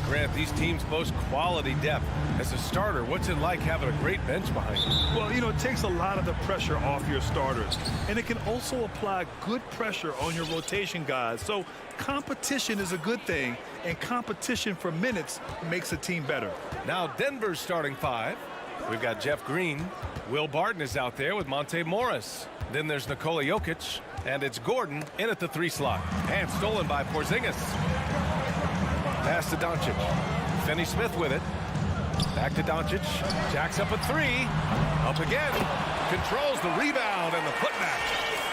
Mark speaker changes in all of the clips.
Speaker 1: Grant, these teams boast quality depth. As a starter, what's it like having a great bench behind you?
Speaker 2: Well, you know, it takes a lot of the pressure off your starters. And it can also apply good pressure on your rotation guys. So competition is a good thing, and competition for minutes makes a team better.
Speaker 1: Now Denver's starting five. We've got Jeff Green. Will Barton is out there with Monte Morris. Then there's Nikola Jokic, and it's Gordon in at the 3 slot. And stolen by Porzingis. Pass to Doncic. Finney-Smith with it. Back to Doncic. Jacks up a 3. Up again. Controls the rebound and the putback.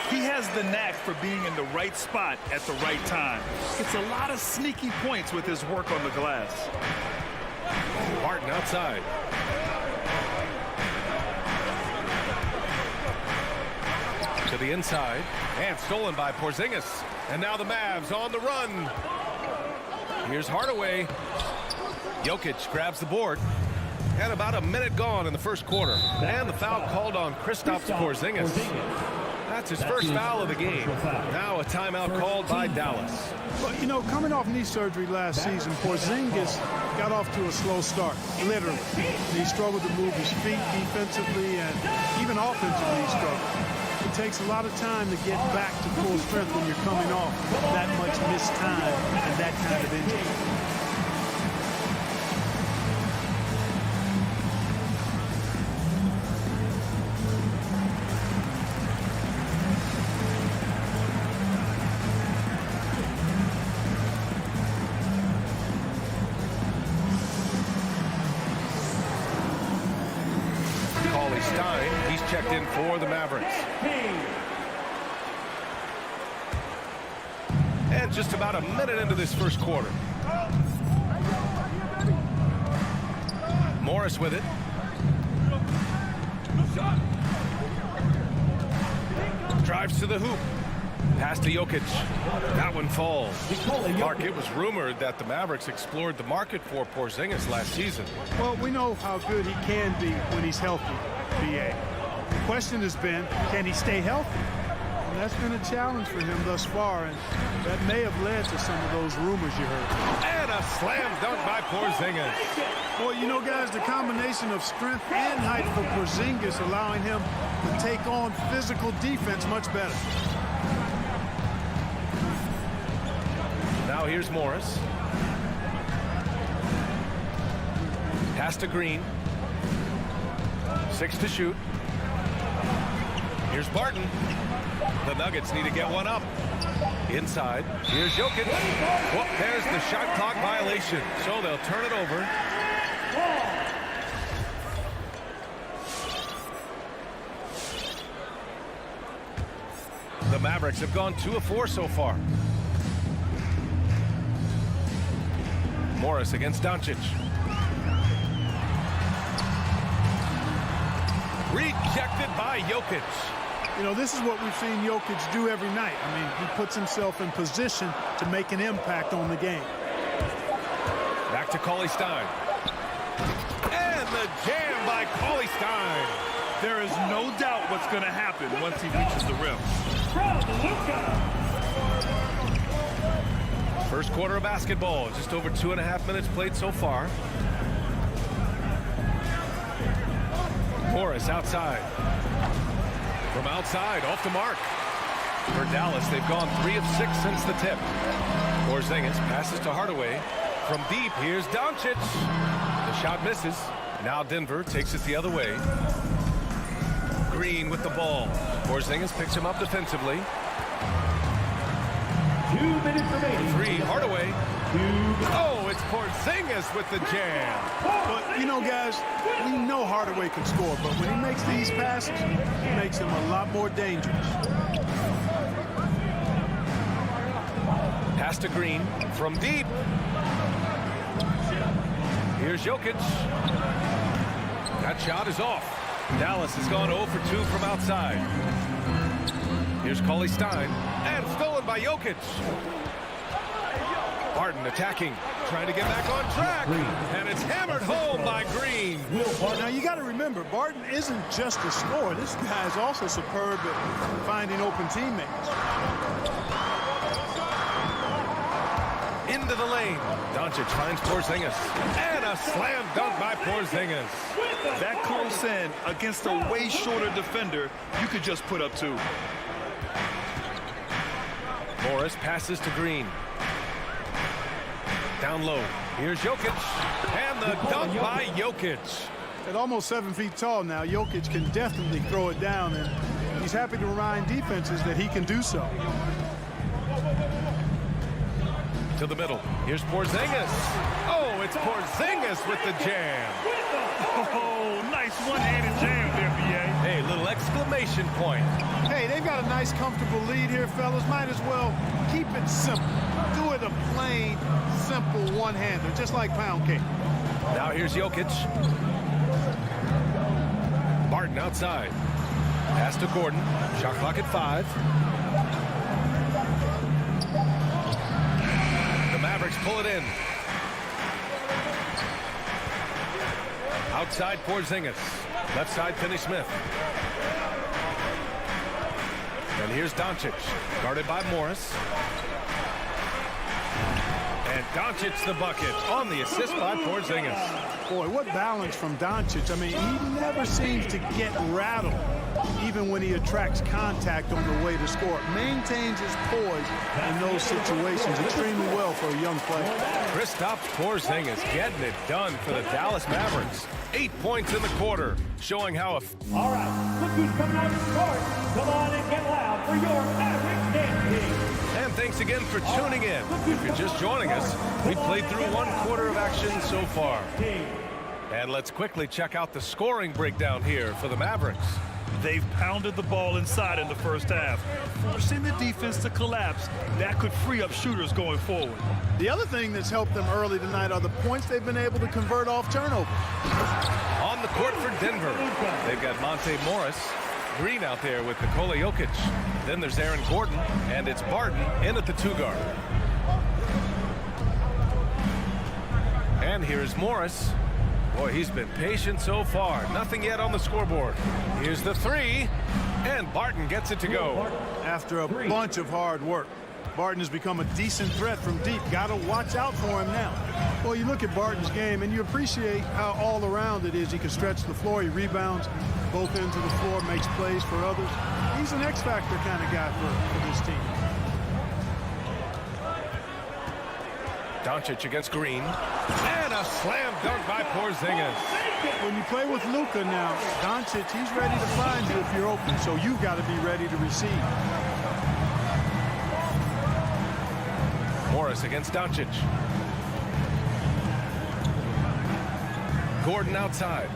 Speaker 2: He has the knack for being in the right spot at the right time. It's a lot of sneaky points with his work on the glass.
Speaker 1: Barton outside. To the inside. And stolen by Porzingis. And now the Mavs on the run. Here's Hardaway. Jokic grabs the board. And about a minute gone in the first quarter. And the foul called on Kristaps Porzingis. That's his first foul of the game. Now a timeout called by Dallas.
Speaker 3: Well, you know, coming off knee surgery last season, Porzingis got off to a slow start, literally. He struggled to move his feet defensively, and even offensively he struggled. It takes a lot of time to get back to full strength when you're coming off that much missed time and that kind of injury.
Speaker 1: Checked in for the Mavericks. And just about a minute into this first quarter. Morris with it. Drives to the hoop. Pass to Jokic. That one falls. Mark, it was rumored that the Mavericks explored the market for Porzingis last season.
Speaker 3: Well, we know how good he can be when he's healthy, B.A. The question has been, can he stay healthy? And that's been a challenge for him thus far, and that may have led to some of those rumors you heard.
Speaker 1: And a slam dunk by Porzingis.
Speaker 3: Well, you know, guys, the combination of strength and height for Porzingis allowing him to take on physical defense much better.
Speaker 1: Now here's Morris. Pass to Green. 6 to shoot. Here's Barton. The Nuggets need to get one up. Inside. Here's Jokic. Whoop, there's the shot clock violation. So they'll turn it over. The Mavericks have gone 2 of 4 so far. Morris against Doncic. Rejected by Jokic.
Speaker 3: You know, this is what we've seen Jokic do every night. I mean, he puts himself in position to make an impact on the game.
Speaker 1: Back to Cauley-Stein. And the jam by Cauley-Stein.
Speaker 2: There is no doubt what's going to happen once he reaches the rim.
Speaker 1: First quarter of basketball. Just over 2.5 minutes played so far. Morris outside. From outside, off the mark. For Dallas, they've gone 3 of 6 since the tip. Porzingis passes to Hardaway. From deep, here's Doncic. The shot misses. Now Denver takes it the other way. Green with the ball. Porzingis picks him up defensively.
Speaker 4: 2 minutes remaining.
Speaker 1: 3, Hardaway. Oh, it's Porzingis with the jam.
Speaker 3: But, you know, guys, we know Hardaway can score, but when he makes these passes, it makes him a lot more dangerous.
Speaker 1: Pass to Green from deep. Here's Jokic. That shot is off. Dallas has gone 0 for 2 from outside. Here's Cauley-Stein. And stolen by Jokic. Barton attacking, trying to get back on track. And it's hammered home by Green.
Speaker 3: Now, you got to remember, Barton isn't just a scorer. This guy is also superb at finding open teammates.
Speaker 1: into the lane. Doncic finds Porzingis. And a slam dunk by Porzingis.
Speaker 2: That close in against a way shorter defender, you could just put up 2.
Speaker 1: Morris passes to Green. Down low. Here's Jokic. And the dunk by Jokic.
Speaker 3: At almost 7 feet tall now, Jokic can definitely throw it down, and he's happy to remind defenses that he can do so.
Speaker 1: To the middle. Here's Porzingis. Oh, it's Porzingis with the jam.
Speaker 2: Oh, nice one-handed jam there, B.A.
Speaker 1: Hey, little exclamation point.
Speaker 3: Hey, they've got a nice, comfortable lead here, fellas. Might as well keep it simple. Do it a plain, simple one-hander, just like pound cake.
Speaker 1: Now here's Jokic. Barton outside. Pass to Gordon. Shot clock at 5. The Mavericks pull it in. Outside Porzingis. Left side Finney-Smith. And here's Doncic. Guarded by Morris. And Doncic the bucket on the assist by Porzingis.
Speaker 3: Boy, what balance from Doncic. I mean, he never seems to get rattled, even when he attracts contact on the way to score. Maintains his poise in those situations extremely well for a young player.
Speaker 1: Kristaps Porzingis getting it done for the Dallas Mavericks. 8 points in the quarter, showing how...
Speaker 4: All right, look who's coming out of the court. Come on and get loud for your Mavericks dance team.
Speaker 1: And thanks again for tuning in. If you're just joining us, we played through 1 quarter of action so far. And let's quickly check out the scoring breakdown here for the Mavericks.
Speaker 2: They've pounded the ball inside in the first half, forcing the defense to collapse. That could free up shooters going forward.
Speaker 3: The other thing that's helped them early tonight are the points they've been able to convert off turnover.
Speaker 1: On the court for Denver, they've got Monte Morris. Green out there with Nikola Jokic. Then there's Aaron Gordon, and it's Barton in at the 2 guard. And here's Morris. Boy, he's been patient so far. Nothing yet on the scoreboard. Here's the 3, and Barton gets it to go.
Speaker 3: After a bunch of hard work, Barton has become a decent threat from deep. Got to watch out for him now. Well, you look at Barton's game, and you appreciate how all-around it is. He can stretch the floor. He rebounds both ends of the floor, makes plays for others. He's an X-factor kind of guy for this team.
Speaker 1: Doncic against Green. And a slam dunk by Porzingis.
Speaker 3: When you play with Luka now, Doncic, he's ready to find you if you're open, so you've got to be ready to receive.
Speaker 1: Morris against Doncic. Gordon outside.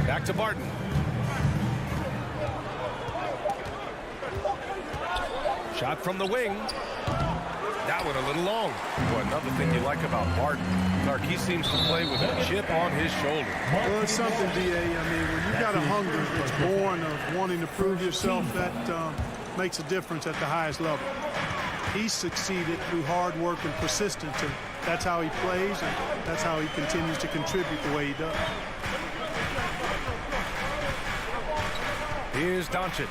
Speaker 1: Back to Barton. Shot from the wing. That one a little long. Boy, another thing you like about Barton, Clark, he seems to play with a chip on his shoulder.
Speaker 3: Well, it's something, D.A. I mean, when you've got a hunger that's born of wanting to prove yourself, that makes a difference at the highest level. He's succeeded through hard work and persistence, and that's how he plays, and that's how he continues to contribute the way he does.
Speaker 1: Here's Doncic.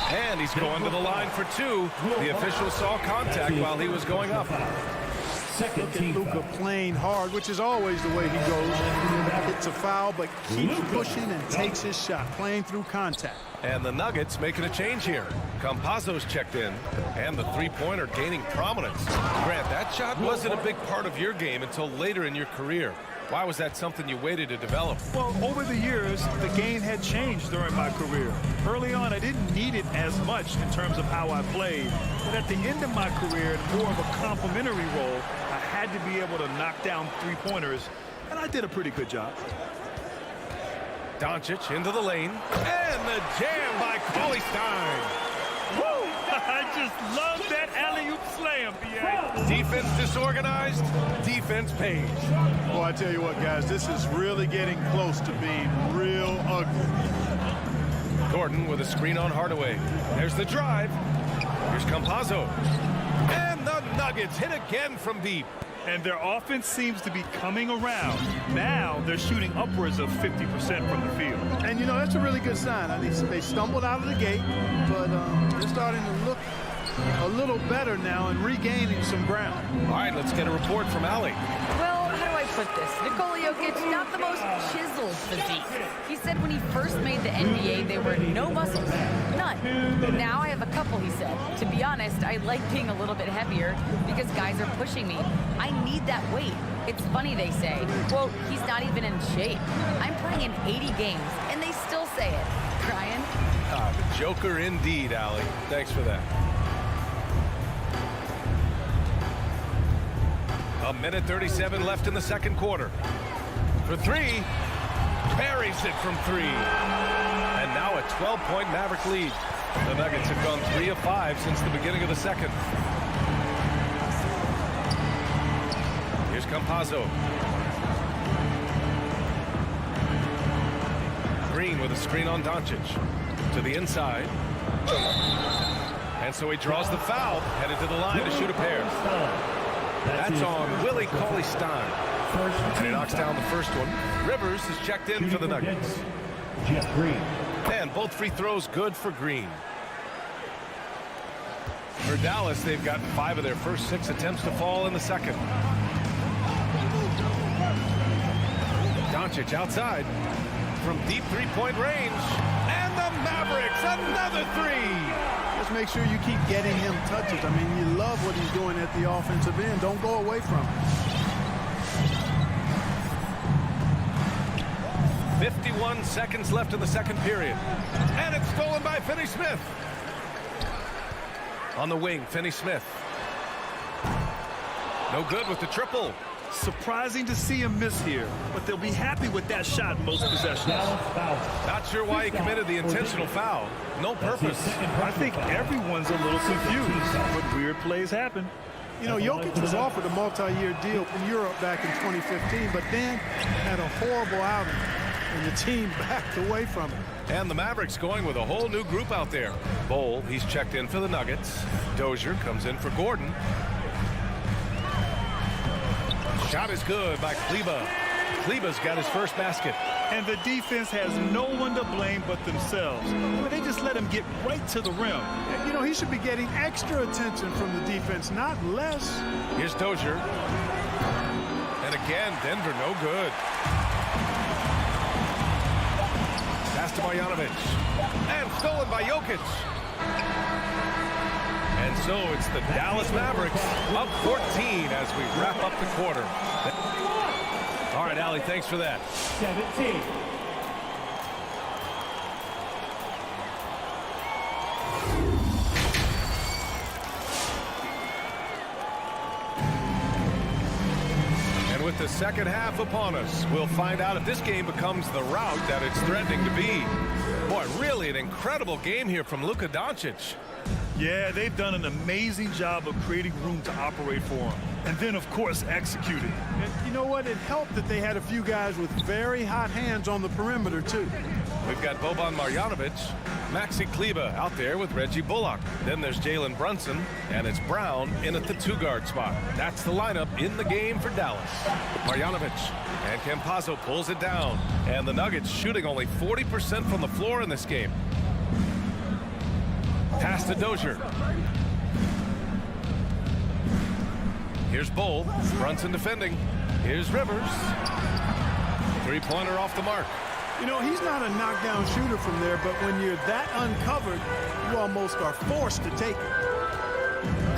Speaker 1: And he's going to the line for 2. The official saw contact while he was going up.
Speaker 3: Look at Luka playing hard, which is always the way he goes. It's a foul, but keeps pushing and takes his shot, playing through contact.
Speaker 1: And the Nuggets making a change here. Campazzo's checked in, and the 3-pointer gaining prominence. Grant, that shot wasn't a big part of your game until later in your career. Why was that something you waited to develop?
Speaker 2: Well, over the years, the game had changed during my career. Early on, I didn't need it as much in terms of how I played. But at the end of my career, in more of a complementary role, I had to be able to knock down 3-pointers, and I did a pretty good job.
Speaker 1: Doncic into the lane, and the jam by Cauley Stein.
Speaker 2: Woo! I just love that alley-oop slam, B.A.
Speaker 1: Defense disorganized, defense pays.
Speaker 3: Well, I tell you what, guys, this is really getting close to being real ugly.
Speaker 1: Gordon with a screen on Hardaway. There's the drive. Here's Campazzo. And the Nuggets hit again from deep.
Speaker 2: And their offense seems to be coming around. Now they're shooting upwards of 50% from the field.
Speaker 3: And, you know, that's a really good sign. I mean, they stumbled out of the gate, but they're starting to look a little better now and regaining some ground.
Speaker 1: All right, let's get a report from Allie.
Speaker 5: Well, how do I put this? Nikola Jokic, not the most chiseled physique. He said when he first made the NBA, there were no muscles. None. Now I have a couple, he said. To be honest, I like being a little bit heavier because guys are pushing me. I need that weight. It's funny they say, quote, he's not even in shape. I'm playing in 80 games, and they still say it. Brian?
Speaker 1: The Joker indeed, Allie. Thanks for that. A minute 37 left in the second quarter. For three, buries it from three. And now a 12-point Maverick lead. The Nuggets have gone 3 of 5 since the beginning of the second. Here's Campazzo. Green with a screen on Doncic. To the inside. And so he draws the foul, headed to the line to shoot a pair. That's on Willie Cauley-Stein. And he knocks down the first one. Rivers is checked in for the Nuggets.
Speaker 4: Jeff Green.
Speaker 1: And both free throws good for Green. For Dallas, they've gotten 5 of their first 6 attempts to fall in the second. Doncic outside from deep three-point range. And the Mavericks, another three.
Speaker 3: Just make sure you keep getting him touches. I mean, you love what he's doing at the offensive end. Don't go away from him.
Speaker 1: 51 seconds left in the second period. And it's stolen by Finney-Smith. On the wing, Finney-Smith. No good with the triple.
Speaker 2: Surprising to see him miss here, but they'll be happy with that shot most possessions.
Speaker 1: Not sure why he committed the intentional foul. No purpose.
Speaker 2: I think everyone's a little confused, but weird plays happen.
Speaker 3: You know, Jokic was offered a multi-year deal in Europe back in 2015, but then had a horrible outing, and the team backed away from him.
Speaker 1: And the Mavericks going with a whole new group out there. Bol, he's checked in for the Nuggets. Dozier comes in for Gordon. Shot is good by Kleba. Kleba's got his first basket.
Speaker 2: And the defense has no one to blame but themselves. But they just let him get right to the rim.
Speaker 3: You know, he should be getting extra attention from the defense, not less.
Speaker 1: Here's Dozier. And again, Denver no good. Pass to Marjanovic. And stolen by Jokic. And so it's the Dallas Mavericks up 14 as we wrap up the quarter. All right, Allie, thanks for that.
Speaker 4: 17.
Speaker 1: And with the second half upon us, we'll find out if this game becomes the rout that it's threatening to be. Boy, really an incredible game here from Luka Doncic.
Speaker 2: Yeah, they've done an amazing job of creating room to operate for him. And then, of course, executing.
Speaker 3: And you know what? It helped that they had a few guys with very hot hands on the perimeter, too.
Speaker 1: We've got Boban Marjanovic, Maxi Kleba out there with Reggie Bullock. Then there's Jalen Brunson, and it's Brown in at the 2-guard spot. That's the lineup in the game for Dallas. Marjanovic and Campazzo pulls it down. And the Nuggets shooting only 40% from the floor in this game. Pass to Dozier. Here's Bol. Brunson defending. Here's Rivers. Three-pointer off the mark.
Speaker 3: You know, he's not a knockdown shooter from there, but when you're that uncovered, you almost are forced to take it.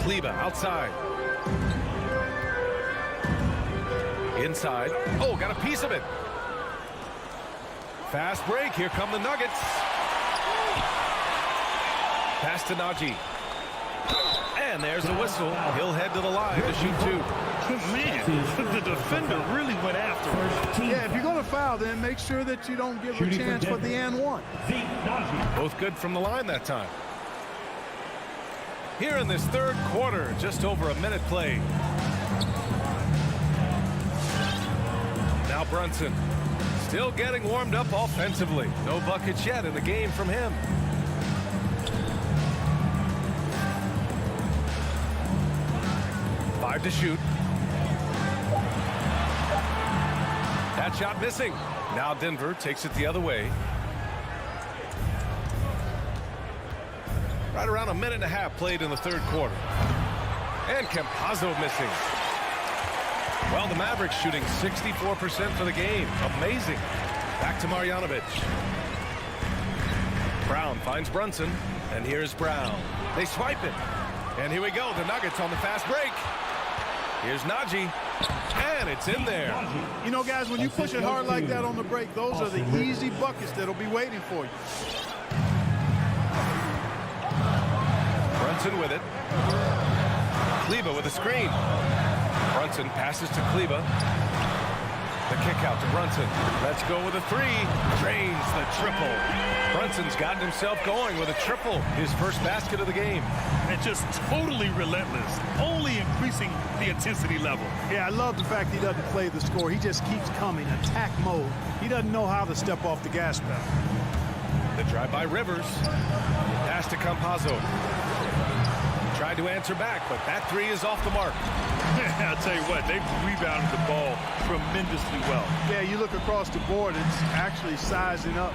Speaker 1: Kleba outside. Inside. Oh, got a piece of it. Fast break. Here come the Nuggets. Pass to Najee. And there's the whistle. He'll head to the line to shoot 2.
Speaker 2: Man, the defender really went after him.
Speaker 3: Yeah, if you're going to foul, then make sure that you don't give a chance for the and one.
Speaker 1: Both good from the line that time. Here in this third quarter, just over a minute played. Now Brunson. Still getting warmed up offensively. No buckets yet in the game from him. To shoot. That shot missing. Now Denver takes it the other way. Right around a minute and a half played in the third quarter. And Campazzo missing. Well, the Mavericks shooting 64% for the game. Amazing. Back to Marjanovic. Brown finds Brunson. And here's Brown. They swipe it. And here we go. The Nuggets on the fast break. Here's Najee. And it's in there.
Speaker 3: You know, guys, when you push it hard like that on the break, those are the easy buckets that'll be waiting for you.
Speaker 1: Brunson with it. Kleba with a screen. Brunson passes to Kleba. The kick out to Brunson. Let's go with a three. Drains the triple. Brunson's gotten himself going with a triple. His first basket of the game.
Speaker 2: And just totally relentless, only increasing the intensity level.
Speaker 3: Yeah, I love the fact he doesn't play the score. He just keeps coming, attack mode. He doesn't know how to step off the gas pedal.
Speaker 1: The drive by Rivers. Pass to Campazzo. Tried to answer back, but that three is off the mark.
Speaker 2: I'll tell you what, they've rebounded the ball tremendously well.
Speaker 3: Yeah, you look across the board, it's actually sizing up,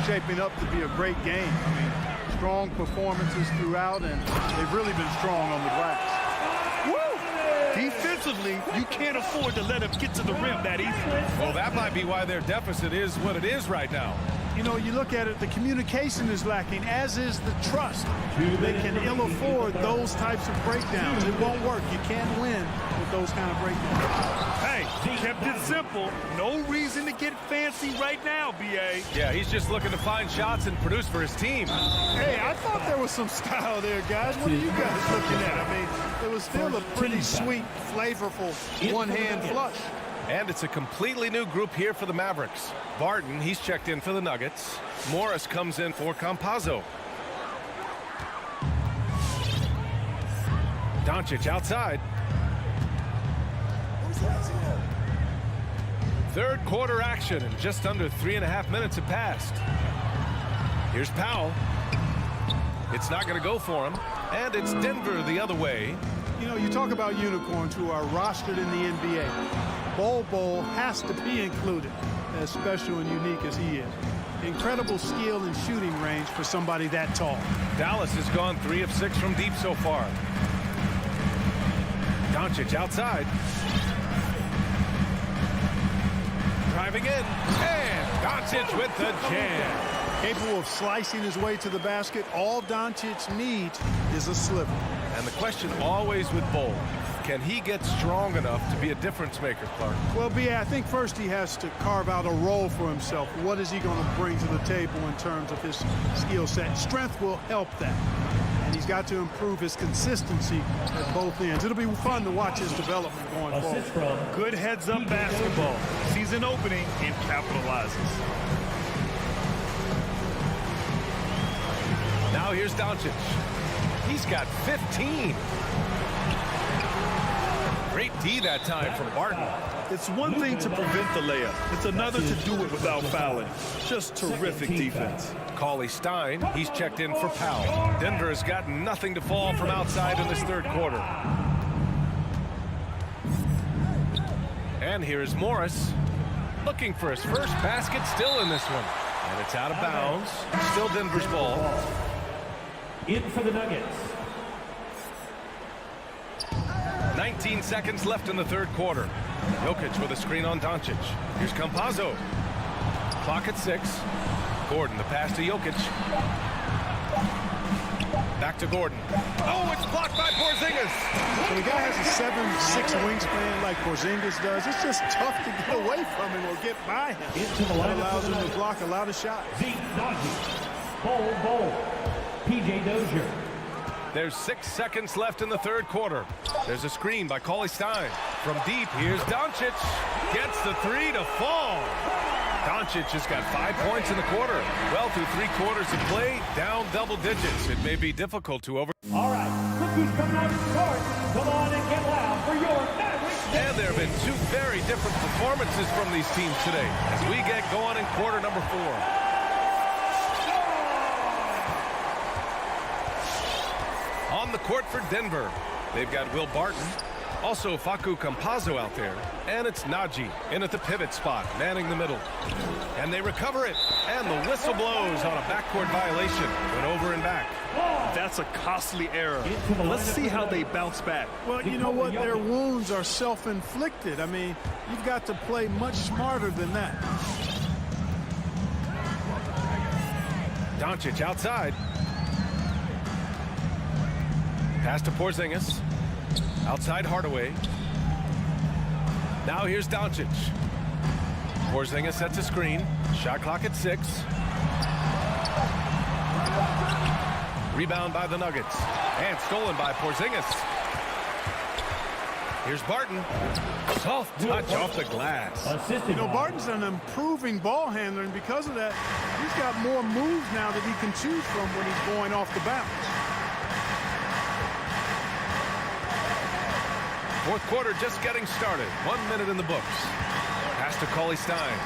Speaker 3: shaping up to be a great game. I mean, strong performances throughout, and they've really been strong on the glass.
Speaker 2: Woo! Defensively, you can't afford to let him get to the rim that easily.
Speaker 1: Well, that might be why their deficit is what it is right now.
Speaker 3: You know, you look at it, the communication is lacking, as is the trust. They can ill afford those types of breakdowns. It won't work. You can't win with those kind of breakdowns.
Speaker 2: Hey, he kept it simple. No reason to get fancy right now, B.A.
Speaker 1: Yeah, he's just looking to find shots and produce for his team.
Speaker 3: Hey, I thought there was some style there, guys. What are you guys looking at? I mean, it was still a pretty sweet, flavorful one-hand flush.
Speaker 1: And it's a completely new group here for the Mavericks. Barton, he's checked in for the Nuggets. Morris comes in for Campazzo. Doncic outside. Third quarter action, and just under 3.5 minutes have passed. Here's Powell. It's not going to go for him. And it's Denver the other way.
Speaker 3: You know, you talk about unicorns who are rostered in the NBA. Bol has to be included, as special and unique as he is. Incredible skill and shooting range for somebody that tall.
Speaker 1: Dallas has gone 3 of 6 from deep so far. Doncic outside. Driving in. And Doncic with the jam.
Speaker 3: Capable of slicing his way to the basket. All Doncic needs is a sliver.
Speaker 1: And the question always with Bol, can he get strong enough to be a difference maker, Clark?
Speaker 3: Well, B.A., I think first he has to carve out a role for himself. What is he going to bring to the table in terms of his skill set? Strength will help that. And he's got to improve his consistency at both ends. It'll be fun to watch his development going forward.
Speaker 2: Good heads-up basketball. Season opening and capitalizes.
Speaker 1: Now here's Doncic. He's got 15. Great D that time from Barton.
Speaker 2: It's one thing to prevent the layup. It's another to do it without fouling. Just terrific defense.
Speaker 1: Cauley Stein, he's checked in for Powell. Denver has got nothing to fall from outside in this third quarter. And here's Morris, looking for his first basket, still in this one. And it's out of bounds. Still Denver's ball.
Speaker 4: In for the Nuggets.
Speaker 1: 19 seconds left in the third quarter. Jokic with a screen on Doncic. Here's Campazzo. Clock at 6. Gordon, the pass to Jokic. Back to Gordon. Oh, it's blocked by Porzingis.
Speaker 3: When a guy has a 7'6" wingspan like Porzingis does, it's just tough to get away from him or get by him. That allows him to block a lot of shots.
Speaker 4: Zeke Najee. Bol. P.J. Dozier.
Speaker 1: There's 6 seconds left in the third quarter. There's a screen by Cauley Stein. From deep, here's Doncic. Gets the three to fall. Doncic has got 5 points in the quarter. Well, through 3 quarters of play, down double digits. It may be difficult to over.
Speaker 4: All right, cookies coming out of the court. Come on and get loud for your Mavericks.
Speaker 1: And there have been 2 very different performances from these teams today as we get going in quarter number 4. On the court for Denver, they've got Will Barton. Also, Facu Campazzo out there. And it's Najee in at the pivot spot, manning the middle. And they recover it. And the whistle blows on a backcourt violation. Went over and back.
Speaker 2: That's a costly error. Let's see how they bounce back.
Speaker 3: Well, you know what? Their wounds are self-inflicted. I mean, you've got to play much smarter than that.
Speaker 1: Doncic outside. Pass to Porzingis. Outside Hardaway. Now here's Doncic. Porzingis sets a screen. Shot clock at 6. Rebound by the Nuggets. And stolen by Porzingis. Here's Barton. Soft touch off the glass.
Speaker 3: You know, Barton's an improving ball handler, and because of that, he's got more moves now that he can choose from when he's going off the bounce.
Speaker 1: Fourth quarter just getting started. 1 minute in the books. Pass to Cauley-Stein.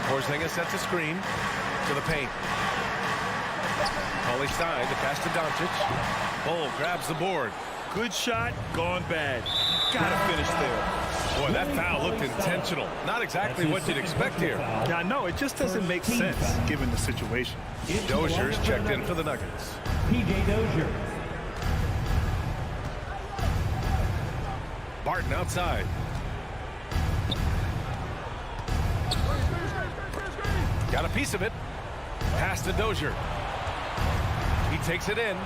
Speaker 1: Porzingis sets a screen to the paint. Cauley-Stein to pass to Doncic. Bull grabs the board.
Speaker 2: Good shot, gone bad. Gotta finish there.
Speaker 1: Boy, that foul looked intentional. Not exactly what you'd expect here.
Speaker 2: Yeah, I know. It just doesn't make sense given the situation.
Speaker 1: Dozier's checked in for the Nuggets.
Speaker 4: P.J. Dozier.
Speaker 1: Barton outside. Got a piece of it. Pass to Dozier. He takes it in.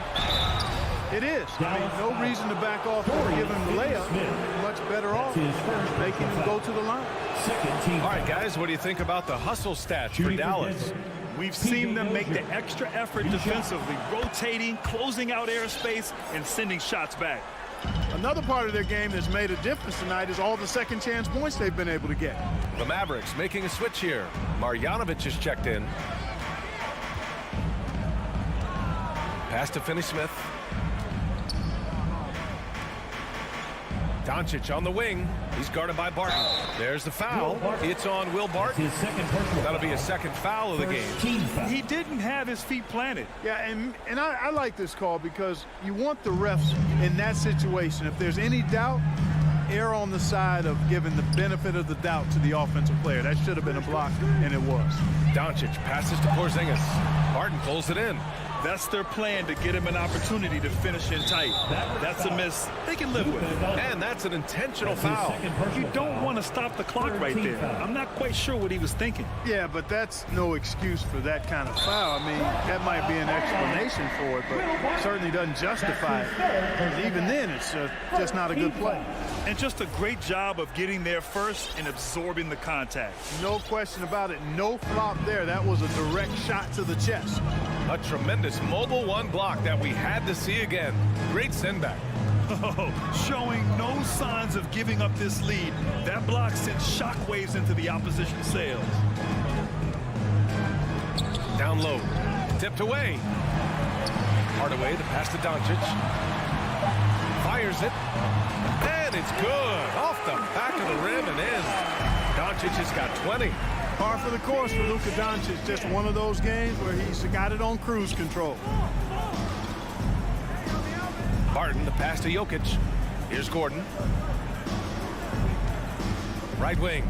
Speaker 3: It is. I mean, no reason to back off or give him the layup. Much better off making him go to the line.
Speaker 1: All right, guys, what do you think about the hustle stats for Dallas?
Speaker 2: We've seen them make the extra effort defensively, rotating, closing out airspace, and sending shots back.
Speaker 3: Another part of their game that's made a difference tonight is all the second chance points they've been able to get.
Speaker 1: The Mavericks making a switch here. Marjanovic is checked in. Pass to Finney-Smith. Doncic on the wing. He's guarded by Barton. There's the foul. It's on Will Barton. That'll be his second foul of the game.
Speaker 2: He didn't have his feet planted.
Speaker 3: Yeah, and I like this call because you want the refs in that situation. If there's any doubt, err on the side of giving the benefit of the doubt to the offensive player. That should have been a block, and it was.
Speaker 1: Doncic passes to Porzingis. Barton pulls it in.
Speaker 2: That's their plan, to get him an opportunity to finish in tight. That's a miss they can live with.
Speaker 1: And that's an intentional foul.
Speaker 2: You don't want to stop the clock right there. I'm not quite sure what he was thinking.
Speaker 3: Yeah, but that's no excuse for that kind of foul. I mean, that might be an explanation for it, but certainly doesn't justify it. Because even then, it's just not a good play.
Speaker 2: And just a great job of getting there first and absorbing the contact.
Speaker 3: No question about it. No flop there. That was a direct shot to the chest.
Speaker 1: A tremendous mobile one block that we had to see again. Great send back.
Speaker 2: Oh, showing no signs of giving up this lead. That block sent shockwaves into the opposition sails.
Speaker 1: Down low. Tipped away. Hardaway to pass to Doncic. Fires it. And it's good. Off the back of the rim and in. Doncic has got 20.
Speaker 3: Par for the course for Luka Doncic. Just one of those games where he's got it on cruise control.
Speaker 1: Barton, the pass to Jokic. Here's Gordon. Right wing.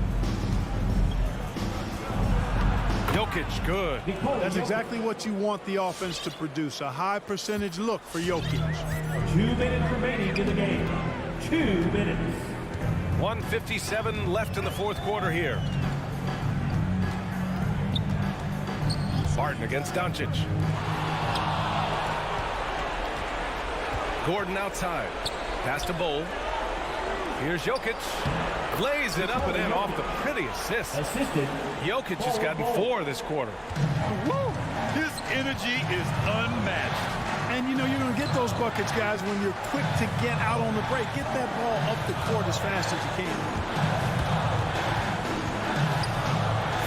Speaker 1: Jokic, good.
Speaker 3: That's exactly what you want the offense to produce. A high percentage look for Jokic.
Speaker 4: 2 minutes remaining in the game. 2 minutes.
Speaker 1: 1:57 left in the fourth quarter here. Barton against Doncic. Gordon outside. Pass to Bull. Here's Jokic. Lays it up and in off the pretty assist. Jokic has gotten 4 this quarter.
Speaker 2: Woo! His energy is unmatched.
Speaker 3: And, you know, you're going to get those buckets, guys, when you're quick to get out on the break. Get that ball up the court as fast as you can.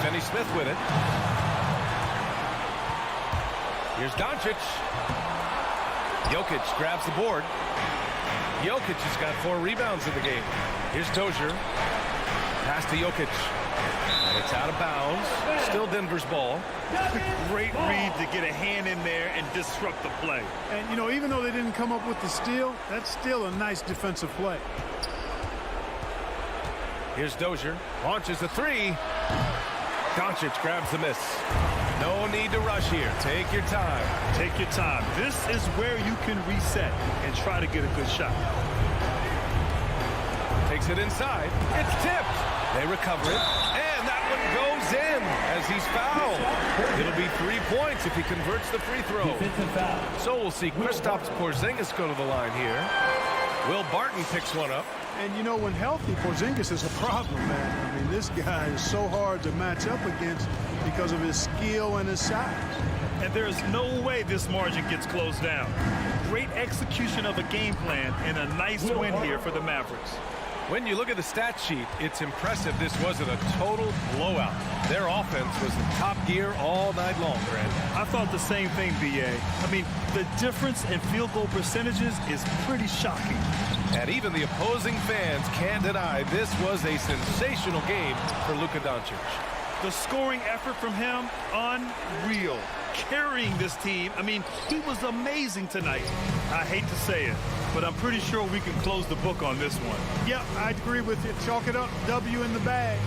Speaker 1: Finney-Smith with it. Here's Doncic. Jokic grabs the board. Jokic has got 4 rebounds in the game. Here's Dozier. Pass to Jokic. And it's out of bounds. Still Denver's ball.
Speaker 2: Great read to get a hand in there and disrupt the play.
Speaker 3: And, you know, even though they didn't come up with the steal, that's still a nice defensive play.
Speaker 1: Here's Dozier. Launches a three. Doncic grabs the miss. No need to rush here. Take your time.
Speaker 2: Take your time. This is where you can reset and try to get a good shot.
Speaker 1: Takes it inside. It's tipped. They recover it. And that one goes in as he's fouled. It'll be 3 points if he converts the free throw. So we'll see Kristaps Porzingis go to the line here. Will Barton picks one up.
Speaker 3: And, you know, when healthy, Porzingis is a problem, man. I mean, this guy is so hard to match up against because of his skill and his size.
Speaker 2: And there's no way this margin gets closed down. Great execution of a game plan and a nice win here for the Mavericks.
Speaker 1: When you look at the stat sheet, it's impressive this wasn't a total blowout. Their offense was in top gear all night long, Brandon.
Speaker 2: I thought the same thing, B.A. I mean, the difference in field goal percentages is pretty shocking.
Speaker 1: And even the opposing fans can't deny this was a sensational game for Luka Doncic.
Speaker 2: The scoring effort from him, unreal. Carrying this team. I mean, he was amazing tonight. I hate to say it, but I'm pretty sure we can close the book on this one.
Speaker 3: Yep, I agree with you. Chalk it up. W in the bag.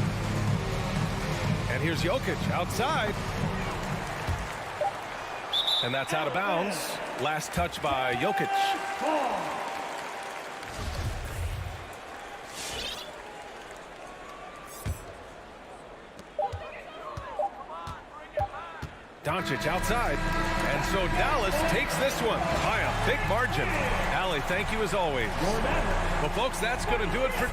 Speaker 1: And here's Jokic outside. And that's out of bounds. Last touch by Jokic. Doncic outside. And so Dallas takes this one by a big margin. Allie, thank you as always. Well, folks, that's going to do it for...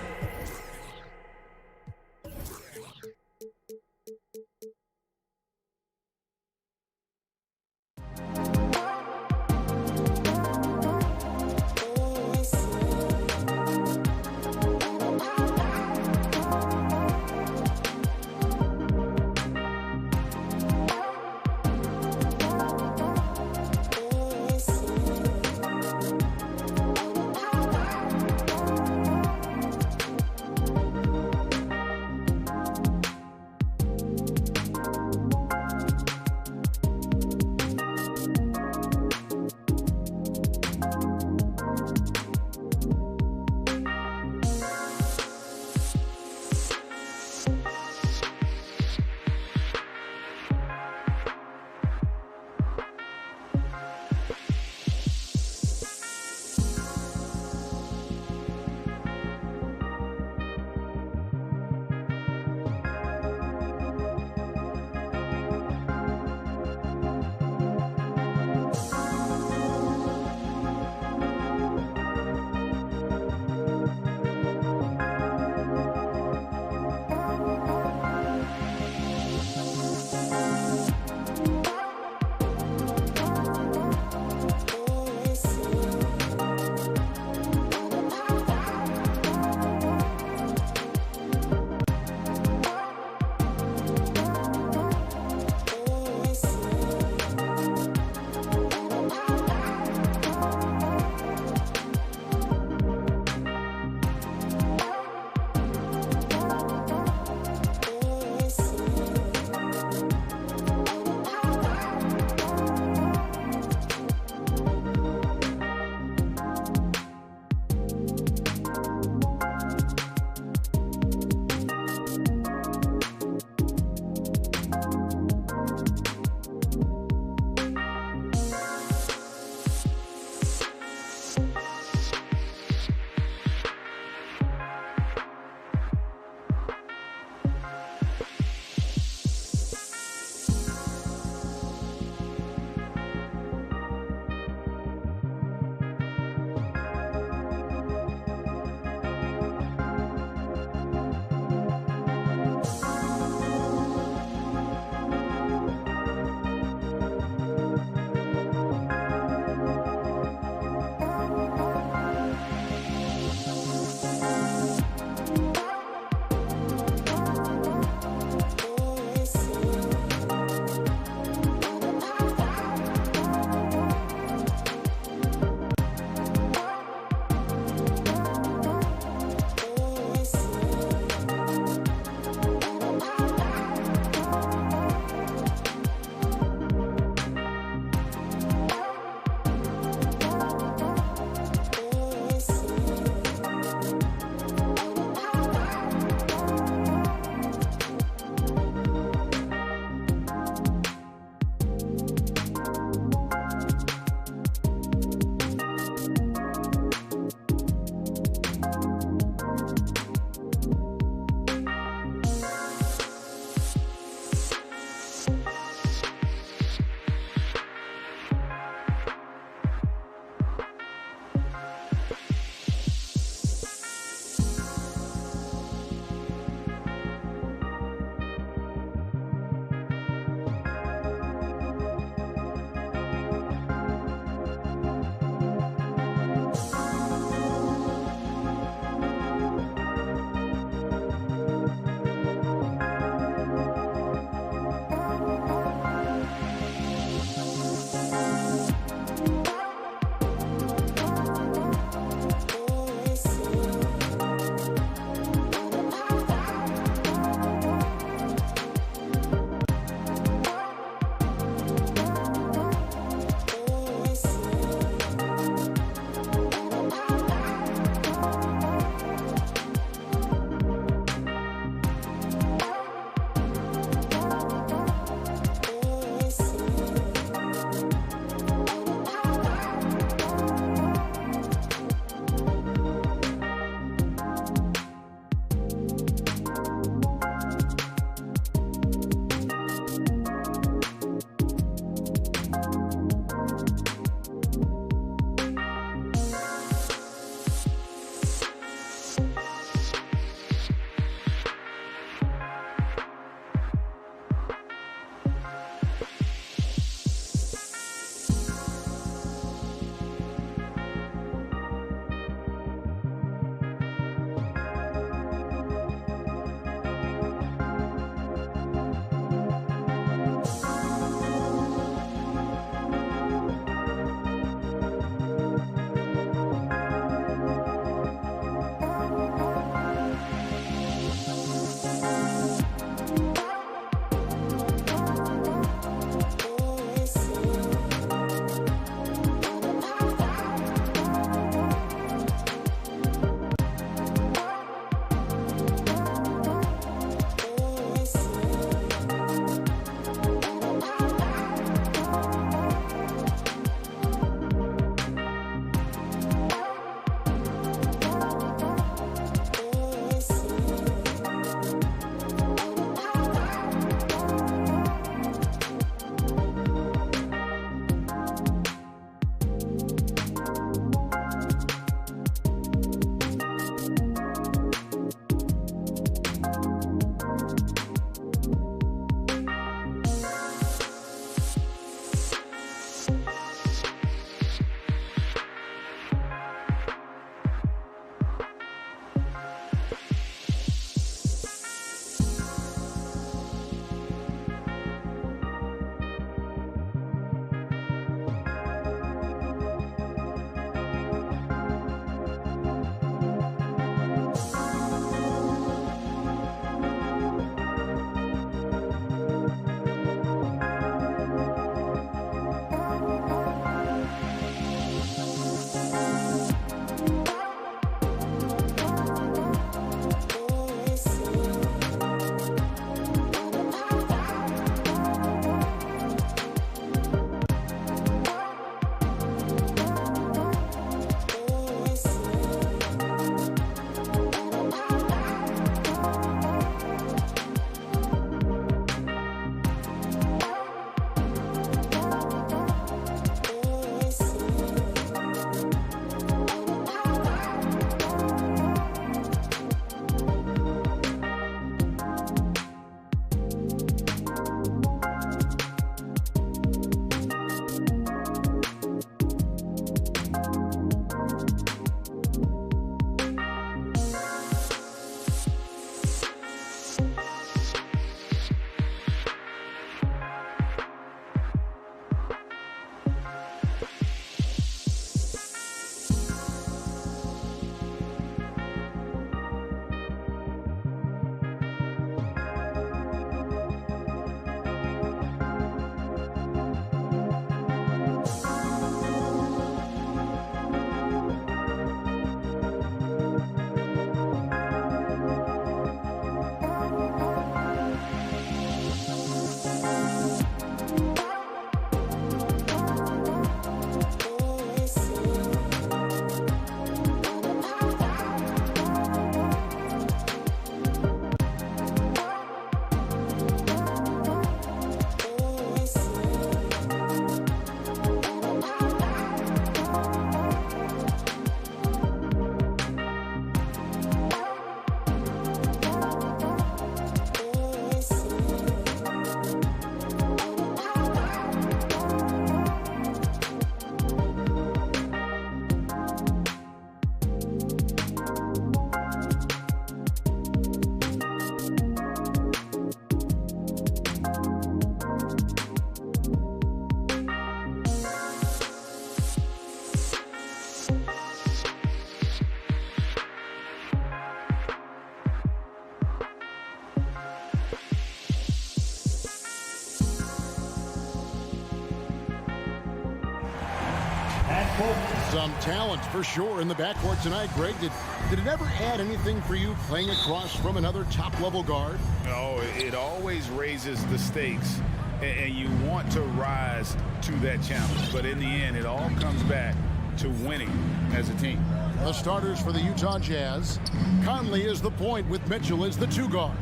Speaker 6: Some talent for sure in the backcourt tonight. Greg, did it ever add anything for you playing across from another top-level guard?
Speaker 7: Oh, it always raises the stakes, and you want to rise to that challenge. But in the end, it all comes back to winning as a team.
Speaker 6: The starters for the Utah Jazz. Conley is the point with Mitchell as the 2 guard.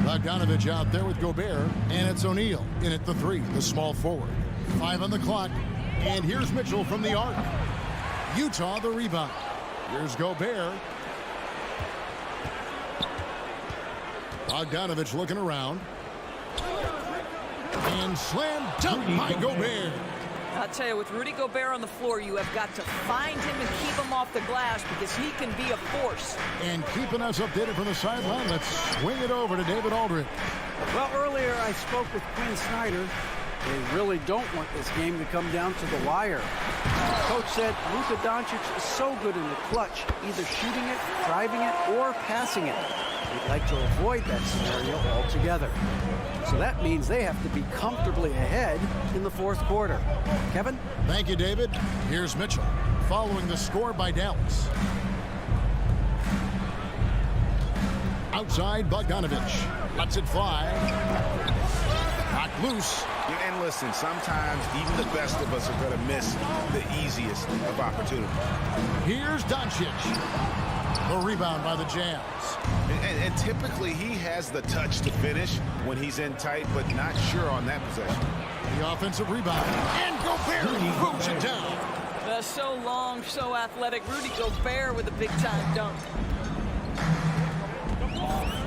Speaker 6: Bogdanovich out there with Gobert, and it's O'Neal in at the 3, the small forward. 5 on the clock, and here's Mitchell from the arc. Utah the rebound. Here's Gobert. Bogdanovich looking around. And slam dunk by Gobert.
Speaker 8: I'll tell you, with Rudy Gobert on the floor, you have got to find him and keep him off the glass because he can be a force.
Speaker 6: And keeping us updated from the sideline, let's swing it over to David Aldridge.
Speaker 9: Well, earlier I spoke with Quinn Snyder. They really don't want this game to come down to the wire. The coach said Luka Doncic is so good in the clutch, either shooting it, driving it, or passing it. We'd like to avoid that scenario altogether. So that means they have to be comfortably ahead in the 4th quarter. Kevin?
Speaker 6: Thank you, David. Here's Mitchell, following the score by Dallas. Outside, Bogdanovich lets it fly. Knocked loose.
Speaker 7: And listen, sometimes even the best of us are going to miss the easiest of opportunities.
Speaker 6: Here's Doncic. The rebound by the Jazz.
Speaker 7: And typically he has the touch to finish when he's in tight, but not sure on that possession.
Speaker 6: The offensive rebound. And Gobert throws it down.
Speaker 8: So long, so athletic. Rudy Gobert with a big-time dunk.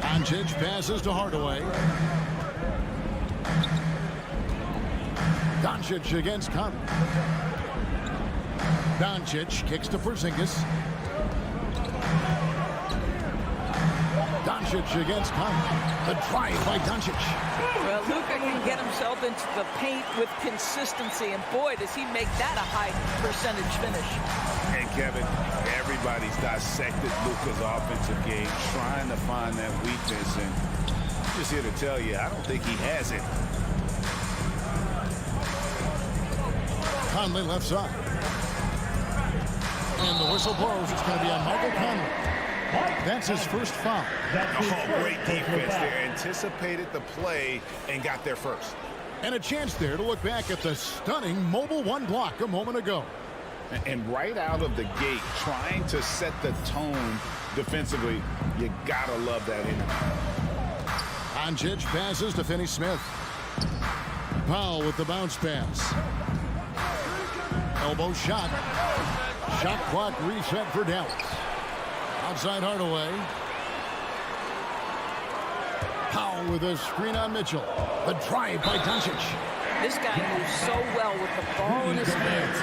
Speaker 6: Doncic passes to Hardaway. Doncic against Conley. Doncic kicks to Porzingis. Doncic against Conley. The drive by Doncic.
Speaker 8: Well, Luka can get himself into the paint with consistency, and boy, does he make that a high percentage finish.
Speaker 7: And Kevin, everybody's dissected Luka's offensive game, trying to find that weakness, and I'm just here to tell you, I don't think he has it.
Speaker 6: Conley left side. And the whistle blows. It's going to be on Michael Conley. That's his first foul.
Speaker 7: Oh, great defense there. Anticipated the play and got there first.
Speaker 6: And a chance there to look back at the stunning mobile 1 block a moment ago.
Speaker 7: And right out of the gate, trying to set the tone defensively, you gotta love that energy.
Speaker 6: Doncic passes to Finney-Smith. Powell with the bounce pass. Elbow shot. Shot clock reset for Dallas. Outside Hardaway. Powell with a screen on Mitchell. The drive by Doncic.
Speaker 8: This guy moves so well with the ball in his hands.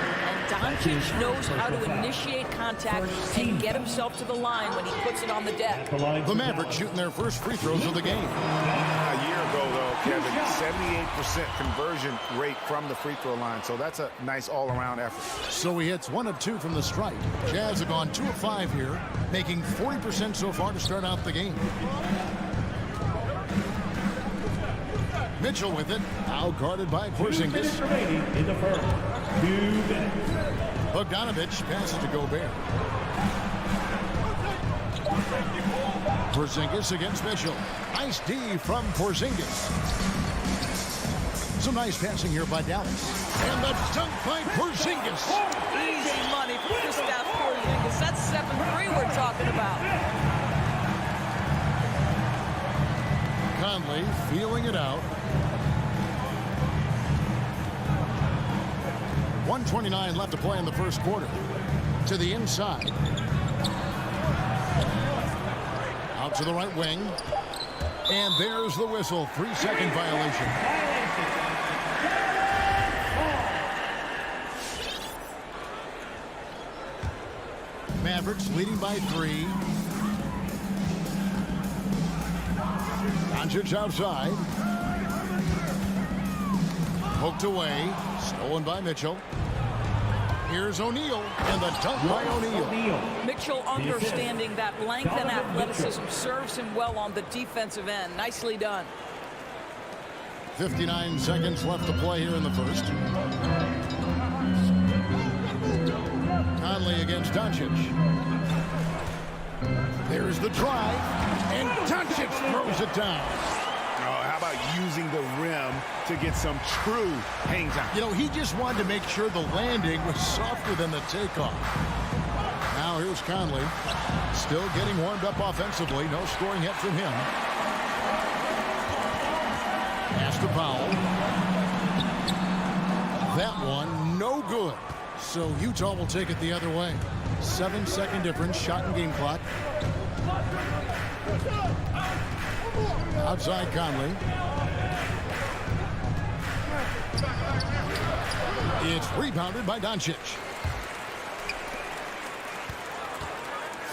Speaker 8: And Doncic knows how to initiate contact and get himself to the line when he puts it on the deck.
Speaker 6: The Mavericks shooting their first free throws of the game.
Speaker 7: A year ago, though, Kevin, 78% conversion rate from the free throw line. So that's a nice all-around effort.
Speaker 6: So he hits 1 of 2 from the stripe. Jazz have gone 2 of 5 here, making 40% so far to start out the game. Mitchell with it, now guarded by Porzingis.
Speaker 4: In the first, 2 minutes.
Speaker 6: Bogdanovich passes to Gobert. Porzingis against Mitchell. Nice D from Porzingis. Some nice passing here by Dallas. And the dunk by Porzingis.
Speaker 8: Easy money for Kristaps Porzingis. That's 7-3 we're talking about.
Speaker 6: Conley feeling it out. 1:29 left to play in the first quarter. To the inside. Out to the right wing. And there's the whistle. 3-second violation. Mavericks leading by 3. Doncic outside. Poked away. Stolen by Mitchell. Here's O'Neal. And the dunk by O'Neal.
Speaker 8: Mitchell understanding that length and athleticism serves him well on the defensive end. Nicely done.
Speaker 6: 59 seconds left to play here in the first. Conley against Doncic. There's the drive, and Doncic throws it down.
Speaker 7: Oh, how about using the rim to get some true hang time?
Speaker 6: You know, he just wanted to make sure the landing was softer than the takeoff. Now here's Conley, still getting warmed up offensively. No scoring yet from him. Pass to Powell. That one, no good. So Utah will take it the other way. 7-second difference, shot and game clock. Outside Conley. It's rebounded by Doncic.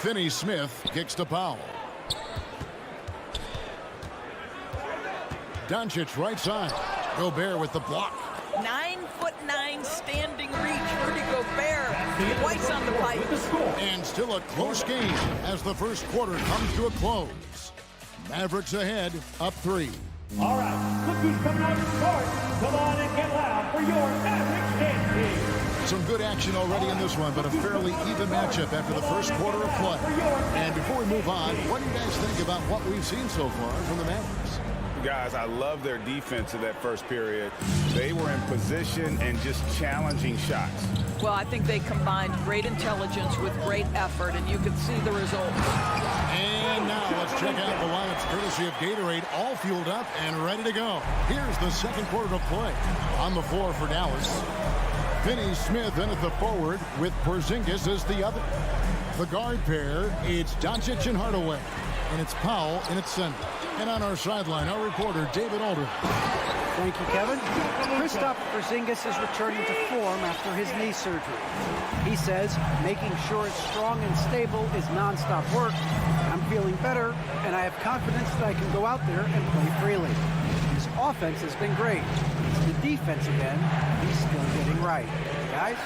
Speaker 6: Finney-Smith kicks to Powell. Doncic right side. Gobert with the block.
Speaker 8: 9'9" standing reach. Rudy Gobert twice on the pipe.
Speaker 6: And still a close game as the first quarter comes to a close. Mavericks ahead, up 3.
Speaker 4: All right, look who's coming out to start. Come on and get loud for your Mavericks dance team.
Speaker 6: Some good action already in this one, but a fairly even matchup after the first quarter of play. And before we move on, what do you guys think about what we've seen so far from the Mavericks?
Speaker 7: Guys, I love their defense in that first period. They were in position and just challenging shots.
Speaker 8: Well, I think they combined great intelligence with great effort, and you can see the results.
Speaker 6: And now let's check out the lineups courtesy of Gatorade, all fueled up and ready to go. Here's the second quarter of play. On the floor for Dallas, Finney-Smith in at the forward with Porzingis as the other. The guard pair, it's Doncic and Hardaway, and it's Powell in its center. And on our sideline, our reporter, David Aldridge.
Speaker 9: Thank you, Kevin. Kristaps Porzingis is returning to form after his knee surgery. He says making sure it's strong and stable is nonstop work. I'm feeling better, and I have confidence that I can go out there and play freely. His offense has been great. It's the defensive end he's still getting right. Guys?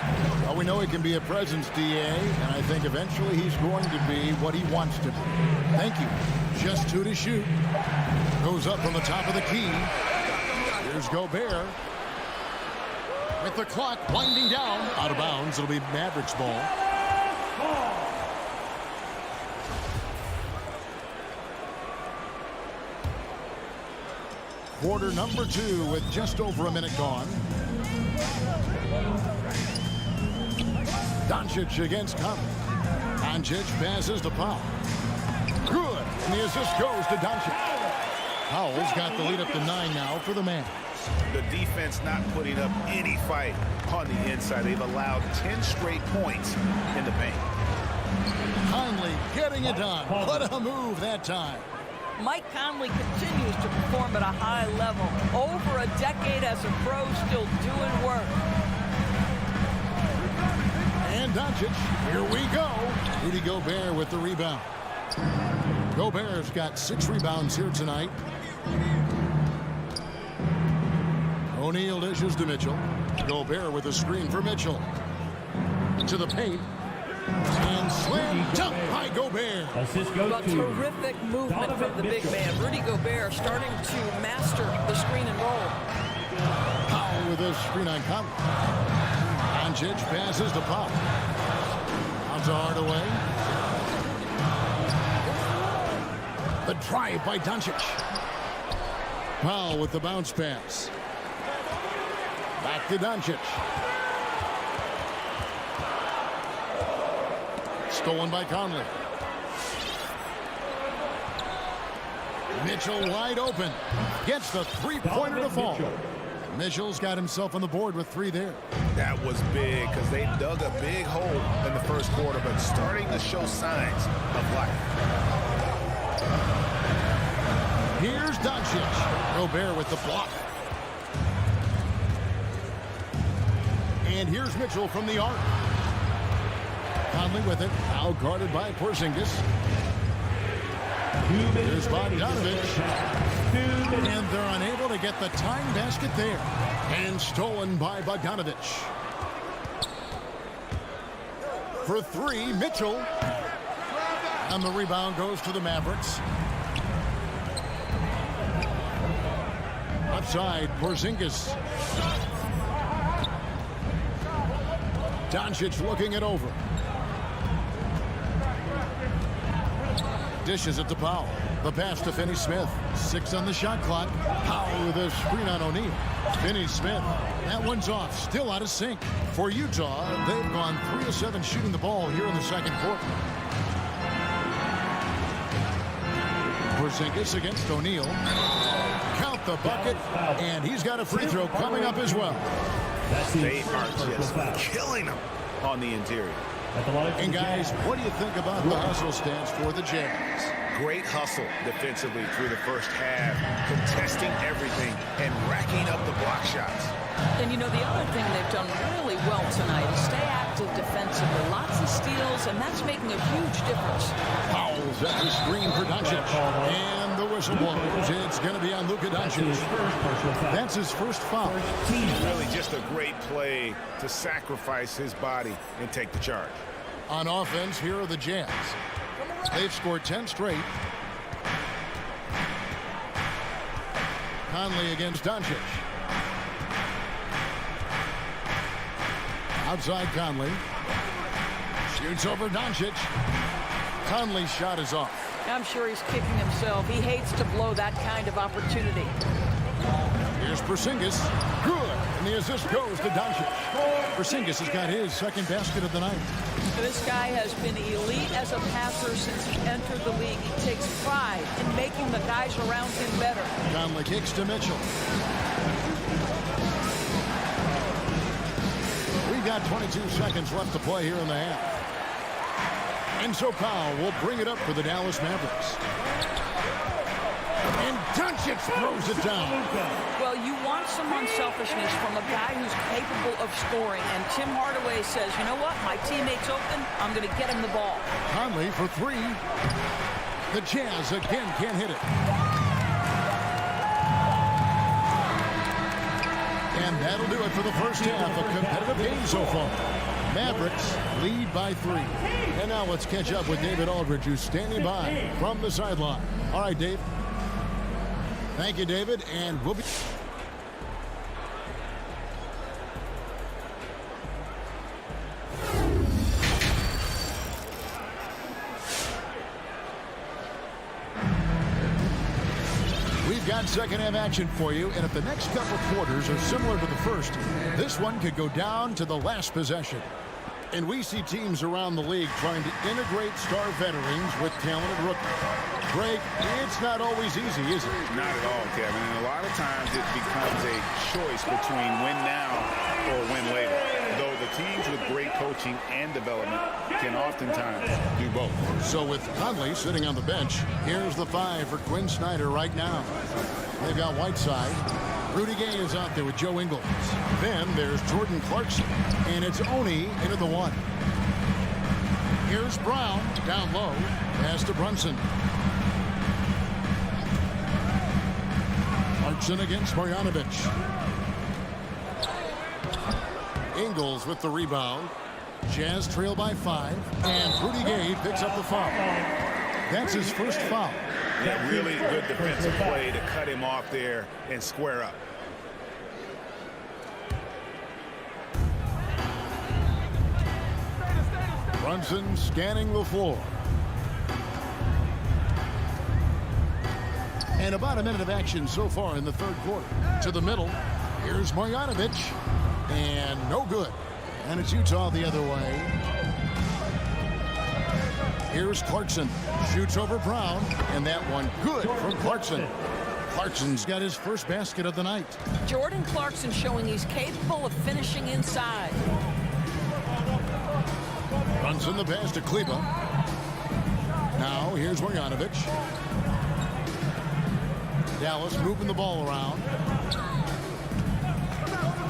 Speaker 6: Well, we know he can be a presence, DA, and I think eventually he's going to be what he wants to be. Thank you. Just 2 to shoot. Goes up from the top of the key. Here's Gobert. With the clock winding down. Out of bounds. It'll be Mavericks ball. Quarter number 2 with just over a minute gone. Doncic against Conley. Doncic passes to Powell. Good. And the assist goes to Doncic. Powell's got the lead up to 9 now for the Mavs.
Speaker 7: The defense not putting up any fight on the inside. They've allowed 10 straight points in the paint.
Speaker 6: Conley getting it done. What a move that time.
Speaker 8: Mike Conley continues to perform at a high level. Over a decade as a pro, still doing work.
Speaker 6: And Doncic, here we go. Rudy Gobert with the rebound. Gobert's got 6 rebounds here tonight. O'Neal dishes to Mitchell. Gobert with a screen for Mitchell. To the paint. And slam dunk by Gobert.
Speaker 8: A terrific movement from the big man. Rudy Gobert starting to master the screen and roll.
Speaker 6: Powell with a screen on Conley. Doncic passes to Powell. Out to Hardaway. The drive by Doncic. Powell with the bounce pass. Back to Doncic. Stolen by Conley. Mitchell wide open. Gets the three-pointer to fall. Mitchell's got himself on the board with 3 there.
Speaker 7: That was big because they dug a big hole in the first quarter, but starting to show signs of life.
Speaker 6: Here's Doncic. Gobert with the block. And here's Mitchell from the arc. Conley with it. Now guarded by Porzingis. Here's Bogdanovich. And they're unable to get the tying basket there. And stolen by Bogdanovich. For 3, Mitchell. And the rebound goes to the Mavericks. Outside, Porzingis. Doncic looking it over. Dishes it to Powell. The pass to Finney-Smith. 6 on the shot clock. Powell with a screen on O'Neal. Finney-Smith. That one's off. Still out of sync. For Utah, they've gone 3 of 7 shooting the ball here in the second quarter. Porzingis against O'Neal. Count the bucket. And he's got a free throw coming up as well.
Speaker 7: They are just killing them on the interior.
Speaker 6: And guys, what do you think about the hustle stance for the Jazz?
Speaker 7: Great hustle defensively through the first half, contesting everything and racking up the block shots.
Speaker 8: And you know, the other thing they've done really well tonight is stay active defensively. Lots of steals, and that's making a huge difference.
Speaker 6: Powell's at the screen for Doncic. And the whistle blows. It's going to be on Luka Doncic. That's his first foul.
Speaker 7: Really just a great play to sacrifice his body and take the charge.
Speaker 6: On offense, here are the Jazz. They've scored 10 straight. Conley against Doncic. Outside Conley. Shoots over Doncic. Conley's shot is off.
Speaker 8: I'm sure he's kicking himself. He hates to blow that kind of opportunity.
Speaker 6: Here's Porzingis. Good. And the assist goes to Doncic. Porzingis has got his second basket of the night.
Speaker 8: This guy has been elite as a passer since he entered the league. He takes pride in making the guys around him better.
Speaker 6: Conley kicks to Mitchell. We've got 22 seconds left to play here in the half. And so Powell will bring it up for the Dallas Mavericks. And Doncic throws it down.
Speaker 8: Well, you want some unselfishness from a guy who's capable of scoring. And Tim Hardaway says, you know what? My teammate's open. I'm going to get him the ball.
Speaker 6: Conley for 3. The Jazz again can't hit it. And that'll do it for the first half. A competitive game so far. Mavericks lead by 3. And now let's catch up with David Aldridge, who's standing by from the sideline. All right, Dave. Thank you, David, and we'll be... We've got second half action for you, and if the next couple quarters are similar to the first, this one could go down to the last possession. And we see teams around the league trying to integrate star veterans with talented rookies. Greg, it's not always easy, is it?
Speaker 7: Not at all, Kevin. And a lot of times it becomes a choice between win now or win later. Though the teams with great coaching and development can oftentimes do both.
Speaker 6: So with Conley sitting on the bench, here's the 5 for Quinn Snyder right now. They've got Whiteside. Rudy Gay is out there with Joe Ingles. Then there's Jordan Clarkson. And it's Oni into the 1. Here's Brown down low. Pass to Brunson. Clarkson against Marjanovic. Ingles with the rebound. Jazz trail by 5. And Rudy Gay picks up the foul. That's his first foul.
Speaker 7: Yeah, really good defensive play to cut him off there and square up.
Speaker 6: Brunson scanning the floor. And about a minute of action so far in the third quarter. To the middle. Here's Marjanovic. And no good. And it's Utah the other way. Here's Clarkson. Shoots over Brown. And that one good from Clarkson. Clarkson's got his first basket of the night.
Speaker 8: Jordan Clarkson showing he's capable of finishing inside.
Speaker 6: Runs in the pass to Kleba. Now here's Marjanovic. Dallas moving the ball around.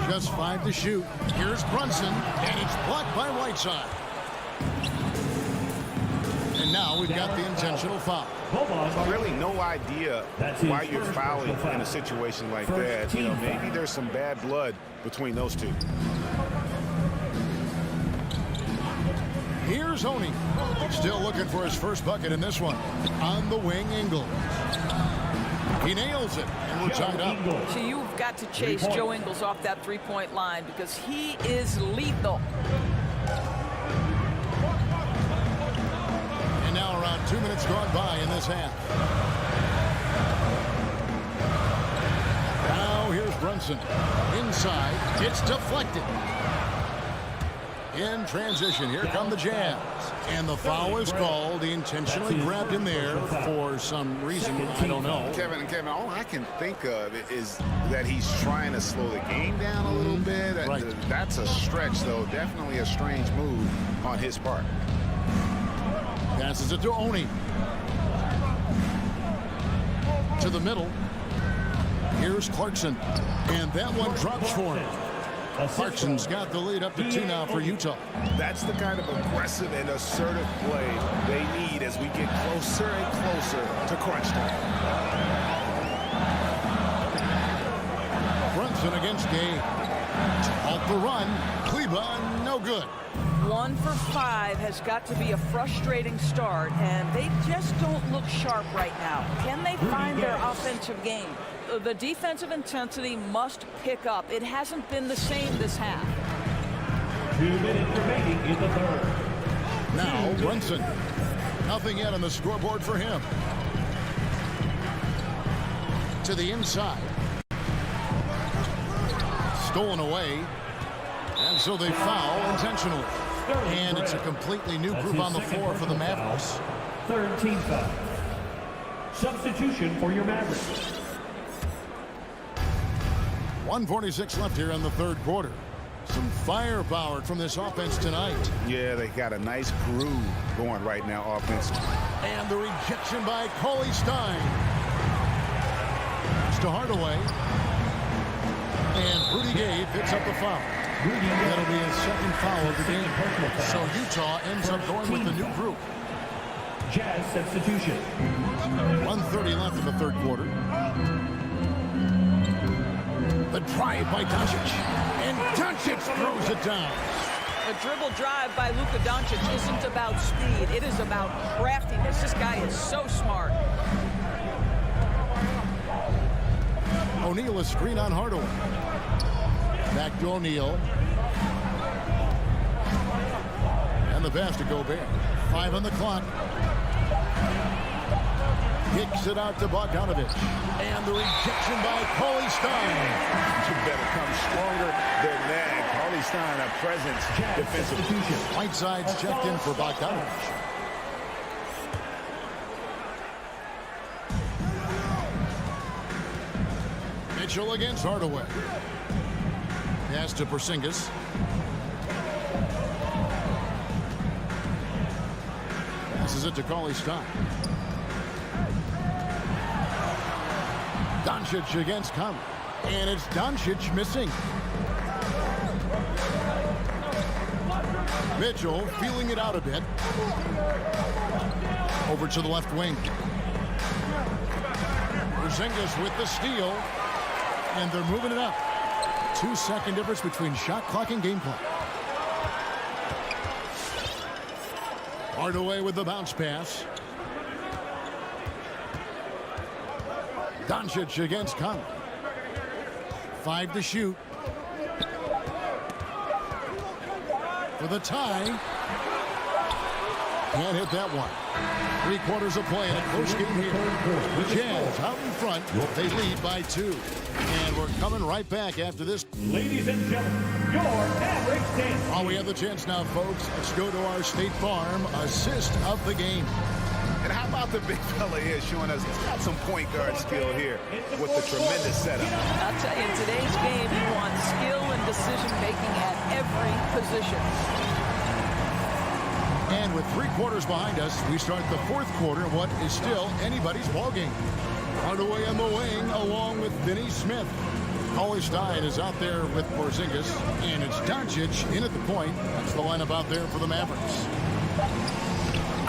Speaker 6: Just 5 to shoot. Here's Brunson, and it's blocked by Whiteside. And now we've got the intentional foul.
Speaker 7: Really no idea why you're fouling in a situation like that. You know, maybe there's some bad blood between those two.
Speaker 6: Here's Oni. Still looking for his first bucket in this one. On the wing, Ingles. He nails it, and we're tied up.
Speaker 8: So you've got to chase Joe Ingles off that three-point line because he is lethal.
Speaker 6: And now around 2 minutes gone by in this half. Now here's Brunson. Inside. It's deflected. In transition, here come the Jazz. And the foul is called. He intentionally grabbed him there for some reason. I don't know.
Speaker 7: Kevin, all I can think of is that he's trying to slow the game down a little bit.
Speaker 6: Right.
Speaker 7: That's a stretch, though. Definitely a strange move on his part.
Speaker 6: Passes it to Oni. To the middle. Here's Clarkson. And that one drops for him. Clarkson's got the lead up to 2 now for Utah.
Speaker 7: That's the kind of aggressive and assertive play they need as we get closer and closer to crunch time.
Speaker 6: Brunson against Gay. Off the run. Kleba, no good.
Speaker 8: 1 for 5 has got to be a frustrating start, and they just don't look sharp right now. Can they find their offensive game? The defensive intensity must pick up. It hasn't been the same this half.
Speaker 4: 2 minutes remaining in the third.
Speaker 6: Now Brunson. Nothing yet on the scoreboard for him. To the inside. Stolen away. And so they foul intentionally. And it's a completely new group on the floor for the Mavericks.
Speaker 4: Third team foul. Substitution for your Mavericks.
Speaker 6: 1:46 left here in the third quarter. Some firepower from this offense tonight.
Speaker 7: Yeah, they got a nice groove going right now offensively.
Speaker 6: And the rejection by Cauley Stein. It's to Hardaway. And Rudy Gay picks up the foul. That'll be his second foul of the game. So Utah ends up going with the new group.
Speaker 4: Jazz substitution.
Speaker 6: 1:30 left in the third quarter. The drive by Doncic. And Doncic throws it down.
Speaker 8: A dribble drive by Luka Doncic isn't about speed. It is about craftiness. This guy is so smart.
Speaker 6: O'Neal is screen on Hardaway. Back to O'Neal. And the pass to Gobert. 5 on the clock. Kicks it out to Bogdanovich. And the rejection by Cauley Stein.
Speaker 7: You better come stronger than that. Cauley Stein, a presence defensively.
Speaker 6: Whiteside's checked in for Bogdanovich. Mitchell against Hardaway. Pass to Porzingis. Passes it to Cauley Stein. Doncic against Conley. And it's Doncic missing. Mitchell feeling it out a bit. Over to the left wing. Porzingis with the steal. And they're moving it up. 2-second difference between shot clock and game clock. Hardaway with the bounce pass. Doncic against Conley. 5 to shoot. For the tie. Can't hit that one. 3 quarters of play in a close game here. The Jazz out in front. They lead by 2. And we're coming right back after this.
Speaker 4: Ladies and gentlemen, your Mavericks dance.
Speaker 6: While we have the chance now, folks, let's go to our State Farm assist of the game.
Speaker 7: And how about the big fella here showing us he's got some point guard skill here with the tremendous setup.
Speaker 8: I'll tell you, in today's game, you want skill and decision-making at every position.
Speaker 6: And with 3 quarters behind us, we start the 4th quarter in what is still anybody's ballgame. Hardaway on the wing along with Finney Smith. Cauley Stein is out there with Porzingis, and it's Doncic in at the point. That's the lineup out there for the Mavericks.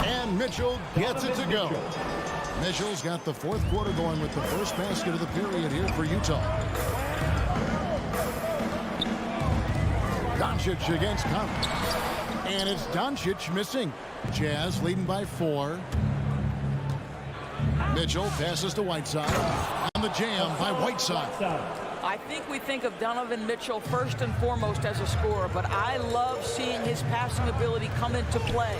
Speaker 6: And Mitchell gets it to go. Mitchell's got the 4th quarter going with the first basket of the period here for Utah. Doncic against Conley. And it's Doncic missing. Jazz leading by 4. Mitchell passes to Whiteside. On the jam by Whiteside.
Speaker 8: I think we think of Donovan Mitchell first and foremost as a scorer, but I love seeing his passing ability come into play.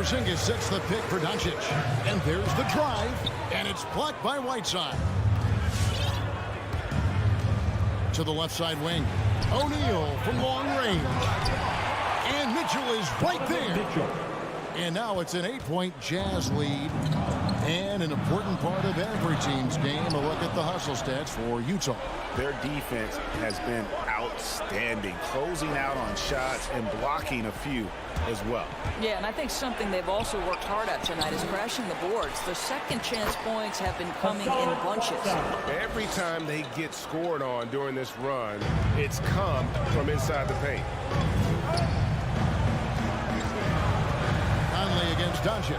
Speaker 6: Porzingis sets the pick for Doncic. And there's the drive. And it's blocked by Whiteside. To the left side wing. O'Neal from long range. And Mitchell is right there. And now it's an 8-point Jazz lead. And an important part of every team's game, a look at the hustle stats for Utah.
Speaker 7: Their defense has been outstanding, closing out on shots and blocking a few as well.
Speaker 8: Yeah, and I think something they've also worked hard at tonight is crashing the boards. The second chance points have been coming in bunches.
Speaker 10: Every time they get scored on during this run, it's come from inside the paint.
Speaker 6: Conley against Doncic.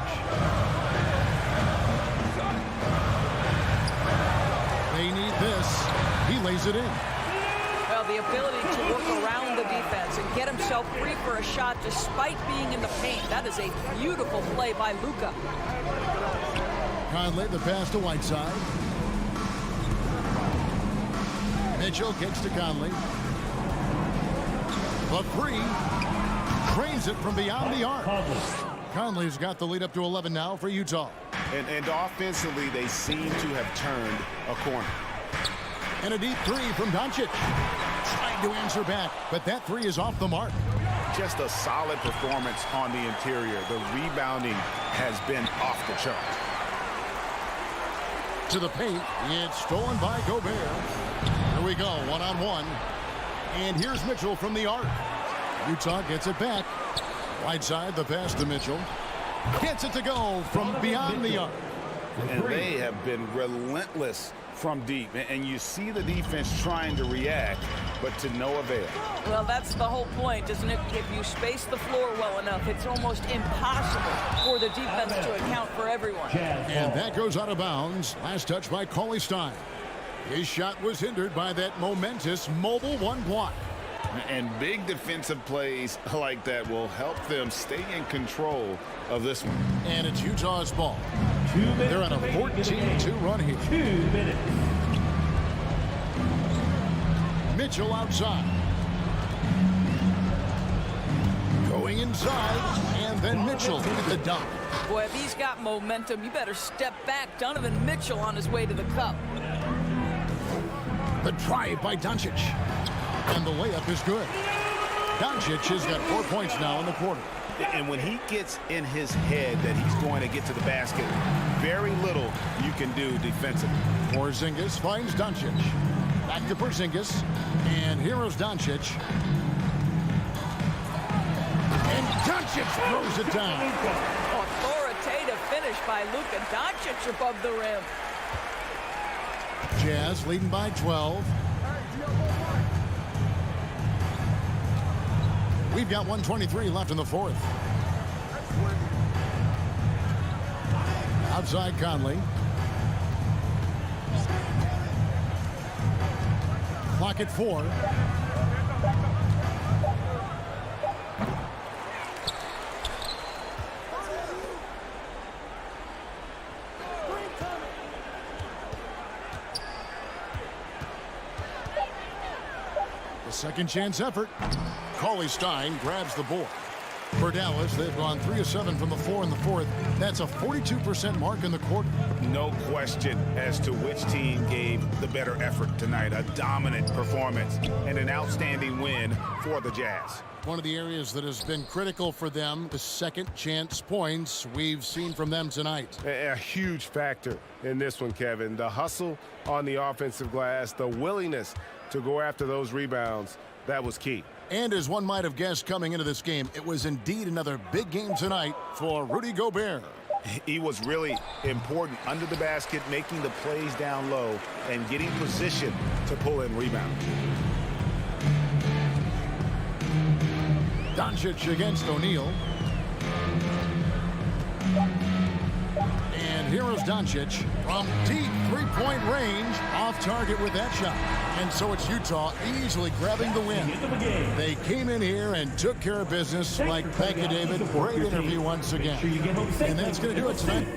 Speaker 6: They need this. He lays it in.
Speaker 8: Well, the ability to work around the defense and get himself free for a shot despite being in the paint. That is a beautiful play by Luka.
Speaker 6: Conley, the pass to Whiteside. Mitchell kicks to Conley. The three. Drains it from beyond the arc. Conley's got the lead up to 11 now for Utah.
Speaker 7: And offensively, they seem to have turned a corner.
Speaker 6: And a deep three from Doncic. Trying to answer back, but that three is off the mark.
Speaker 7: Just a solid performance on the interior. The rebounding has been off the charts.
Speaker 6: To the paint, it's stolen by Gobert. Here we go, one-on-one. And here's Mitchell from the arc. Utah gets it back. Right side, the pass to Mitchell. Gets it to go from beyond the arc.
Speaker 7: And they have been relentless from deep. And you see the defense trying to react, but to no avail.
Speaker 8: Well, that's the whole point, isn't it? If you space the floor well enough, it's almost impossible for the defense to account for everyone.
Speaker 6: And that goes out of bounds. Last touch by Cauley Stein. His shot was hindered by that momentous mobile one block.
Speaker 7: And big defensive plays like that will help them stay in control of this one.
Speaker 6: And it's Utah's ball. They're on a 14-2 run here.
Speaker 4: 2 minutes.
Speaker 6: Mitchell outside. Going inside, and then Mitchell at the dunk.
Speaker 8: Boy, if he's got momentum, you better step back. Donovan Mitchell on his way to the cup.
Speaker 6: The drive by Doncic. And the layup is good. Doncic has got 4 points now in the quarter.
Speaker 7: And when he gets in his head that he's going to get to the basket, very little you can do defensively.
Speaker 6: Porzingis finds Doncic. Back to Porzingis. And here is Doncic. And Doncic throws it down.
Speaker 8: Authoritative finish by Luka Doncic above the rim.
Speaker 6: Jazz leading by 12. We've got 1:23 left in the fourth. Outside Conley. Clock at 4. The second chance effort. Cauley Stein grabs the board. For Dallas, they've gone 3 of 7 from the floor in the fourth. That's a 42% mark in the quarter.
Speaker 7: No question as to which team gave the better effort tonight. A dominant performance and an outstanding win for the Jazz.
Speaker 6: One of the areas that has been critical for them, the second chance points we've seen from them tonight.
Speaker 10: A huge factor in this one, Kevin. The hustle on the offensive glass, the willingness to go after those rebounds, that was key.
Speaker 6: And as one might have guessed coming into this game, it was indeed another big game tonight for Rudy Gobert.
Speaker 7: He was really important under the basket, making the plays down low and getting position to pull in rebounds.
Speaker 6: Doncic against O'Neal. And here is Doncic from deep three-point range, off target with that shot. And so it's Utah easily grabbing the win. They came in here and took care of business. Thank you, David. Great interview once again. And that's going to do it tonight.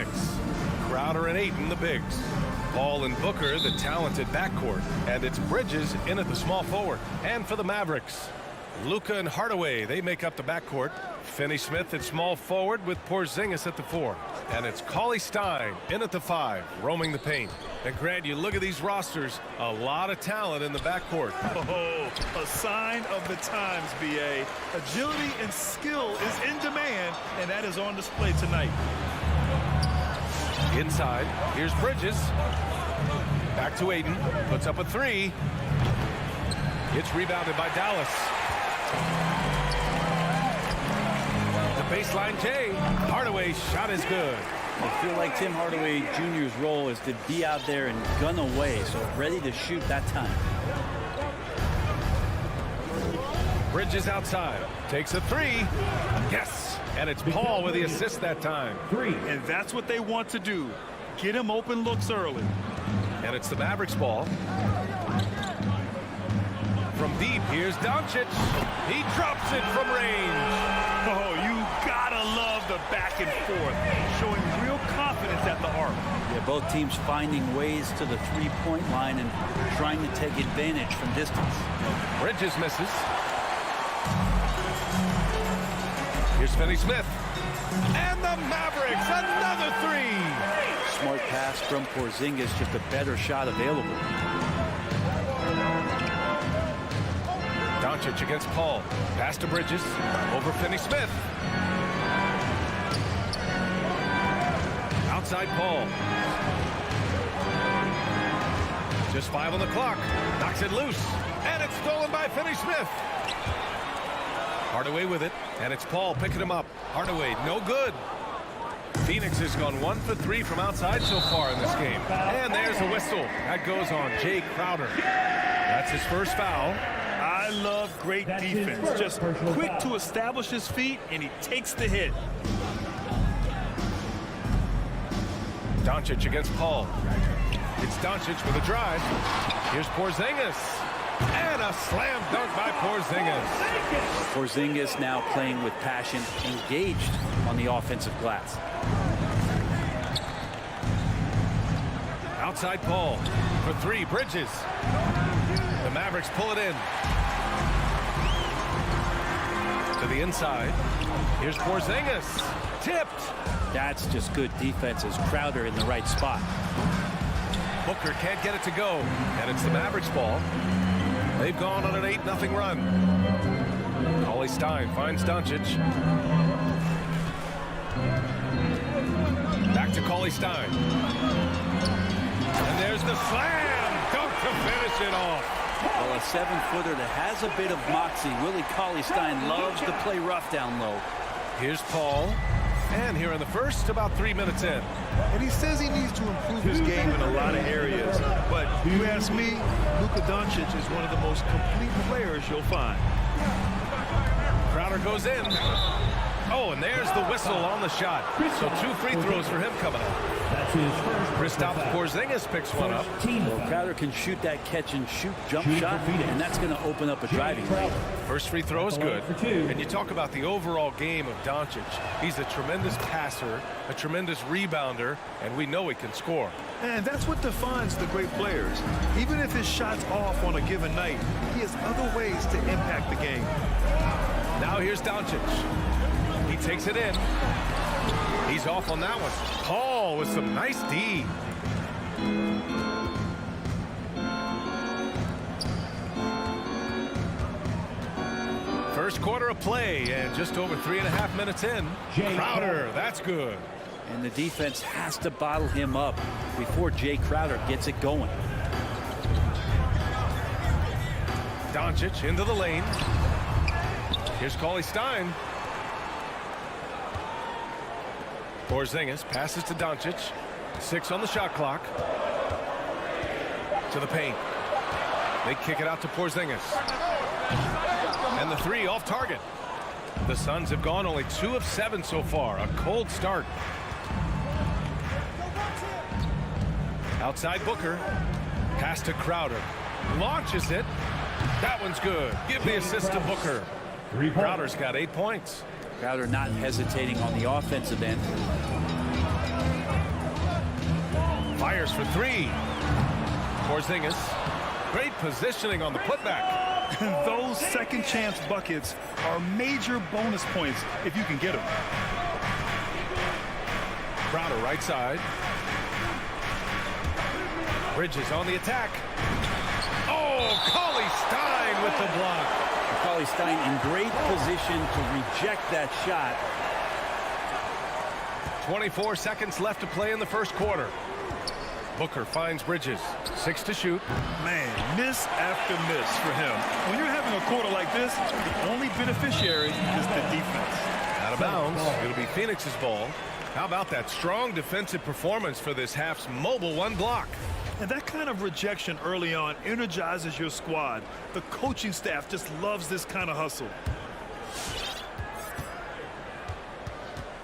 Speaker 1: Mavericks. Crowder and Ayton, the bigs. Paul and Booker, the talented backcourt. And it's Bridges in at the small forward. And for the Mavericks, Luka and Hardaway, they make up the backcourt. Finney-Smith at small forward with Porzingis at the 4. And it's Cauley Stein in at the 5, roaming the paint. And Grant, you look at these rosters, a lot of talent in the backcourt.
Speaker 2: Oh, a sign of the times, B.A. Agility and skill is in demand, and that is on display tonight.
Speaker 1: Inside, here's Bridges. Back to Ayton, puts up a 3. It's rebounded by Dallas. The baseline J. Hardaway's shot is good.
Speaker 11: I feel like Tim Hardaway Jr.'s role is to be out there and gun away, so ready to shoot that time.
Speaker 1: Bridges outside, takes a 3. Yes, and it's Paul with the assist that time.
Speaker 2: And that's what they want to do. Get him open looks early.
Speaker 1: And it's the Mavericks ball. From deep, here's Doncic. He drops it from range.
Speaker 2: Oh, you gotta love the back and forth, showing real confidence at the arc.
Speaker 11: Yeah, both teams finding ways to the three-point line and trying to take advantage from distance.
Speaker 1: Bridges misses. Here's Finney-Smith. And the Mavericks, another 3.
Speaker 11: Smart pass from Porzingis, just a better shot available.
Speaker 1: Doncic against Paul. Pass to Bridges. Over Finney-Smith. Outside Paul. Just 5 on the clock. Knocks it loose. And it's stolen by Finney-Smith. Hardaway with it. And it's Paul picking him up. Hardaway, no good. Phoenix has gone 1 for 3 from outside so far in this game. And there's a whistle. That goes on Jay Crowder. That's his first foul.
Speaker 2: I love great defense. Just quick to establish his feet, and he takes the hit.
Speaker 1: Doncic against Paul. It's Doncic with a drive. Here's Porzingis. And a slam dunk by Porzingis.
Speaker 11: Porzingis now playing with passion, engaged on the offensive glass.
Speaker 1: Outside Paul for 3, Bridges. The Mavericks pull it in. To the inside. Here's Porzingis. Tipped.
Speaker 11: That's just good defense as Crowder in the right spot.
Speaker 1: Booker can't get it to go. And it's the Mavericks ball. They've gone on an 8-0 run. Cauley Stein finds Doncic. Back to Cauley Stein. And there's the slam dunk to finish it off.
Speaker 11: Well, a 7-footer that has a bit of moxie. Willie Cauley-Stein loves to play rough down low.
Speaker 1: Here's Paul. And here in the first, about 3 minutes in.
Speaker 2: And he says he needs to improve his game in a lot of areas. But you ask me, Luka Doncic is one of the most complete players you'll find.
Speaker 1: Crowder goes in. Oh, and there's the whistle on the shot. So 2 free throws for him coming up.
Speaker 4: That's his first.
Speaker 1: Kristaps Porzingis picks one up.
Speaker 11: Well, Crowder can shoot that catch-and-shoot jump shot, and that's going to open up a driving lane.
Speaker 1: First free throw is good. And you talk about the overall game of Doncic. He's a tremendous passer, a tremendous rebounder, and we know he can score.
Speaker 2: And that's what defines the great players. Even if his shot's off on a given night, he has other ways to impact the game.
Speaker 1: Now here's Doncic. He takes it in. He's off on that one. Paul with some nice D. First quarter of play, and just over 3.5 minutes in. Crowder, that's good.
Speaker 11: And the defense has to bottle him up before Jay Crowder gets it going.
Speaker 1: Doncic into the lane. Here's Cauley Stein. Porzingis passes to Doncic. 6 on the shot clock. To the paint. They kick it out to Porzingis. And the 3 off target. The Suns have gone only 2 of 7 so far. A cold start. Outside Booker. Pass to Crowder. Launches it. That one's good. Give the assist to Booker. Crowder's got 8 points.
Speaker 11: Crowder not hesitating on the offensive end.
Speaker 1: Fires for three. Porzingis. Great positioning on the putback.
Speaker 2: Those second chance buckets are major bonus points if you can get them.
Speaker 1: Crowder right side. Bridges on the attack. Oh, Cauley Stein with the block.
Speaker 11: Cauley Stein in great position to reject that shot.
Speaker 1: 24 seconds left to play in the first quarter. Booker finds Bridges. 6 to shoot.
Speaker 2: Man, miss after miss for him. When you're having a quarter like this, the only beneficiary is the defense.
Speaker 1: Out of bounds. It'll be Phoenix's ball. How about that strong defensive performance for this half's mobile one block?
Speaker 2: And that kind of rejection early on energizes your squad. The coaching staff just loves this kind of hustle.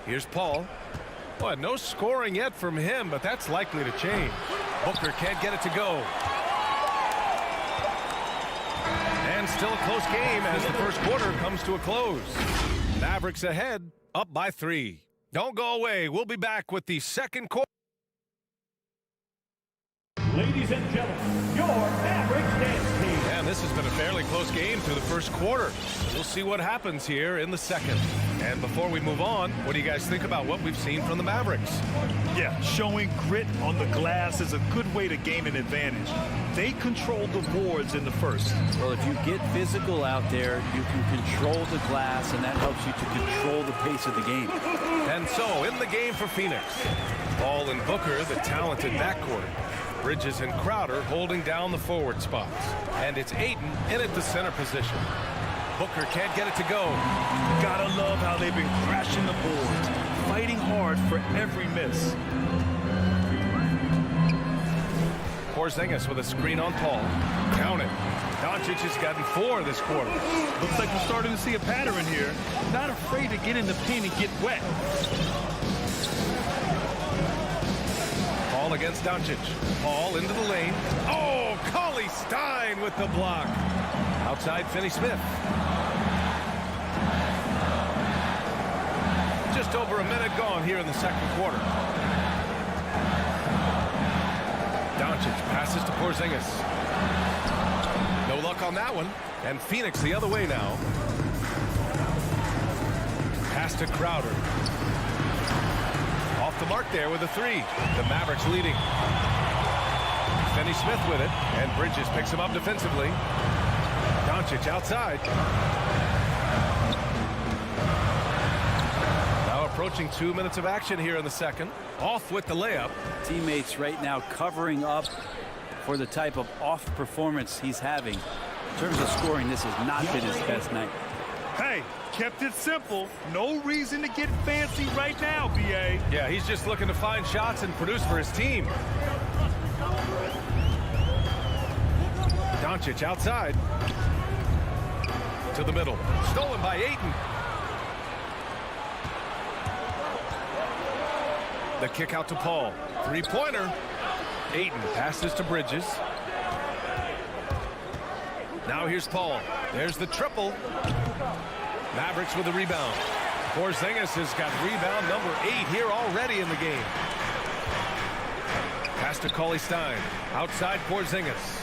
Speaker 1: Here's Paul. Boy, no scoring yet from him, but that's likely to change. Booker can't get it to go. And still a close game as the first quarter comes to a close. Mavericks ahead, up by 3. Don't go away. We'll be back with the second quarter.
Speaker 4: Ladies and gentlemen, your Mavericks dance team.
Speaker 1: And this has been a fairly close game through the first quarter. We'll see what happens here in the second. And before we move on, what do you guys think about what we've seen from the Mavericks?
Speaker 2: Yeah, showing grit on the glass is a good way to gain an advantage. They controlled the boards in the first.
Speaker 11: Well, if you get physical out there, you can control the glass, and that helps you to control the pace of the game.
Speaker 1: And so, in the game for Phoenix, Paul and Booker, the talented backcourt. Bridges and Crowder holding down the forward spots. And it's Ayton in at the center position. Booker can't get it to go.
Speaker 2: Gotta love how they've been crashing the boards, fighting hard for every miss.
Speaker 1: Porzingis with a screen on Paul. Count it. Doncic has gotten 4 this quarter.
Speaker 2: Looks like we're starting to see a pattern here. Not afraid to get in the paint and get wet.
Speaker 1: Paul against Doncic. Paul into the lane. Oh, Cauley Stein with the block. Outside Finney-Smith. Just over a minute gone here in the second quarter. Doncic passes to Porzingis. No luck on that one. And Phoenix the other way now. Pass to Crowder. Off the mark there with a 3. The Mavericks leading. Finney-Smith with it. And Bridges picks him up defensively. Doncic outside. Now approaching 2 minutes of action here in the second. Off with the layup.
Speaker 11: Teammates right now covering up for the type of off performance he's having. In terms of scoring, this has not been his best night.
Speaker 2: Hey, kept it simple. No reason to get fancy right now, B.A.
Speaker 1: Yeah, he's just looking to find shots and produce for his team. Doncic outside. To the middle. Stolen by Ayton. The kick out to Paul. 3-pointer. Ayton passes to Bridges. Now here's Paul. There's the triple. Mavericks with the rebound. Porzingis has got rebound number 8 here already in the game. Pass to Cauley Stein. Outside Porzingis.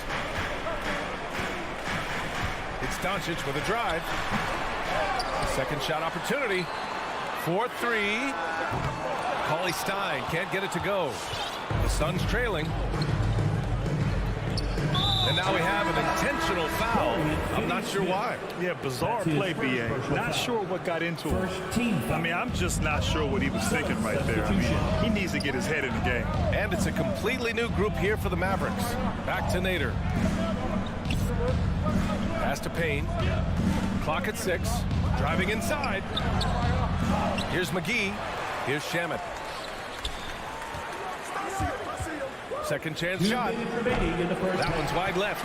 Speaker 1: It's Doncic with a drive. Second shot opportunity. 4-3. Cauley Stein can't get it to go. The Suns trailing. And now we have an intentional foul. I'm not sure why.
Speaker 2: Yeah, bizarre play, B.A. Not sure what got into him. I mean, I'm just not sure what he was thinking right there. I mean, he needs to get his head in the game.
Speaker 1: And it's a completely new group here for the Mavericks. Back to Nader. Pass to Payne. Clock at 6. Driving inside. Here's McGee. Here's Shamet. Second chance shot. That one's wide left.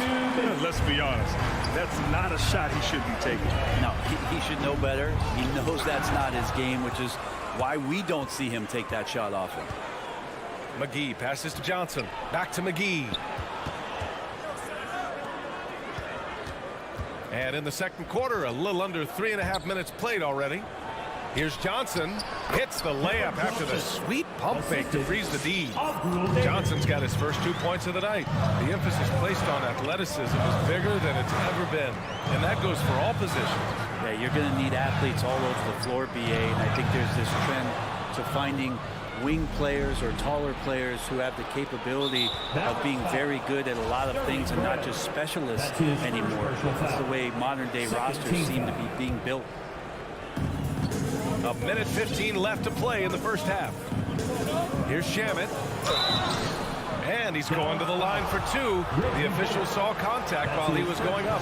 Speaker 2: Let's be honest. That's not a shot he should be taking.
Speaker 11: No, he should know better. He knows that's not his game, which is why we don't see him take that shot often.
Speaker 1: McGee passes to Johnson. Back to McGee. And in the second quarter, a little under 3.5 minutes played already. Here's Johnson. Hits the layup after the sweet pump fake to freeze the D. Johnson's got his first 2 points of the night. The emphasis placed on athleticism is bigger than it's ever been. And that goes for all positions.
Speaker 11: Yeah, you're going to need athletes all over the floor, BA. And I think there's this trend to finding wing players or taller players who have the capability of being very good at a lot of things and not just specialists anymore. That's the way modern day rosters seem to be being built.
Speaker 1: A minute 15 left to play in the first half. Here's Shamet. And he's going to the line for two. The official saw contact while he was going up.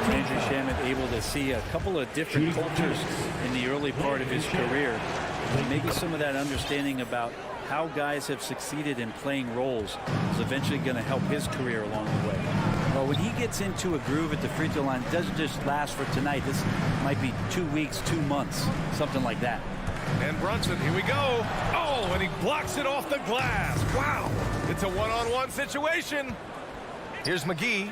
Speaker 11: Andrew Shamet able to see a couple of different cultures in the early part of his career. And maybe some of that understanding about how guys have succeeded in playing roles is eventually going to help his career along the way. Well, when he gets into a groove at the free throw line, it doesn't just last for tonight. This might be 2 weeks, 2 months, something like that.
Speaker 1: And Brunson, here we go. Oh, and he blocks it off the glass. Wow. It's a one-on-one situation. Here's McGee.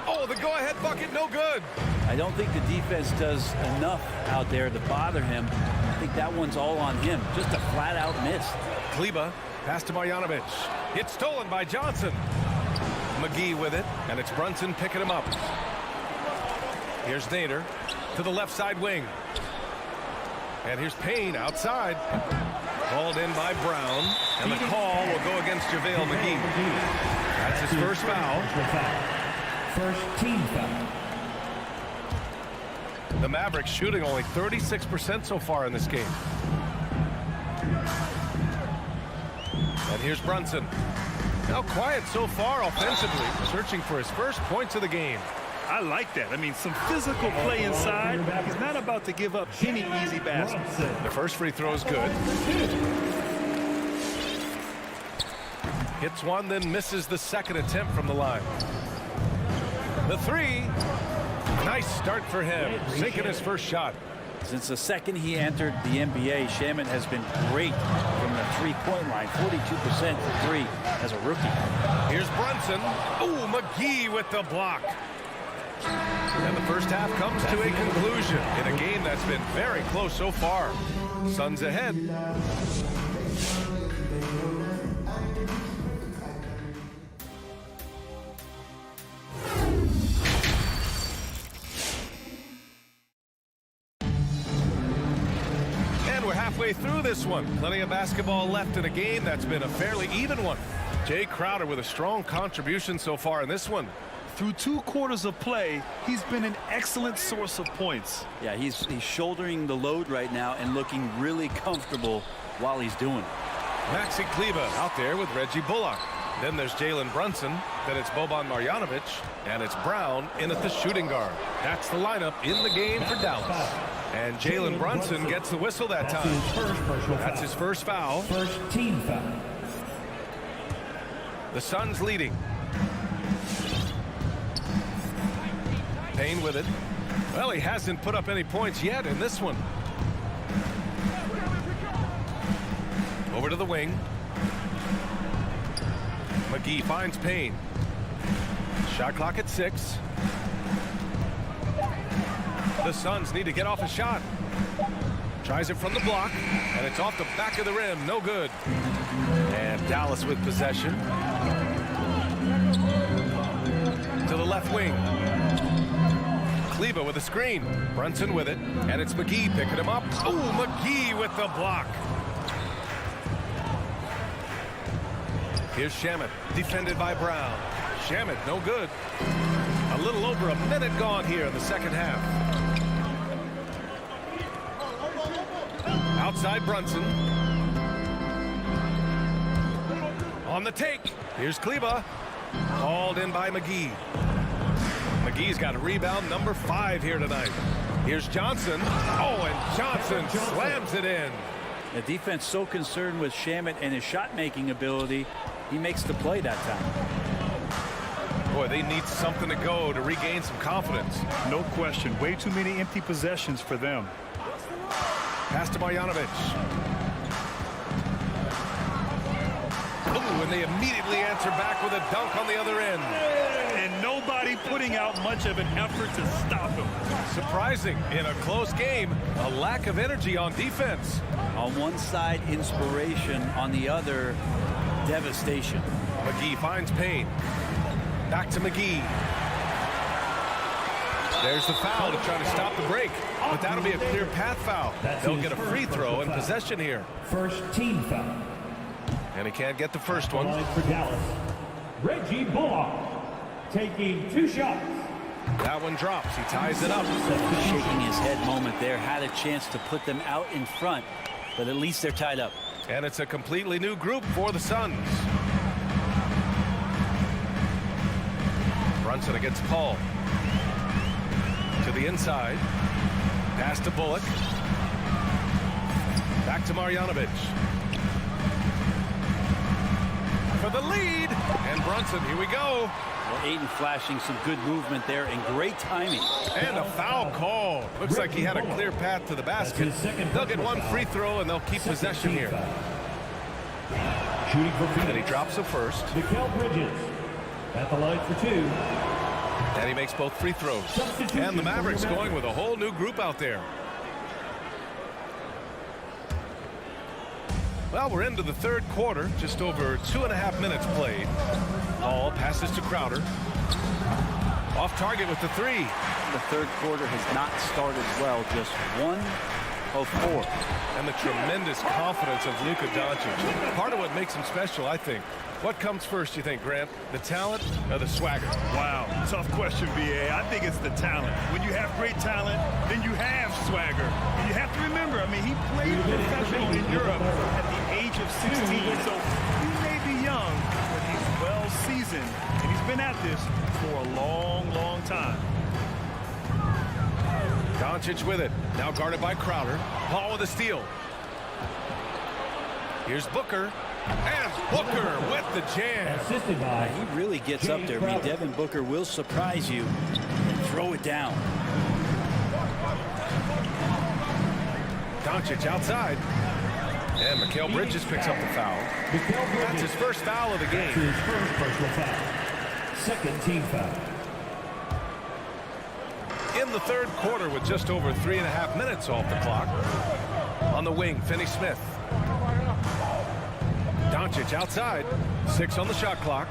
Speaker 1: Oh, the go-ahead bucket, no good.
Speaker 11: I don't think the defense does enough out there to bother him. I think that one's all on him. Just a flat-out miss.
Speaker 1: Kleba, pass to Marjanovic. It's stolen by Johnson. McGee with it, and it's Brunson picking him up. Here's Nader to the left side wing. And here's Payne outside. Called in by Brown, and the call will go against JaVale McGee. That's his first foul.
Speaker 4: First team foul.
Speaker 1: The Mavericks shooting only 36% so far in this game. And here's Brunson. Now quiet so far offensively, searching for his first points of the game.
Speaker 2: I like that. I mean, some physical play inside. He's not about to give up any easy baskets.
Speaker 1: The first free throw is good. Hits one, then misses the second attempt from the line. The three. Nice start for him, sinking his first shot.
Speaker 11: Since the second he entered the NBA, Shamet has been great from the three-point line. 42% for three as a rookie.
Speaker 1: Here's Brunson. Ooh, McGee with the block. And the first half comes to a conclusion in a game that's been very close so far. Suns ahead. Halfway through this one. Plenty of basketball left in a game that's been a fairly even one. Jay Crowder with a strong contribution so far in this one.
Speaker 2: Through 2 quarters of play, he's been an excellent source of points.
Speaker 11: Yeah, he's shouldering the load right now and looking really comfortable while he's doing it.
Speaker 1: Maxi Kleba out there with Reggie Bullock. Then there's Jalen Brunson. Then it's Boban Marjanovic. And it's Brown in at the shooting guard. That's the lineup in the game for Dallas. And Jalen Brunson gets the whistle that time. That's his first foul.
Speaker 4: First team foul.
Speaker 1: The Suns leading. Payne with it. Well, he hasn't put up any points yet in this one. Over to the wing. McGee finds Payne. Shot clock at 6. The Suns need to get off a shot. Tries it from the block, and it's off the back of the rim. No good. And Dallas with possession. To the left wing. Kleba with a screen. Brunson with it, and it's McGee picking him up. Oh, McGee with the block. Here's Shamet, defended by Brown. Shamet, no good. A little over a minute gone here in the second half. Outside Brunson. On the take. Here's Kleba. Called in by McGee. McGee's got a rebound number 5 here tonight. Here's Johnson. Oh, and Johnson slams it in.
Speaker 11: The defense so concerned with Shamet and his shot-making ability, he makes the play that time.
Speaker 1: Boy, they need something to go to regain some confidence.
Speaker 2: No question. Way too many empty possessions for them.
Speaker 1: Pass to Marjanovic. Ooh, and they immediately answer back with a dunk on the other end.
Speaker 2: And nobody putting out much of an effort to stop him.
Speaker 1: Surprising, in a close game, a lack of energy on defense.
Speaker 11: On one side, inspiration. On the other, devastation.
Speaker 1: McGee finds Payne. Back to McGee. There's the foul to try to stop the break. But that'll be a clear path foul. They'll get a free throw and possession here.
Speaker 4: First team foul.
Speaker 1: And he can't get the first one.
Speaker 4: Line for Dallas. Reggie Bullock taking 2 shots.
Speaker 1: That one drops. He ties it up.
Speaker 11: Shaking his head moment there. Had a chance to put them out in front, but at least they're tied up.
Speaker 1: And it's a completely new group for the Suns. Brunson against Paul. To the inside. Pass to Bullock. Back to Marjanovic. For the lead. And Brunson, here we go.
Speaker 11: Well, Ayton flashing some good movement there and great timing.
Speaker 1: And a foul call. Looks like he had a clear path to the basket. They'll get one free throw and they'll keep possession here.
Speaker 4: Shooting for Phoenix.
Speaker 1: And he drops the first.
Speaker 4: Mikal Bridges at the line for 2.
Speaker 1: And he makes both free throws. And the Mavericks going with a whole new group out there. Well, we're into the third quarter. Just over 2.5 minutes played. Ball passes to Crowder. Off target with the 3.
Speaker 11: The third quarter has not started well. Just 1 of 4.
Speaker 1: And the tremendous confidence of Luka Doncic. Part of what makes him special, I think. What comes first, you think, Grant? The talent or the swagger?
Speaker 2: Wow, tough question, BA. I think it's the talent. When you have great talent, then you have swagger. And you have to remember, I mean, he played professional in Europe at the age of 16. So he may be young, but he's well seasoned. And he's been at this for a long, long time.
Speaker 1: Doncic with it. Now guarded by Crowder. Paul with a steal. Here's Booker. And Booker with the jam.
Speaker 4: Assisted by.
Speaker 11: He really gets up there. I mean, Devin Booker will surprise you and throw it down.
Speaker 1: Doncic outside. And Mikal Bridges picks up the foul. That's his first foul of the game.
Speaker 4: His first personal foul. Second team foul.
Speaker 1: In the third quarter with just over 3.5 minutes off the clock. On the wing, Finney-Smith. Doncic outside. 6 on the shot clock.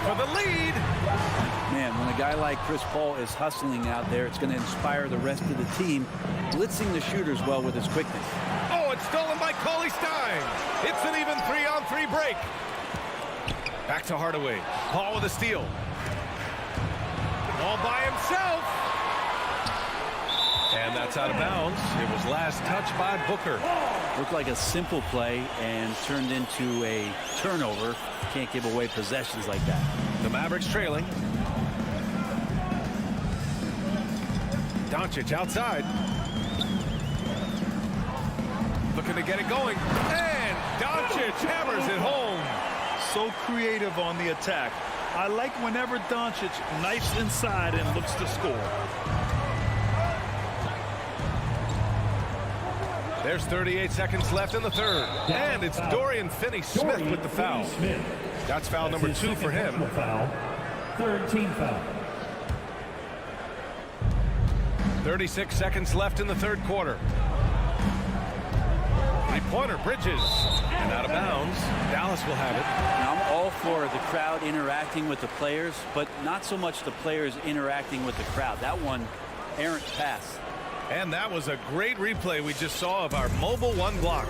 Speaker 1: For the lead.
Speaker 11: Man, when a guy like Chris Paul is hustling out there, it's going to inspire the rest of the team, blitzing the shooters well with his quickness.
Speaker 1: Oh, it's stolen by Cauley Stein. It's an even 3-on-3 break. Back to Hardaway. Paul with a steal. All by himself. And that's out of bounds. It was last touched by Booker.
Speaker 11: Looked like a simple play and turned into a turnover. Can't give away possessions like that.
Speaker 1: The Mavericks trailing. Doncic outside. Looking to get it going. And Doncic hammers it home.
Speaker 2: So creative on the attack. I like whenever Doncic knifes inside and looks to score.
Speaker 1: There's 38 seconds left in the third. And it's Dorian Finney-Smith with the foul. That's foul number 2 for him.
Speaker 4: Foul. Third team foul.
Speaker 1: 36 seconds left in the third quarter. Three-pointer, Bridges. And out of bounds. Dallas will have it.
Speaker 11: Now, I'm all for the crowd interacting with the players, but not so much the players interacting with the crowd. That one, errant pass.
Speaker 1: And that was a great replay we just saw of our mobile one block.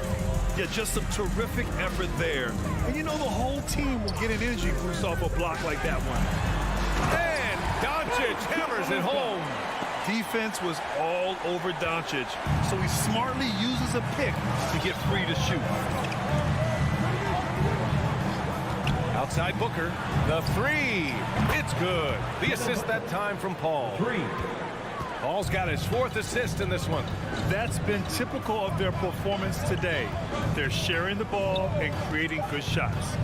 Speaker 2: Yeah, just some terrific effort there. And you know the whole team will get an energy boost off a block like that one.
Speaker 1: And Doncic hammers it home.
Speaker 2: Defense was all over Doncic, so he smartly uses a pick to get free to shoot.
Speaker 1: Outside Booker, the 3. It's good. The assist that time from Paul.
Speaker 4: 3.
Speaker 1: Paul's got his 4th assist in this one.
Speaker 2: That's been typical of their performance today. They're sharing the ball and creating good shots.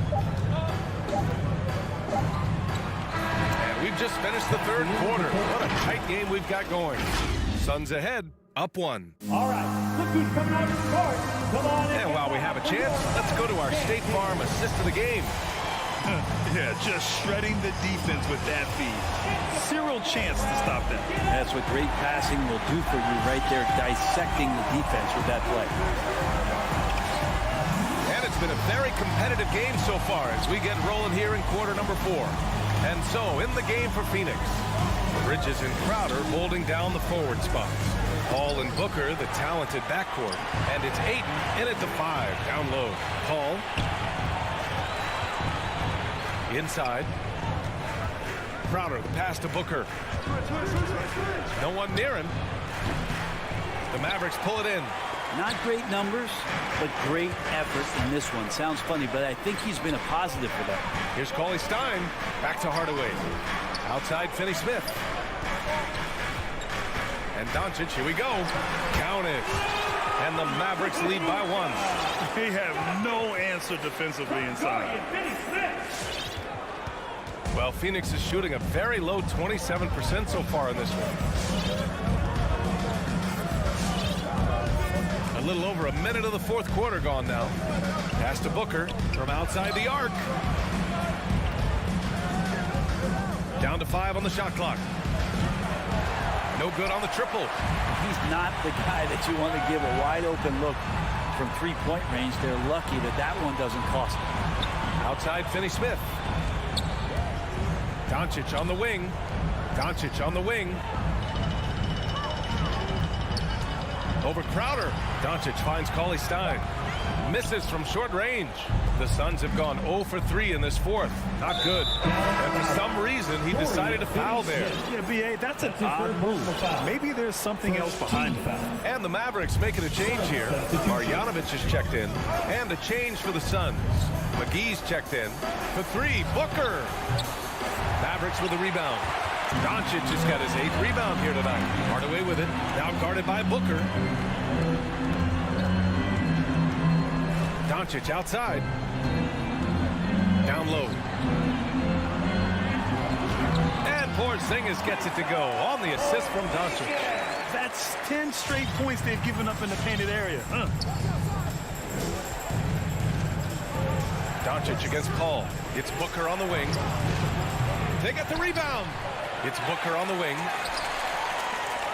Speaker 1: And we've just finished the third quarter. What a tight game we've got going. Suns ahead, up 1.
Speaker 4: All right, look who's coming out of the court. Come on and
Speaker 1: And while we have a chance, let's go to our State Farm assist of the game.
Speaker 2: Yeah, just shredding the defense with that feed. Zero chance to stop that.
Speaker 11: That's what great passing will do for you right there, dissecting the defense with that play.
Speaker 1: And it's been a very competitive game so far as we get rolling here in quarter number 4. And so in the game for Phoenix, Bridges and Crowder holding down the forward spots. Paul and Booker, the talented backcourt. And it's Ayton in at the 5, down low. Paul. Inside. Crowder, the pass to Booker. No one near him. The Mavericks pull it in.
Speaker 11: Not great numbers, but great effort in this one. Sounds funny, but I think he's been a positive for them.
Speaker 1: Here's Cauley Stein. Back to Hardaway. Outside Finney-Smith. And Doncic, here we go. Count it. And the Mavericks lead by 1.
Speaker 2: They have no answer defensively inside.
Speaker 1: Well, Phoenix is shooting a very low 27% so far in this one. A little over a minute of the fourth quarter gone now. Pass to Booker from outside the arc. Down to 5 on the shot clock. No good on the triple.
Speaker 11: He's not the guy that you want to give a wide open look from three-point range. They're lucky that that one doesn't cost them.
Speaker 1: Outside Finney-Smith. Doncic on the wing. Doncic on the wing. Over Crowder. Doncic finds Cauley Stein. Misses from short range. The Suns have gone 0 for 3 in this fourth. Not good. And for some reason, he decided to foul there.
Speaker 2: Yeah, B.A., that's an odd move. Maybe there's something else behind it.
Speaker 1: And the Mavericks making a change here. Marjanovic is checked in. And a change for the Suns. McGee's checked in. For 3, Booker. Mavericks with a rebound. Doncic has got his 8th rebound here tonight. Hardaway with it. Now guarded by Booker. Doncic outside. Down low. And Porzingis gets it to go on the assist from Doncic.
Speaker 2: That's 10 straight points they've given up in the painted area.
Speaker 1: Doncic against Paul. It's Booker on the wing. They get the rebound. It's Booker on the wing.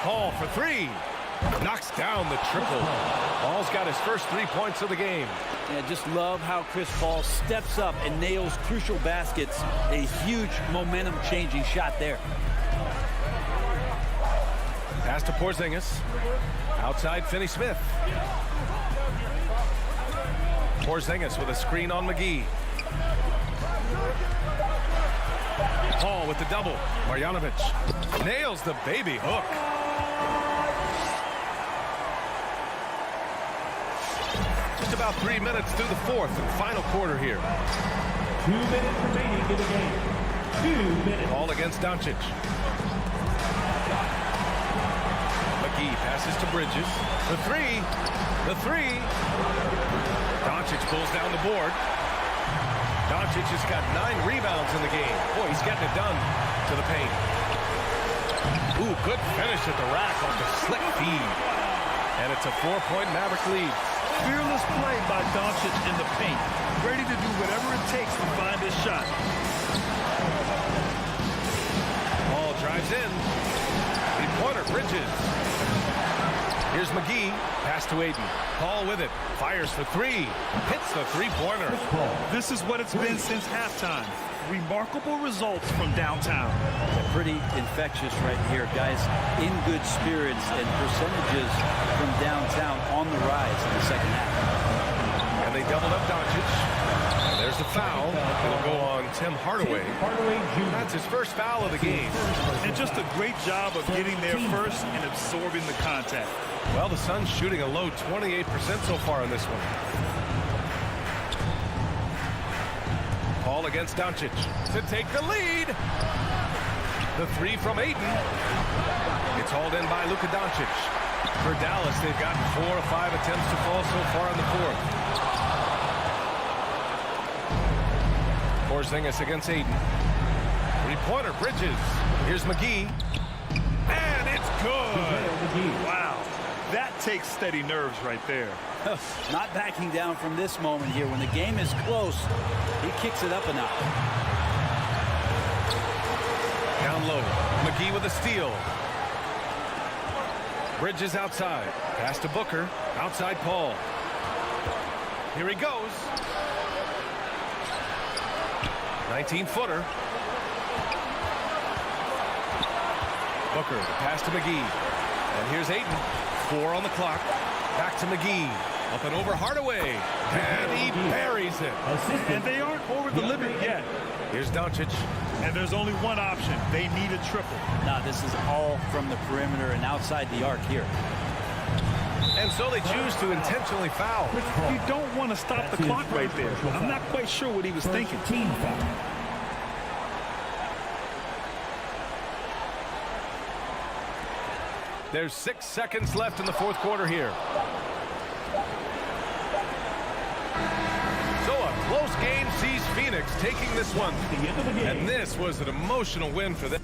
Speaker 1: Paul for 3. Knocks down the triple. Paul's got his first 3 points of the game.
Speaker 11: Yeah, just love how Chris Paul steps up and nails crucial baskets. A huge momentum-changing shot there.
Speaker 1: Pass to Porzingis. Outside Finney-Smith. Porzingis with a screen on McGee. Paul with the double. Marjanovic nails the baby hook. Just about 3 minutes through the fourth and final quarter here.
Speaker 4: 2 minutes remaining in the game. 2 minutes.
Speaker 1: Paul against Doncic. McGee passes to Bridges. The 3. The 3. Doncic pulls down the board. Doncic has got 9 rebounds in the game. Boy, he's getting it done to the paint. Ooh, good finish at the rack on the slick feed. And it's a 4-point Maverick lead.
Speaker 2: Fearless play by Doncic in the paint. Ready to do whatever it takes to find his shot.
Speaker 1: Paul drives in. Three-pointer, Bridges. Here's McGee. Pass to Ayton. Paul with it. Fires for 3. Hits the three-pointer.
Speaker 2: This is what it's been since halftime. Remarkable results from downtown.
Speaker 11: Pretty infectious right here, guys. In good spirits and percentages from downtown on the rise in the second half.
Speaker 1: And they doubled up Doncic. And there's the foul. It'll go on Tim Hardaway. That's his first foul of the game.
Speaker 2: And just a great job of getting there first and absorbing the contact.
Speaker 1: Well, the Suns shooting a low 28% so far in this one. Paul against Doncic to take the lead. The 3 from Ayton. It's hauled in by Luka Doncic. For Dallas, they've gotten 4 of 5 attempts to fall so far in the fourth. Porzingis against Ayton. Three-pointer, Bridges. Here's McGee. And it's good.
Speaker 2: Wow. That takes steady nerves right there.
Speaker 11: Not backing down from this moment here. When the game is close, he kicks it up a notch.
Speaker 1: Down low. McGee with a steal. Bridges outside. Pass to Booker. Outside Paul. Here he goes. 19-footer. Booker, the pass to McGee. And here's Ayton. 4 on the clock. Back to McGee. Up and over Hardaway. And he buries it.
Speaker 2: And they aren't over the limit yet.
Speaker 1: Here's Doncic.
Speaker 2: And there's only one option. They need a triple.
Speaker 11: Now, this is all from the perimeter and outside the arc here.
Speaker 1: And so they choose to intentionally foul.
Speaker 2: You don't want to stop the clock right there. I'm not quite sure what he was thinking.
Speaker 4: Team foul.
Speaker 1: There's 6 seconds left in the fourth quarter here. So a close game sees Phoenix taking this one. And this was an emotional win for them.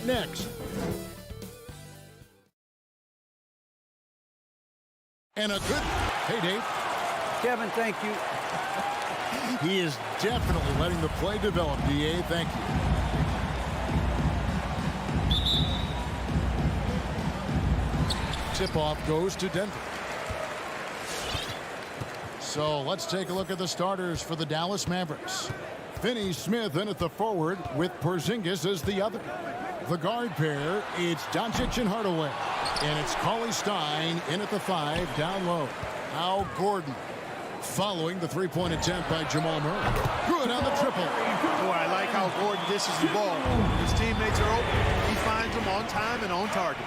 Speaker 6: next. And a good... Hey, Dave.
Speaker 9: Kevin, thank you.
Speaker 6: He is definitely letting the play develop, D.A. Thank you. Tip-off goes to Denver. So let's take a look at the starters for the Dallas Mavericks. Finney Smith in at the forward with Porzingis as the other. The guard pair, it's Doncic and Hardaway. And it's Cauley Stein in at the 5 down low. Al Gordon following the three-point attempt by Jamal Murray. Good on the triple.
Speaker 3: Boy, I like how Gordon dishes the ball. His teammates are open. He finds them on time and on target.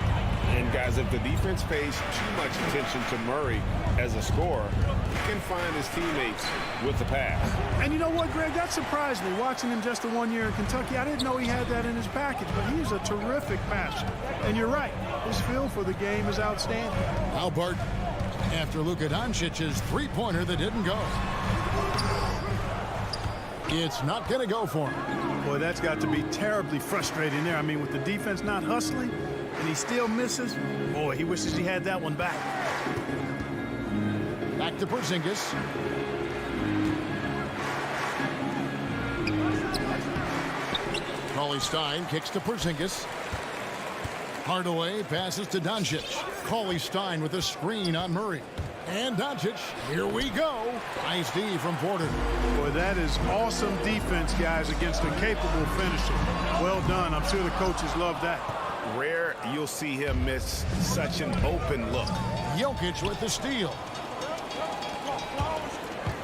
Speaker 7: And guys, if the defense pays too much attention to Murray as a scorer, he can find his teammates with the pass.
Speaker 3: And you know what, Greg? That surprised me. Watching him just the 1 year in Kentucky, I didn't know he had that in his package, but he's a terrific passer. And you're right. His feel for the game is outstanding.
Speaker 6: Al Barton after Luka Doncic's three-pointer that didn't go. It's not going to go for him.
Speaker 3: Boy, that's got to be terribly frustrating there. I mean, with the defense not hustling, and he still misses. Boy, he wishes he had that one back.
Speaker 6: Back to Porzingis. Cauley Stein kicks to Porzingis. Hardaway passes to Doncic. Cauley Stein with a screen on Murray. And Doncic, here we go. Nice D from Porter.
Speaker 3: Boy, that is awesome defense, guys, against a capable finisher. Well done. I'm sure the coaches love that.
Speaker 7: Rare you'll see him miss such an open look.
Speaker 6: Jokic with the steal.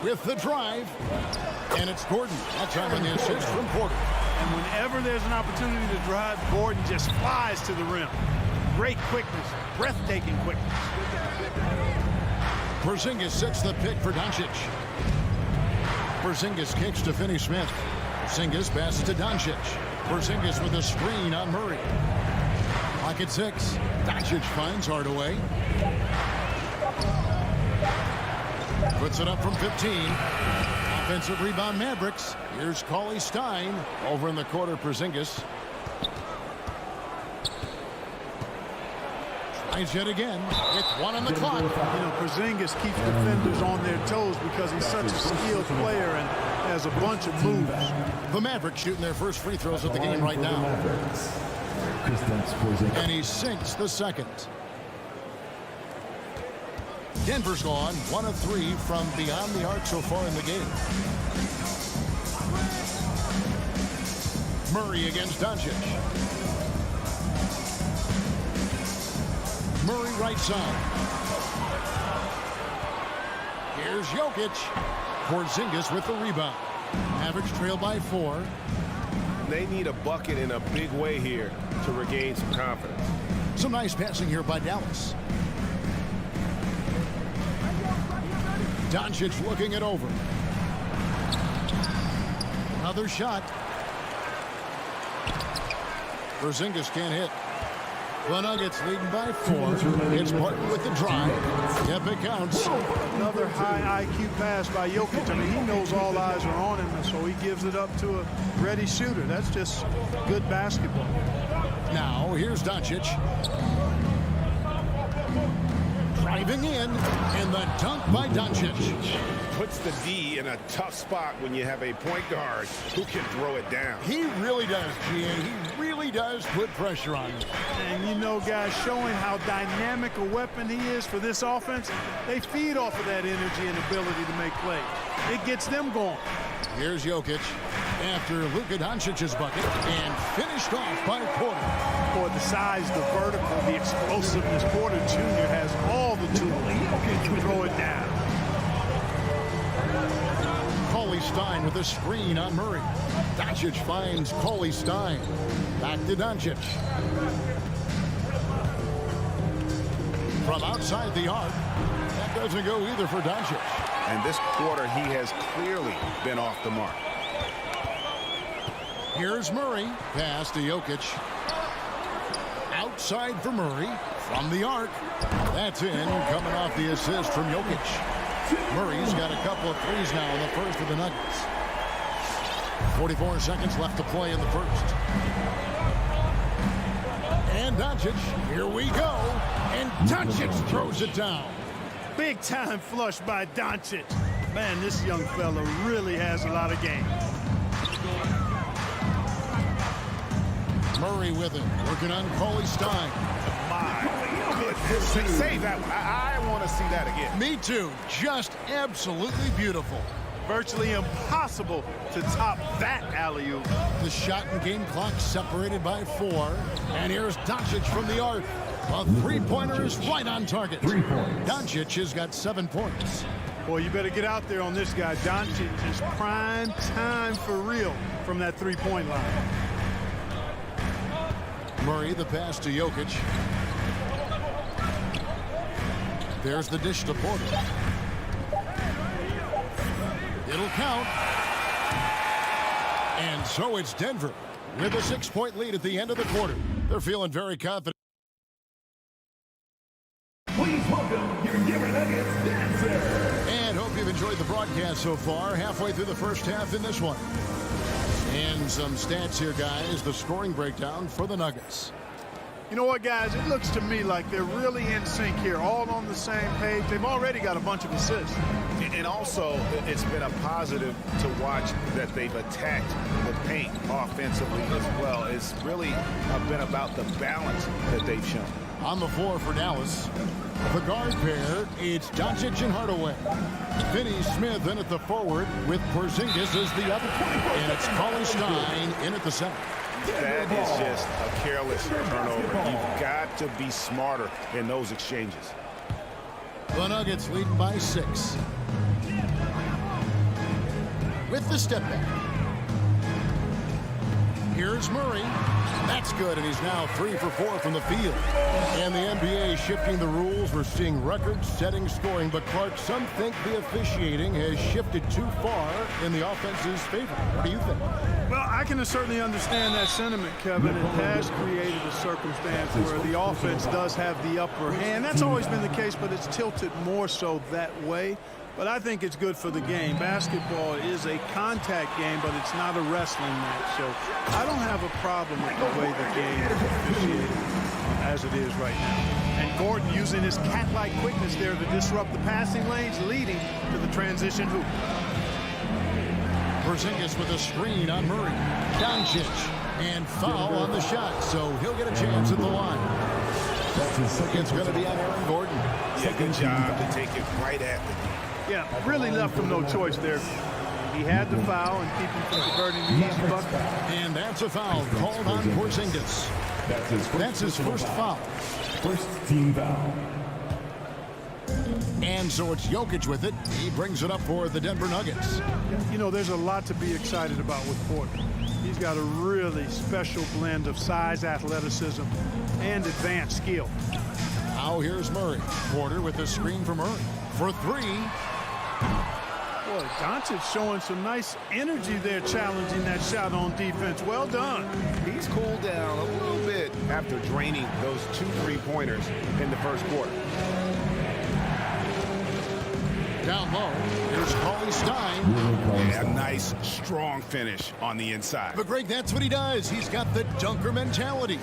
Speaker 6: With the drive. And it's Gordon. That time on the assist from Porter.
Speaker 3: And whenever there's an opportunity to drive, Gordon just flies to the rim. Great quickness, breathtaking quickness.
Speaker 6: Porzingis sets the pick for Doncic. Porzingis kicks to Finney Smith. Porzingis passes to Doncic. Porzingis with a screen on Murray. Clock at 6. Doncic finds Hardaway. Puts it up from 15. Offensive rebound Mavericks. Here's Cauley Stein over in the corner. Porzingis tries yet again with 1 on the clock.
Speaker 3: You know, Porzingis keeps defenders on their toes because he's such a skilled player and has a bunch of moves.
Speaker 6: The Mavericks shooting their first free throws of the game right now. And he sinks the second. Denver's gone 1 of 3 from beyond the arc so far in the game. Murray against Doncic. Murray right side. Here's Jokic. Porzingis with the rebound. Mavericks trail by 4.
Speaker 7: They need a bucket in a big way here to regain some confidence.
Speaker 6: Some nice passing here by Dallas. Doncic looking it over. Another shot. Porzingis can't hit. The Nuggets leading by 4. It's Barton with the drive. Yep, it counts.
Speaker 3: Another high IQ pass by Jokic. I mean, he knows all eyes are on him, and so he gives it up to a ready shooter. That's just good basketball.
Speaker 6: Now, here's Doncic. Driving in, and the dunk by Doncic.
Speaker 7: Puts the D in a tough spot when you have a point guard who can throw it down.
Speaker 6: He really does, GA. He really does put pressure on him.
Speaker 3: And you know, guys, showing how dynamic a weapon he is for this offense, they feed off of that energy and ability to make plays. It gets them going.
Speaker 6: Here's Jokic after Luka Doncic's bucket and finished off by Porter.
Speaker 3: Boy, the size, the vertical, the explosiveness. Porter Jr. has all the tools to throw it down.
Speaker 6: Cauley Stein with a screen on Murray. Doncic finds Cauley Stein. Back to Doncic. From outside the arc. That doesn't go either for Doncic.
Speaker 7: And this quarter, he has clearly been off the mark.
Speaker 6: Here's Murray. Pass to Jokic. Outside for Murray. From the arc. That's in. Coming off the assist from Jokic. Murray's got a couple of threes now in the first for the Nuggets. 44 seconds left to play in the first. Doncic. Here we go. And Doncic throws it down.
Speaker 3: Big time flush by Doncic. Man, this young fella really has a lot of game.
Speaker 6: Murray with it, working on Cauley Stein.
Speaker 7: My goodness. Save that one. I want to see that again.
Speaker 6: Me too. Just absolutely beautiful.
Speaker 3: Virtually impossible to top that alley-oop.
Speaker 6: The shot and game clock separated by 4. And here's Doncic from the arc. A three-pointer is right on target.
Speaker 4: 3 points.
Speaker 6: Doncic has got 7 points.
Speaker 3: Boy, you better get out there on this guy. Doncic is prime time for real from that three-point line.
Speaker 6: Murray, the pass to Jokic. There's the dish to Porter. It'll count. And so it's Denver with a 6-point lead at the end of the quarter. They're feeling very confident.
Speaker 4: Please welcome your Denver Nuggets dancer.
Speaker 6: And hope you've enjoyed the broadcast so far. Halfway through the first half in this one. And some stats here, guys. The scoring breakdown for the Nuggets.
Speaker 3: You know what, guys? It looks to me like they're really in sync here, all on the same page. They've already got a bunch of assists.
Speaker 7: And also, it's been a positive to watch that they've attacked the paint offensively as well. It's really been about the balance that they've shown.
Speaker 6: On the floor for Dallas, the guard pair, it's Doncic and Hardaway. Finney Smith in at the forward with Porzingis as the other. And it's Cauley Stein in at the center.
Speaker 7: That is just a careless turnover. You've got to be smarter in those exchanges.
Speaker 6: The Nuggets lead by 6. With the step back. Here's Murray. That's good, and he's now 3 for 4 from the field. And the NBA shifting the rules. We're seeing record-setting scoring, but Clark, some think the officiating has shifted too far in the offense's favor. What do you think?
Speaker 3: Well, I can certainly understand that sentiment, Kevin. It has created a circumstance where the offense does have the upper hand. That's always been the case, but it's tilted more so that way. But I think it's good for the game. Basketball is a contact game, but it's not a wrestling match. So I don't have a problem with the way the game is officiated as it is right now. And Gordon using his cat-like quickness there to disrupt the passing lanes, leading to the transition hoop.
Speaker 6: Porzingis with a screen on Murray. Doncic, and foul on the shot, so he'll get a chance at the line. It's going to be on Aaron Gordon.
Speaker 7: Yeah, good job to take it right at them.
Speaker 3: Yeah, really left him no choice there. He had the foul and keep him from converting the easy bucket.
Speaker 6: And that's a foul called on Porzingis. That's his first foul.
Speaker 4: First team foul.
Speaker 6: And so it's Jokic with it. He brings it up for the Denver Nuggets.
Speaker 3: You know, there's a lot to be excited about with Porter. He's got a really special blend of size, athleticism, and advanced skill.
Speaker 6: Now here's Murray. Porter with a screen for Murray. For 3.
Speaker 3: Boy, Doncic showing some nice energy there, challenging that shot on defense. Well done.
Speaker 7: He's cooled down a little bit after draining those 2 3-pointers in the first quarter.
Speaker 6: Down low, here's Cauley Stein.
Speaker 7: Yeah, a nice, strong finish on the inside.
Speaker 6: But Greg, that's what he does. He's got the dunker mentality.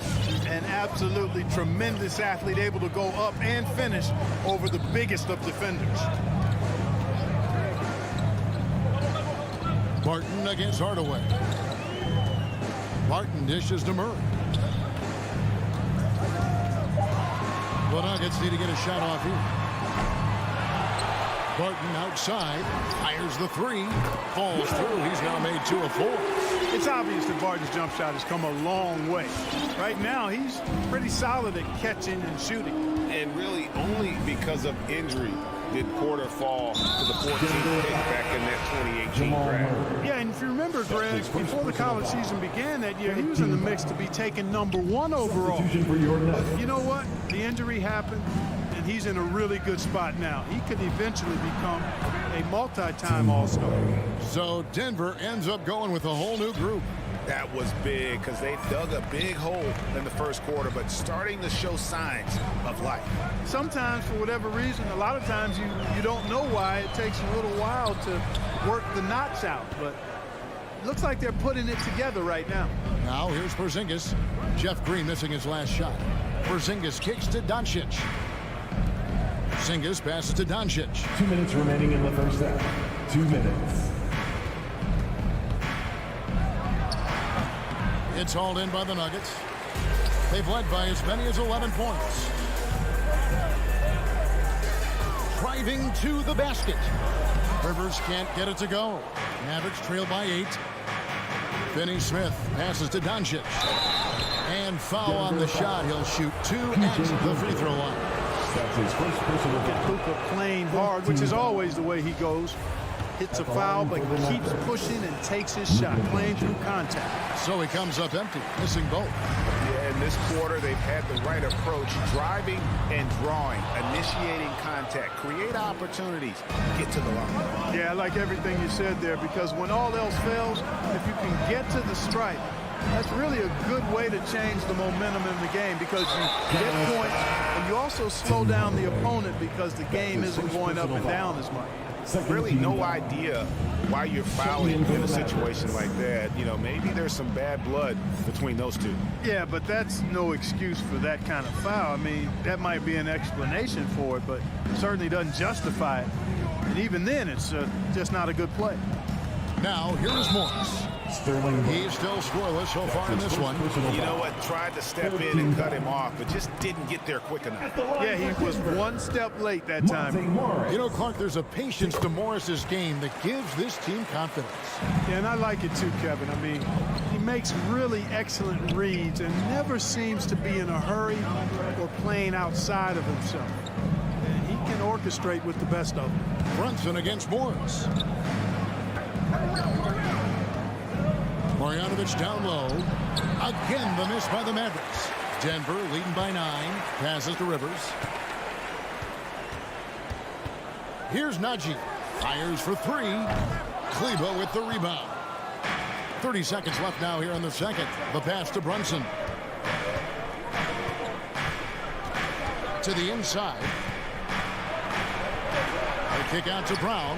Speaker 3: An absolutely tremendous athlete, able to go up and finish over the biggest of defenders.
Speaker 6: Martin against Hardaway. Martin dishes to Murray. The Nuggets need to get a shot off here. Barton outside, fires the 3, falls through. He's now made 2 of 4.
Speaker 3: It's obvious that Barton's jump shot has come a long way. Right now, he's pretty solid at catching and shooting.
Speaker 7: And really, only because of injury did Porter fall to the 14th pick back in that 2018 draft.
Speaker 3: Yeah, and if you remember, Greg, before the college season began that year, he was in the mix to be taken #1 overall. But you know what? The injury happened. He's in a really good spot now. He could eventually become a multi-time All-Star.
Speaker 6: So Denver ends up going with a whole new group.
Speaker 7: That was big because they dug a big hole in the first quarter, but starting to show signs of life.
Speaker 3: Sometimes, for whatever reason, a lot of times you don't know why. It takes a little while to work the knots out, but it looks like they're putting it together right now.
Speaker 6: Now here's Porzingis. Jeff Green missing his last shot. Porzingis kicks to Doncic. Porzingis passes to Doncic.
Speaker 4: 2 minutes remaining in the first half. 2 minutes.
Speaker 6: It's hauled in by the Nuggets. They've led by as many as 11 points. Driving to the basket. Rivers can't get it to go. Mavericks trail by 8. Finney Smith passes to Doncic. And foul on the shot. He'll shoot 2 at the free throw line.
Speaker 4: That's his first personal foul.
Speaker 3: Luka playing hard, which is always the way he goes. Hits a foul, but keeps pushing and takes his shot, playing through contact.
Speaker 6: So he comes up empty, missing both.
Speaker 7: Yeah, in this quarter, they've had the right approach, driving and drawing, initiating contact, create opportunities, get to the line.
Speaker 3: Yeah, I like everything you said there, because when all else fails, if you can get to the stripe, that's really a good way to change the momentum in the game, because you get points and you also slow down the opponent because the game isn't going up and down as much.
Speaker 7: Really no idea why you're fouling in a situation like that. You know, maybe there's some bad blood between those two.
Speaker 3: Yeah, but that's no excuse for that kind of foul. I mean, that might be an explanation for it, but it certainly doesn't justify it. And even then, it's just not a good play.
Speaker 6: Now, here is Morris. He's still scoreless so far in this one.
Speaker 7: You know what? Tried to step in and cut him off, but just didn't get there quick enough.
Speaker 3: Yeah, he was one step late that time.
Speaker 6: You know, Clark, there's a patience to Morris's game that gives this team confidence.
Speaker 3: Yeah, and I like it too, Kevin. I mean, he makes really excellent reads and never seems to be in a hurry or playing outside of himself. And he can orchestrate with the best of them.
Speaker 6: Brunson against Morris. Marjanovic down low. Again, the miss by the Mavericks. Denver leading by 9. Passes to Rivers. Here's Najee. Fires for 3. Kleba with the rebound. 30 seconds left now here in the second. The pass to Brunson. To the inside. The kick out to Brown.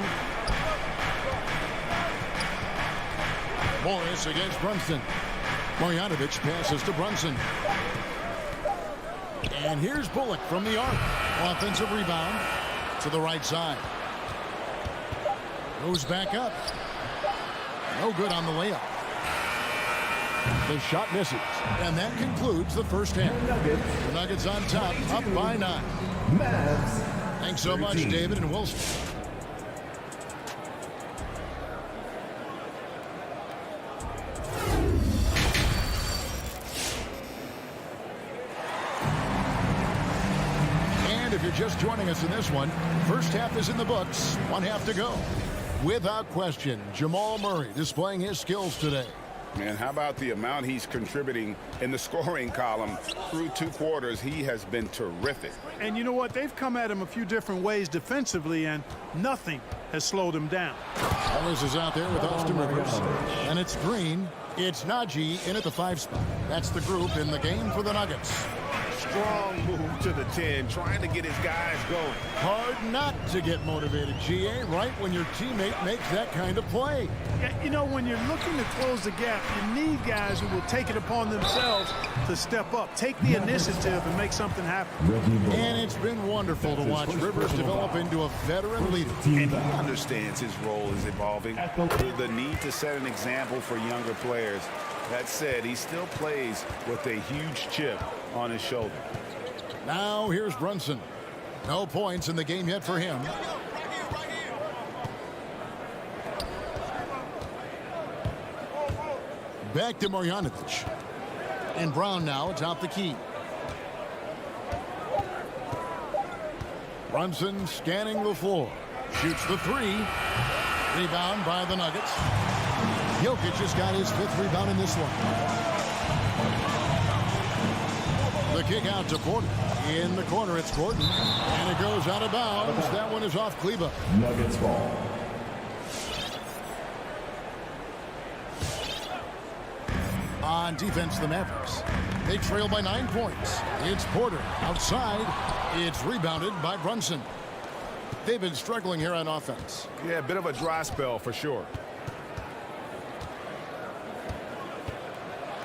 Speaker 6: Morris against Brunson. Marjanovic passes to Brunson. And here's Bullock from the arc. Offensive rebound to the right side. Goes back up. No good on the layup. The shot misses. And that concludes the first half. The Nuggets on top, up by 9. Thanks so much, David and Wilson. If you're just joining us in this one, first half is in the books, 1 half to go. Without question, Jamal Murray displaying his skills today.
Speaker 7: Man, how about the amount he's contributing in the scoring column through 2 quarters? He has been terrific.
Speaker 3: And you know what? They've come at him a few different ways defensively, and nothing has slowed him down.
Speaker 6: Ellis is out there with Austin Rivers. And it's Green. It's Najee in at the 5 spot. That's the group in the game for the Nuggets.
Speaker 7: Strong move to the 10, trying to get his guys going.
Speaker 6: Hard not to get motivated, GA, right when your teammate makes that kind of play.
Speaker 3: Yeah, you know, when you're looking to close the gap, you need guys who will take it upon themselves to step up, take the initiative, and make something happen.
Speaker 6: And it's been wonderful to watch Rivers develop into a veteran leader.
Speaker 7: And he understands his role is evolving. The need to set an example for younger players. That said, he still plays with a huge chip on his shoulder.
Speaker 6: Now here's Brunson. No points in the game yet for him. Back to Marjanovic. And Brown now atop the key. Brunson scanning the floor. Shoots the 3. Rebound by the Nuggets. Jokic has got his 5th rebound in this one. The kick out to Porter. In the corner, it's Gordon. And it goes out of bounds. That one is off Kleba.
Speaker 4: Nuggets ball.
Speaker 6: On defense, the Mavericks. They trail by 9 points. It's Porter outside. It's rebounded by Brunson. They've been struggling here on offense.
Speaker 7: Yeah, a bit of a dry spell for sure.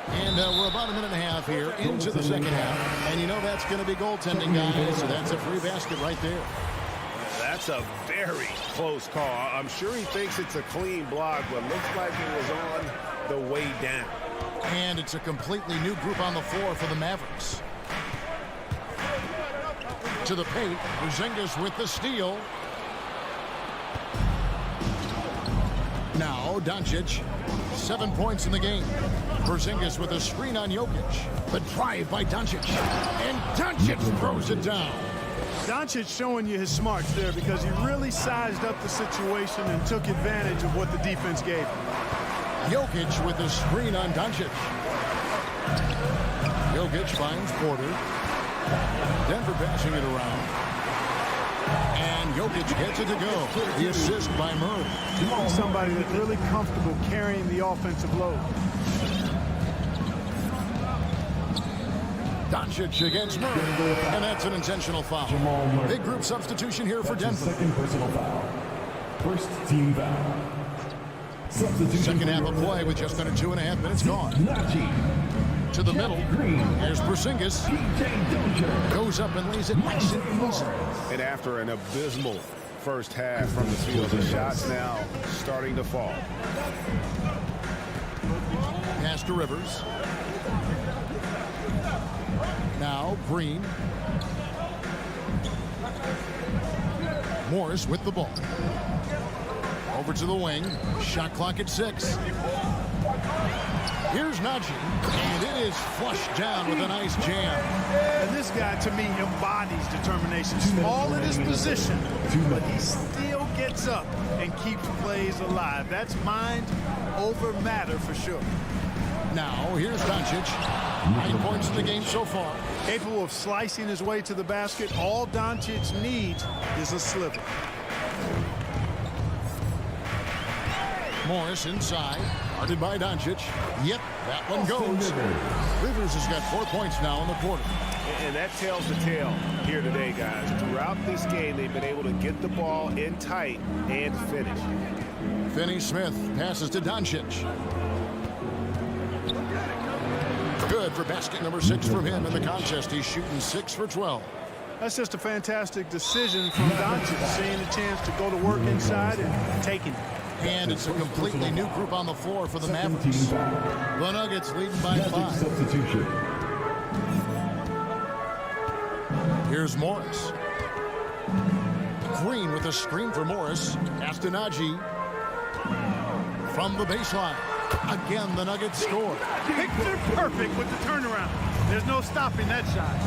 Speaker 6: And And we're about a minute and a half here into the second half. And you know that's going to be goaltending, guys. So that's a free basket right there.
Speaker 10: That's a very close call. I'm sure he thinks it's a clean block, but looks like it was on the way down.
Speaker 6: And it's a completely new group on the floor for the Mavericks. To the paint, Porzingis with the steal. Now Doncic, 7 points in the game. Porzingis with a screen on Jokic. The drive by Doncic. And Doncic throws it down.
Speaker 3: Doncic showing you his smarts there because he really sized up the situation and took advantage of what the defense gave him.
Speaker 6: Jokic with a screen on Doncic. Jokic finds Porter. Denver passing it around. And Jokic gets it to go. The assist by Murray.
Speaker 3: Somebody that's really comfortable carrying the offensive load.
Speaker 6: Doncic against Murray. And that's an intentional foul. Big group substitution here for Denver.
Speaker 4: Second personal foul. First team foul.
Speaker 6: Second half of play with just under 2.5 minutes gone. To the middle. Here's Porzingis. Goes up and lays it nice and easy.
Speaker 10: And after an abysmal first half from the field, the shots now starting to fall.
Speaker 6: Pass to Rivers. Now Green. Morris with the ball. Over to the wing. Shot clock at 6. Here's Najee, and it is flushed down with a nice jam.
Speaker 3: And this guy, to me, embodies determination. Small in his position, but he still gets up and keeps plays alive. That's mind over matter for sure.
Speaker 6: Now, here's Doncic. 9 points in the game so far.
Speaker 3: Capable of slicing his way to the basket. All Doncic needs is a sliver.
Speaker 6: Morris inside. Guarded by Doncic. Yep, that one goes. Rivers has got 4 points now in the quarter.
Speaker 10: And that tells the tale here today, guys. Throughout this game, they've been able to get the ball in tight and finish.
Speaker 6: Finney-Smith passes to Doncic. Good for basket number 6 from him in the contest. He's shooting 6 for 12.
Speaker 3: That's just a fantastic decision from Doncic, seeing a chance to go to work inside and taking it.
Speaker 6: And it's a completely new group on the floor for the Mavericks. The Nuggets leading by 5. Here's Morris. Green with a screen for Morris. Pass to Najee. From the baseline. Again, the Nuggets score.
Speaker 3: Picture perfect with the turnaround. There's no stopping that shot.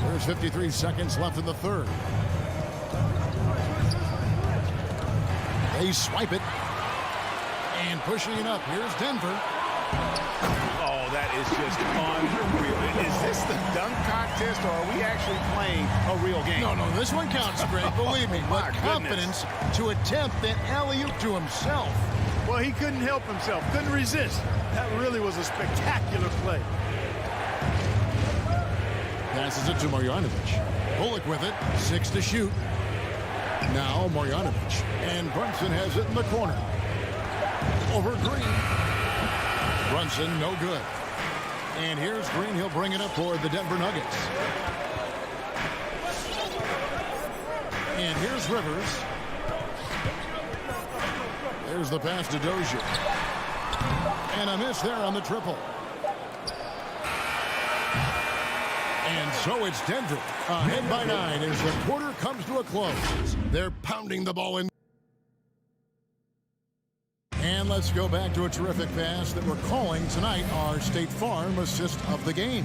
Speaker 6: There's 53 seconds left in the third. They swipe it. And pushing it up. Here's Denver.
Speaker 10: Oh, that is just unreal. Is this the dunk contest, or are we actually playing a real game?
Speaker 6: No, this one counts, Greg. Believe me. But confidence to attempt that alley-oop to himself.
Speaker 3: Well, he couldn't help himself. Couldn't resist. That really was a spectacular play.
Speaker 6: Passes it to Marjanovic. Bullock with it. 6 to shoot. Now Marjanovic. And Brunson has it in the corner. Over Green. Brunson, no good. And here's Green. He'll bring it up for the Denver Nuggets. And here's Rivers. There's the pass to Dozier. And a miss there on the triple. And so it's Denver ahead by 9 as the quarter comes to a close. They're pounding the ball in. And let's go back to a terrific pass that we're calling tonight our State Farm assist of the game.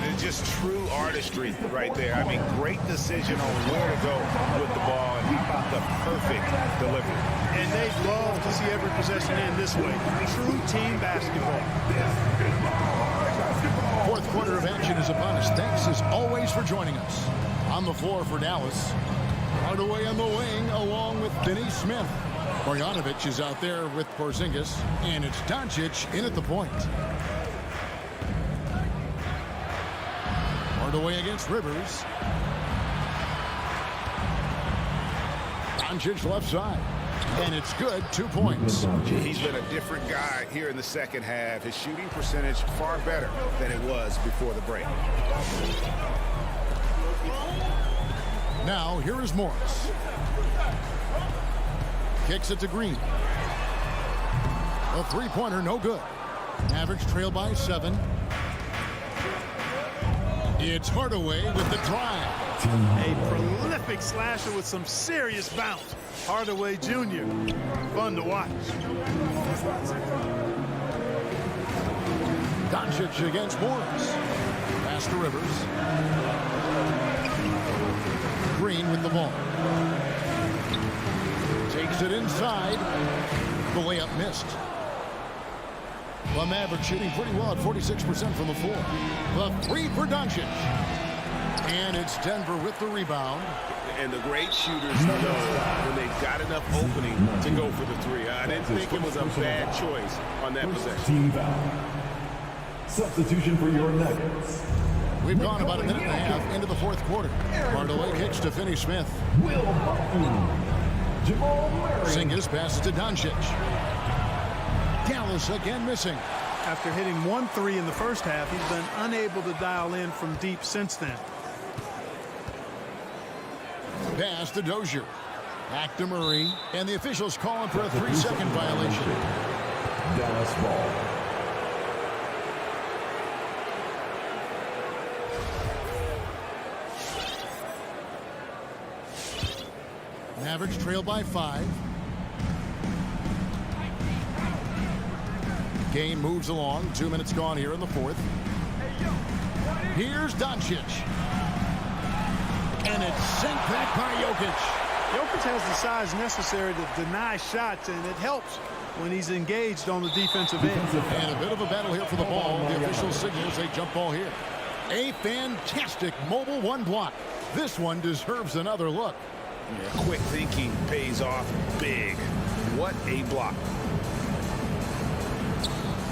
Speaker 10: It's just true artistry right there. I mean, great decision on where to go with the ball, and how about the perfect delivery.
Speaker 3: And they love to see every possession end this way. True team basketball.
Speaker 6: Fourth quarter of action is upon us. Thanks as always for joining us. On the floor for Dallas. Hardaway on the wing along with Finney-Smith. Marjanovic is out there with Porzingis. And it's Doncic in at the point. Hardaway against Rivers. Doncic left side. And it's good, 2 points.
Speaker 7: He's been a different guy here in the second half. His shooting percentage far better than it was before the break.
Speaker 6: Now, here is Morris. Kicks it to Green. A three-pointer, no good. Mavericks trail by 7. It's Hardaway with the drive.
Speaker 3: A prolific slasher with some serious bounce. Hardaway Jr. Fun to watch.
Speaker 6: Doncic against Morris. Pass to Rivers. Green with the ball. Takes it inside. The layup missed. The Mavericks shooting pretty well at 46% from the floor. The three for Doncic. And it's Denver with the rebound.
Speaker 10: And the great shooters know when they've got enough opening to go for the three. I didn't think it was a bad choice on that possession.
Speaker 4: Team foul. Substitution for your Nuggets.
Speaker 6: We've gone about a minute and a half into the fourth quarter. Hardaway kicks to Finney Smith.
Speaker 4: Will Barton. Jamal Murray.
Speaker 6: Singis passes to Doncic. Dallas again missing.
Speaker 3: After hitting 1 3 in the first half, he's been unable to dial in from deep since then.
Speaker 6: Pass to Dozier. Back to Murray. And the officials calling for a 3-second violation.
Speaker 4: Dallas ball.
Speaker 6: Mavericks trail by 5. Game moves along. 2 minutes gone here in the fourth. Here's Doncic. And it's sent back by Jokic.
Speaker 3: Jokic has the size necessary to deny shots, and it helps when he's engaged on the defensive end.
Speaker 6: And a bit of a battle here for the ball. The official signals a jump ball here. A fantastic mobile one block. This one deserves another look.
Speaker 7: Yeah, quick thinking pays off big. What a block.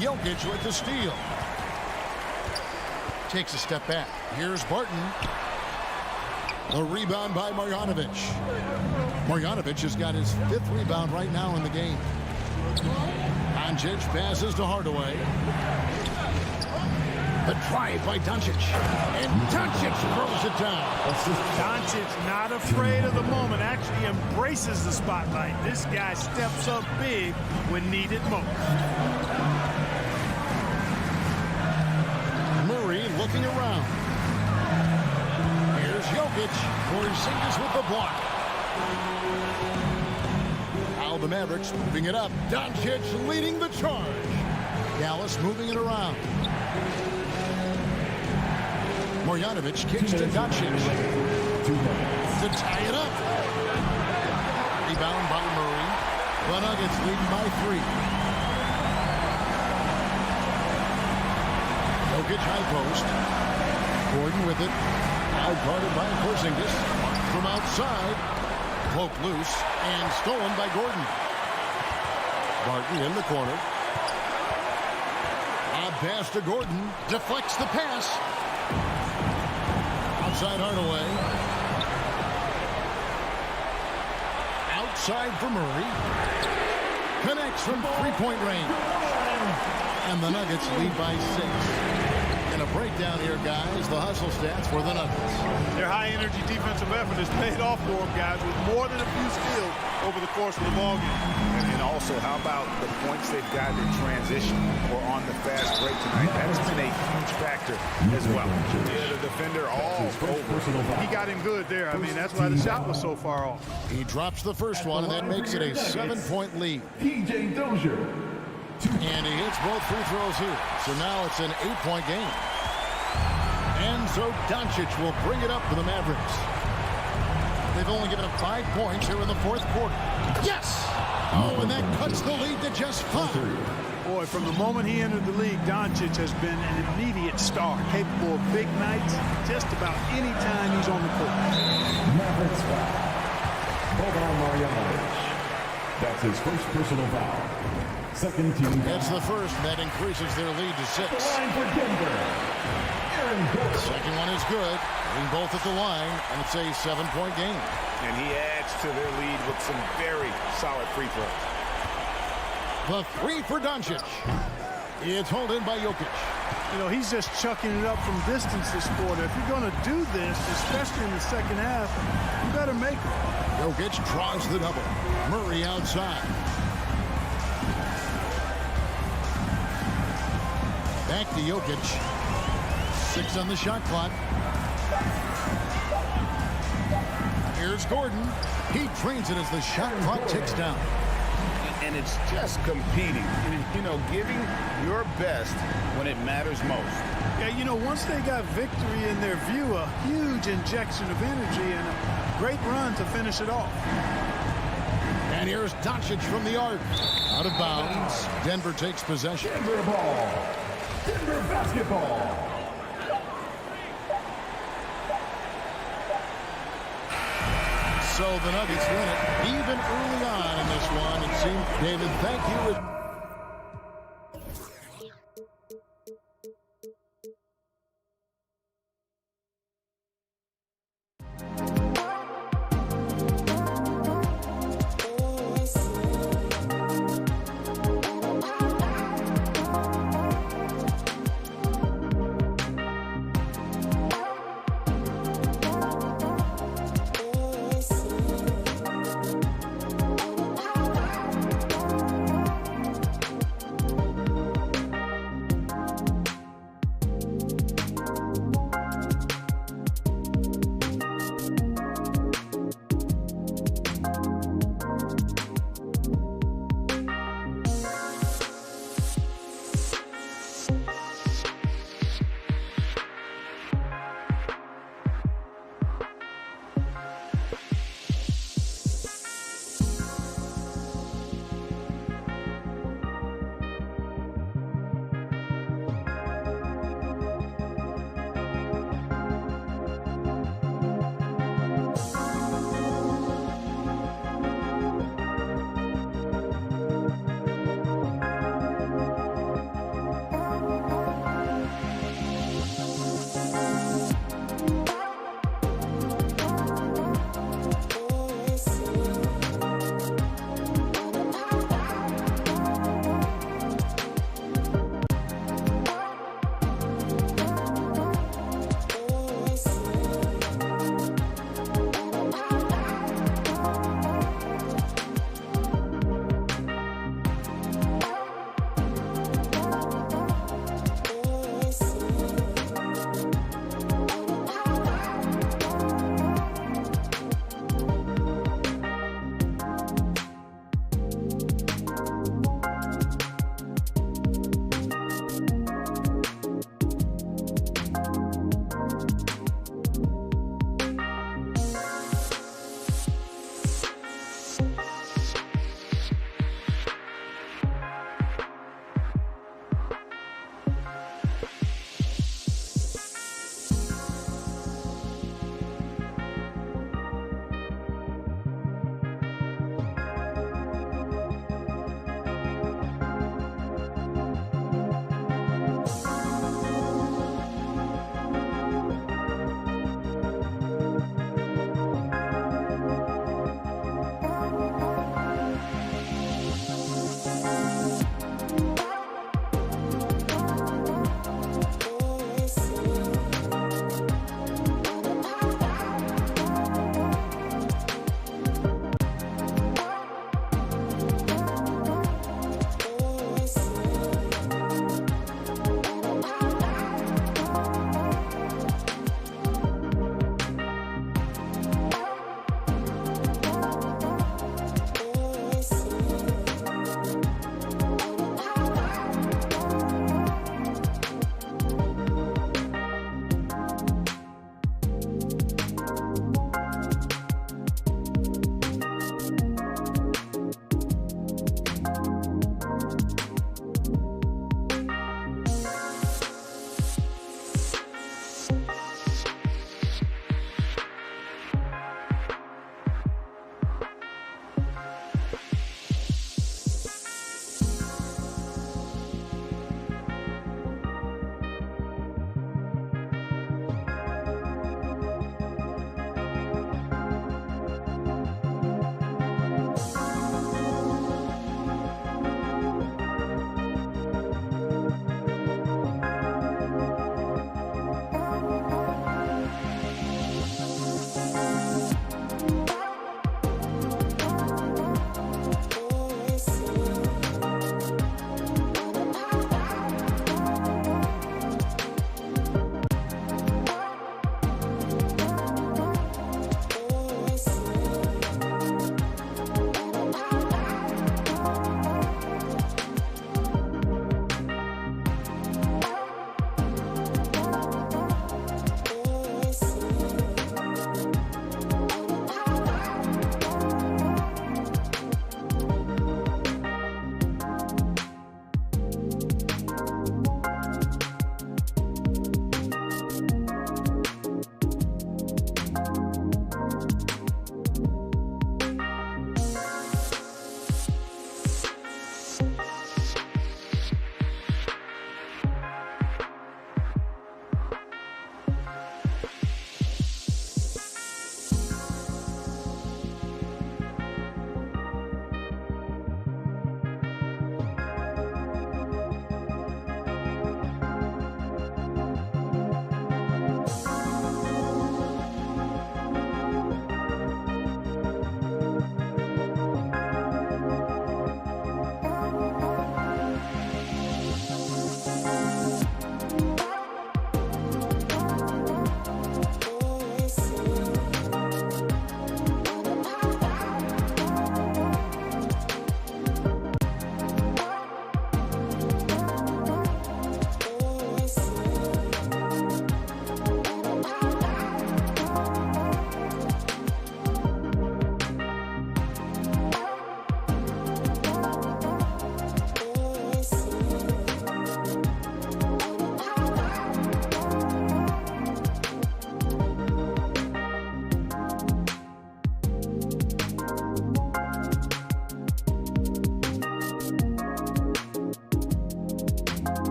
Speaker 6: Jokic with the steal. Takes a step back. Here's Barton. A rebound by Marjanovic. Marjanovic has got his 5th rebound right now in the game. Doncic passes to Hardaway. The drive by Doncic. And Doncic throws it down.
Speaker 3: Doncic not afraid of the moment, actually embraces the spotlight. This guy steps up big when needed most.
Speaker 6: Murray looking around. Here's Jokic. Porzingis with the block. Now the Mavericks moving it up. Doncic leading the charge. Dallas moving it around. Marjanovic kicks to Doncic to tie it up. Rebound by Murray. The Nuggets leading by 3. Jokic high post. Gordon with it. Now guarded by Porzingis. From outside. Cloak loose and stolen by Gordon. Barton in the corner. Odd pass to Gordon. Deflects the pass. Outside Hardaway. Outside for Murray. Connects from 3-point range. And the Nuggets lead by 6. And a breakdown here, guys. The hustle stats for the Nuggets.
Speaker 3: Their high-energy defensive effort has paid off for them, guys, with more than a few steals over the course of the ballgame.
Speaker 7: And also, how about the points they've gotten in transition or on the fast break tonight? That's been a huge factor as well. Yeah, the defender all over.
Speaker 3: He got him good there. I mean, that's why the shot was so far off.
Speaker 6: He drops the first one, and that makes it a 7-point lead.
Speaker 4: P.J. Dozier.
Speaker 6: And he hits both free throws here. So now it's an 8-point game. And so Doncic will bring it up for the Mavericks. They've only given up 5 points here in the fourth quarter. Yes! Oh, and that cuts the lead to just 5.
Speaker 3: Boy, from the moment he entered the league, Doncic has been an immediate star, capable of big nights just about any time he's on the court.
Speaker 4: Mavericks foul. Boban Marjanovic. That's his first personal foul. Second team.
Speaker 6: That's the first. That increases their lead to 6.
Speaker 4: Line for Denver.
Speaker 6: Second one is good. Hitting both at the line, and it's a 7-point game.
Speaker 7: and he adds to their lead with some very solid free throws.
Speaker 6: The three for Doncic. It's hauled in by Jokic.
Speaker 3: You know, he's just chucking it up from distance this quarter. If you're going to do this, especially in the second half, you better make it.
Speaker 6: Jokic draws the double. Murray outside. Back to Jokic. 6 on the shot clock. Here's Gordon. He trains it as the shot clock ticks down.
Speaker 7: And it's just competing, you know, giving your best when it matters most.
Speaker 3: Yeah, you know, once they got victory in their view, a huge injection of energy and a great run to finish it off.
Speaker 6: And here's Doncic from the arc. Out of bounds. Denver takes possession.
Speaker 4: Denver ball. Denver basketball.
Speaker 6: So the Nuggets win it even early on in this one. It seems, David, thank you.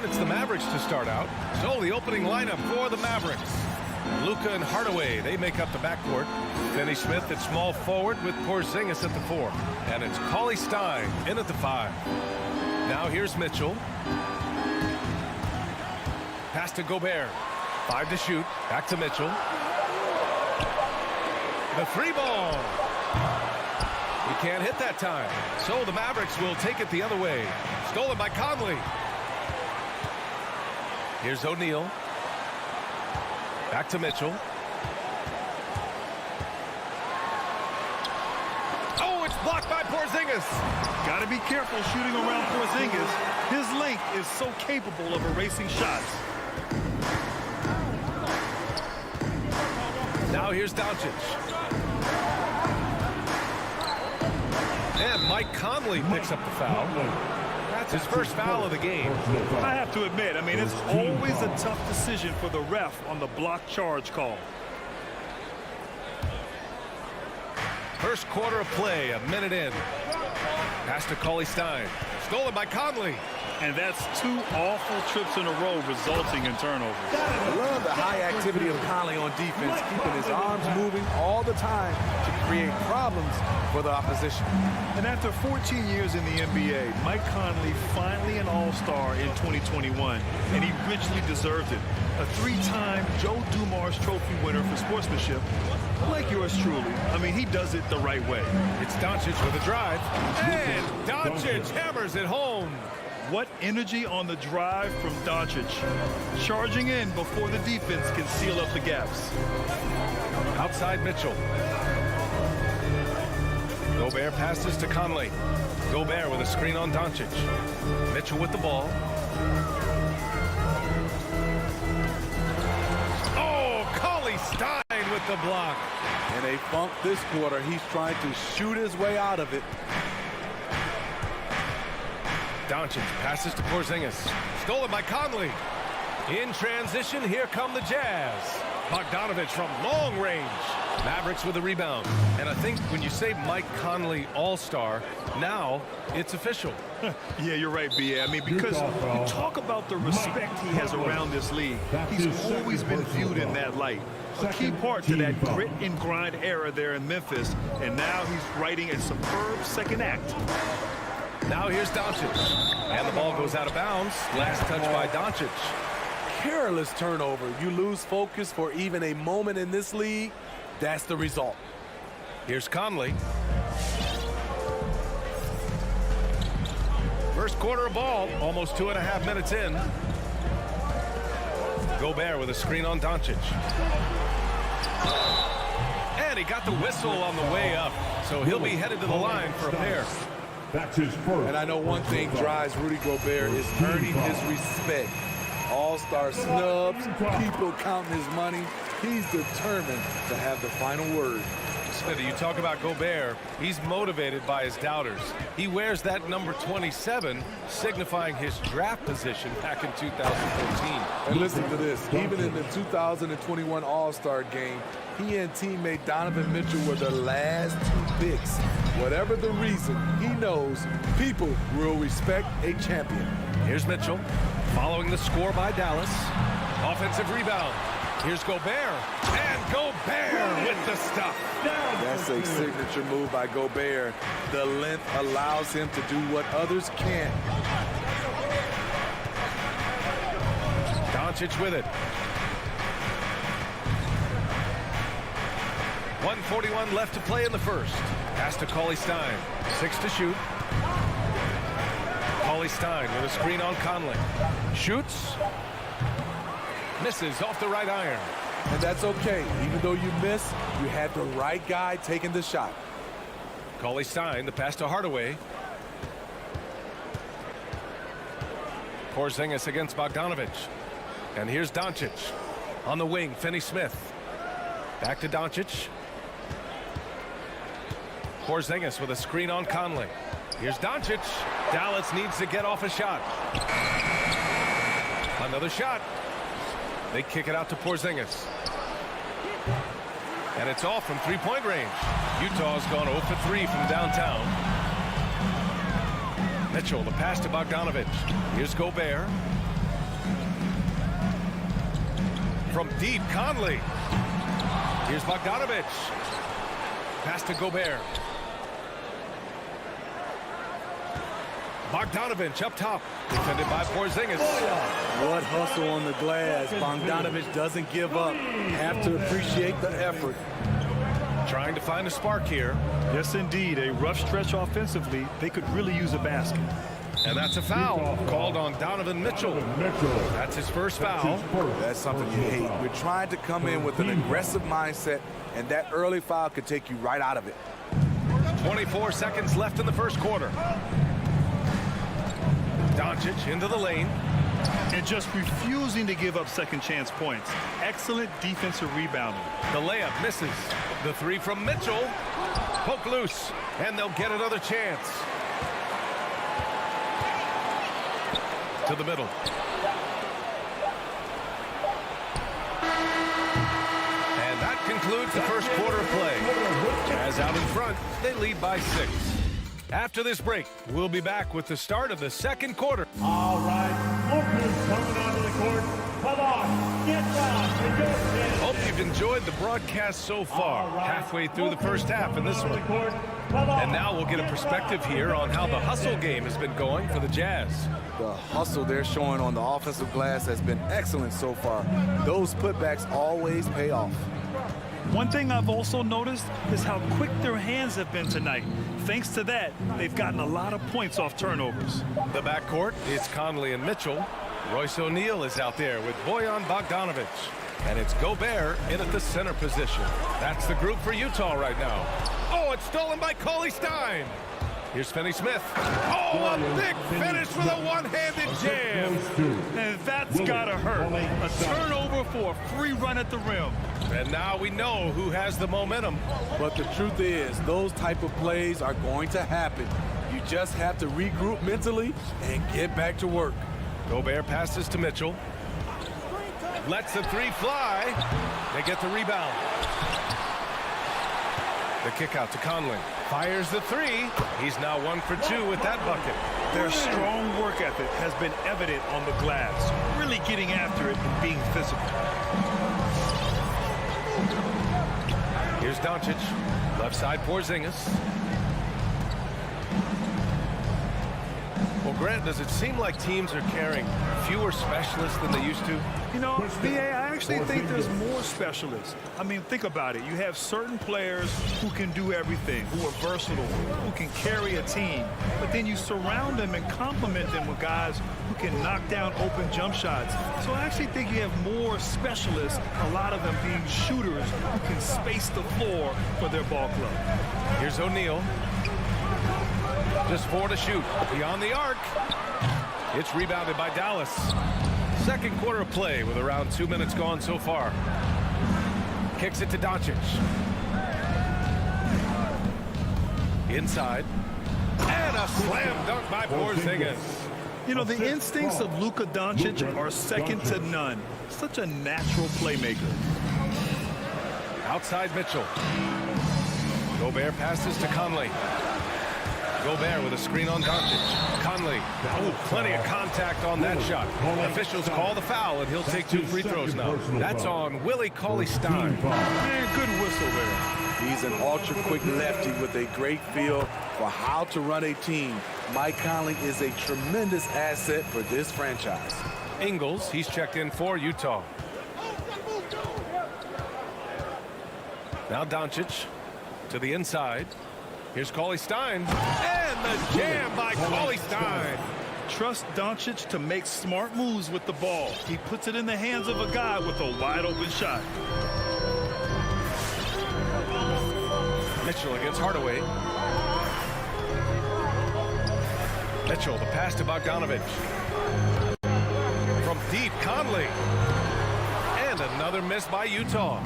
Speaker 1: again, it's the Mavericks to start out. So the opening lineup for the Mavericks. Luka and Hardaway, they make up the backcourt. Finney Smith at small forward with Porzingis at the 4. And it's Cauley Stein in at the 5. Now here's Mitchell. Pass to Gobert. 5 to shoot. Back to Mitchell. The 3 ball. He can't hit that time. So the Mavericks will take it the other way. Stolen by Conley. Here's O'Neal. Back to Mitchell. Oh, it's blocked by Porzingis.
Speaker 2: Got to be careful shooting around Porzingis. His length is so capable of erasing shots.
Speaker 1: Now here's Doncic. And Mike Conley picks up the foul. That's his first foul of the game.
Speaker 2: I have to admit, I mean, it's always a tough decision for the ref on the block charge call.
Speaker 1: First quarter of play, a minute in. Pass to Cauley Stein. Stolen by Conley.
Speaker 2: And that's 2 awful trips in a row resulting in turnovers.
Speaker 12: I love the high activity of Conley on defense, keeping his arms moving all the time to create problems for the opposition.
Speaker 2: And after 14 years in the NBA, Mike Conley finally an all-star in 2021, and he richly deserved it. A 3-time Joe Dumars Trophy winner for sportsmanship, like yours truly. I mean, he does it the right way.
Speaker 1: It's Doncic with a drive, and Doncic hammers it home.
Speaker 2: What energy on the drive from Doncic. Charging in before the defense can seal up the gaps.
Speaker 1: Outside Mitchell. Gobert passes to Conley. Gobert with a screen on Doncic. Mitchell with the ball. Oh, Cauley Stein with the block.
Speaker 12: In a funk this quarter, he's trying to shoot his way out of it.
Speaker 1: Doncic passes to Porzingis. Stolen by Conley. In transition, here come the Jazz. Bogdanovich from long range. Mavericks with a rebound. And I think when you say Mike Conley all-star, now it's official.
Speaker 2: Yeah, you're right, B.A. I mean, because you talk about the respect he has around this league. He's always been viewed in that light. A key part to that grit and grind era there in Memphis. And now he's writing a superb second act.
Speaker 1: Now here's Doncic. And the ball goes out of bounds. Last touch by Doncic.
Speaker 12: Careless turnover. You lose focus for even a moment in this league. That's the result.
Speaker 1: Here's Conley. First quarter of ball. Almost 2.5 minutes in. Gobert with a screen on Doncic. And he got the whistle on the way up. So he'll be headed to the line for a pair.
Speaker 4: That's his first.
Speaker 12: And I know one thing drives Rudy Gobert is earning his respect. All-star snubs, people counting his money. He's determined to have the final word.
Speaker 1: Smithy, you talk about Gobert. He's motivated by his doubters. He wears that number 27, signifying his draft position back in 2014.
Speaker 12: And listen to this. Even in the 2021 All-Star game, he and teammate Donovan Mitchell were the last 2 picks. Whatever the reason, he knows people will respect a champion.
Speaker 1: Here's Mitchell, following the score by Dallas. Offensive rebound. Here's Gobert, and Gobert with the stuff.
Speaker 12: That's a signature move by Gobert. The length allows him to do what others can't.
Speaker 1: Doncic with it. 1:41 left to play in the first. Pass to Cauley Stein. 6 to shoot. Cauley Stein with a screen on Conley. Shoots. Misses off the right iron.
Speaker 12: And that's okay. Even though you miss, you had the right guy taking the shot.
Speaker 1: Cauley Stein, the pass to Hardaway. Porzingis against Bogdanovich. And here's Doncic. On the wing, Finney Smith. Back to Doncic. Porzingis with a screen on Conley. Here's Doncic. Dallas needs to get off a shot. Another shot. They kick it out to Porzingis. And it's off from three-point range. Utah's gone 0 for 3 from downtown. Mitchell, the pass to Bogdanovich. Here's Gobert. From deep, Conley. Here's Bogdanovich. Pass to Gobert. Bogdanovich up top. Defended by Porzingis.
Speaker 12: What hustle on the glass. Bogdanovich doesn't give up. Have to appreciate the effort.
Speaker 1: Trying to find a spark here.
Speaker 2: Yes, indeed. A rough stretch offensively. They could really use a basket.
Speaker 1: And that's a foul called on Donovan Mitchell. That's his first foul.
Speaker 12: That's something you hate. We're trying to come in with an aggressive mindset, and that early foul could take you right out of it.
Speaker 1: 24 seconds left in the first quarter. Doncic into the lane.
Speaker 2: And just refusing to give up second chance points. Excellent defensive rebounding.
Speaker 1: The layup misses. The three from Mitchell. Poke loose, and they'll get another chance. To the middle. And that concludes the first quarter of play. Jazz out in front. They lead by 6. After this break, we'll be back with the start of the second quarter.
Speaker 4: All right, lookers coming onto the court. Come on, get down to your finish.
Speaker 1: Hope you've enjoyed the broadcast so far. Halfway through the first half in this one. And now we'll get a perspective here on how the hustle game has been going for the Jazz.
Speaker 12: The hustle they're showing on the offensive glass has been excellent so far. Those putbacks always pay off.
Speaker 2: One thing I've also noticed is how quick their hands have been tonight. Thanks to that, they've gotten a lot of points off turnovers.
Speaker 1: The backcourt is Conley and Mitchell. Royce O'Neal is out there with Bojan Bogdanovich. And it's Gobert in at the center position. That's the group for Utah right now. Oh, it's stolen by Cauley Stein. Here's Finney-Smith. Oh, a big finish with a one-handed jam.
Speaker 2: And that's gotta hurt. A turnover for a free run at the rim.
Speaker 1: And now we know who has the momentum.
Speaker 12: But the truth is, those type of plays are going to happen. You just have to regroup mentally and get back to work.
Speaker 1: Gobert passes to Mitchell. Lets the three fly. They get the rebound. The kick out to Conley. Fires the three. He's now 1 for 2 with that bucket.
Speaker 2: Their strong work ethic has been evident on the glass. Really getting after it and being physical.
Speaker 1: Here's Doncic. Left side Porzingis. Well, Grant, does it seem like teams are carrying fewer specialists than they used to?
Speaker 2: You know, BA, I actually think there's more specialists. I mean, think about it. You have certain players who can do everything, who are versatile, who can carry a team. But then you surround them and complement them with guys who can knock down open jump shots. So I actually think you have more specialists, a lot of them being shooters who can space the floor for their ball club.
Speaker 1: Here's O'Neal. Just 4 to shoot. Beyond the arc. It's rebounded by Dallas. Second quarter of play with around 2 minutes gone so far. Kicks it to Doncic. Inside. And a slam dunk by Porzingis.
Speaker 2: You know, the instincts of Luka Doncic are second to none. Such a natural playmaker.
Speaker 1: Outside Mitchell. Gobert passes to Conley. Gobert with a screen on Doncic. Conley. Ooh, plenty of contact on that shot. Officials call the foul, and he'll take 2 free throws now. That's on Willie Cauley-Stein.
Speaker 2: Man, good whistle there.
Speaker 12: He's an ultra-quick lefty with a great feel for how to run a team. Mike Conley is a tremendous asset for this franchise.
Speaker 1: Ingles, he's checked in for Utah. Now Doncic to the inside. Here's Cauley-Stein. And the jam by Cauley-Stein.
Speaker 2: Trust Doncic to make smart moves with the ball. He puts it in the hands of a guy with a wide-open shot.
Speaker 1: Mitchell against Hardaway. Mitchell, the pass to Bogdanovich. From deep, Conley. And another miss by Utah.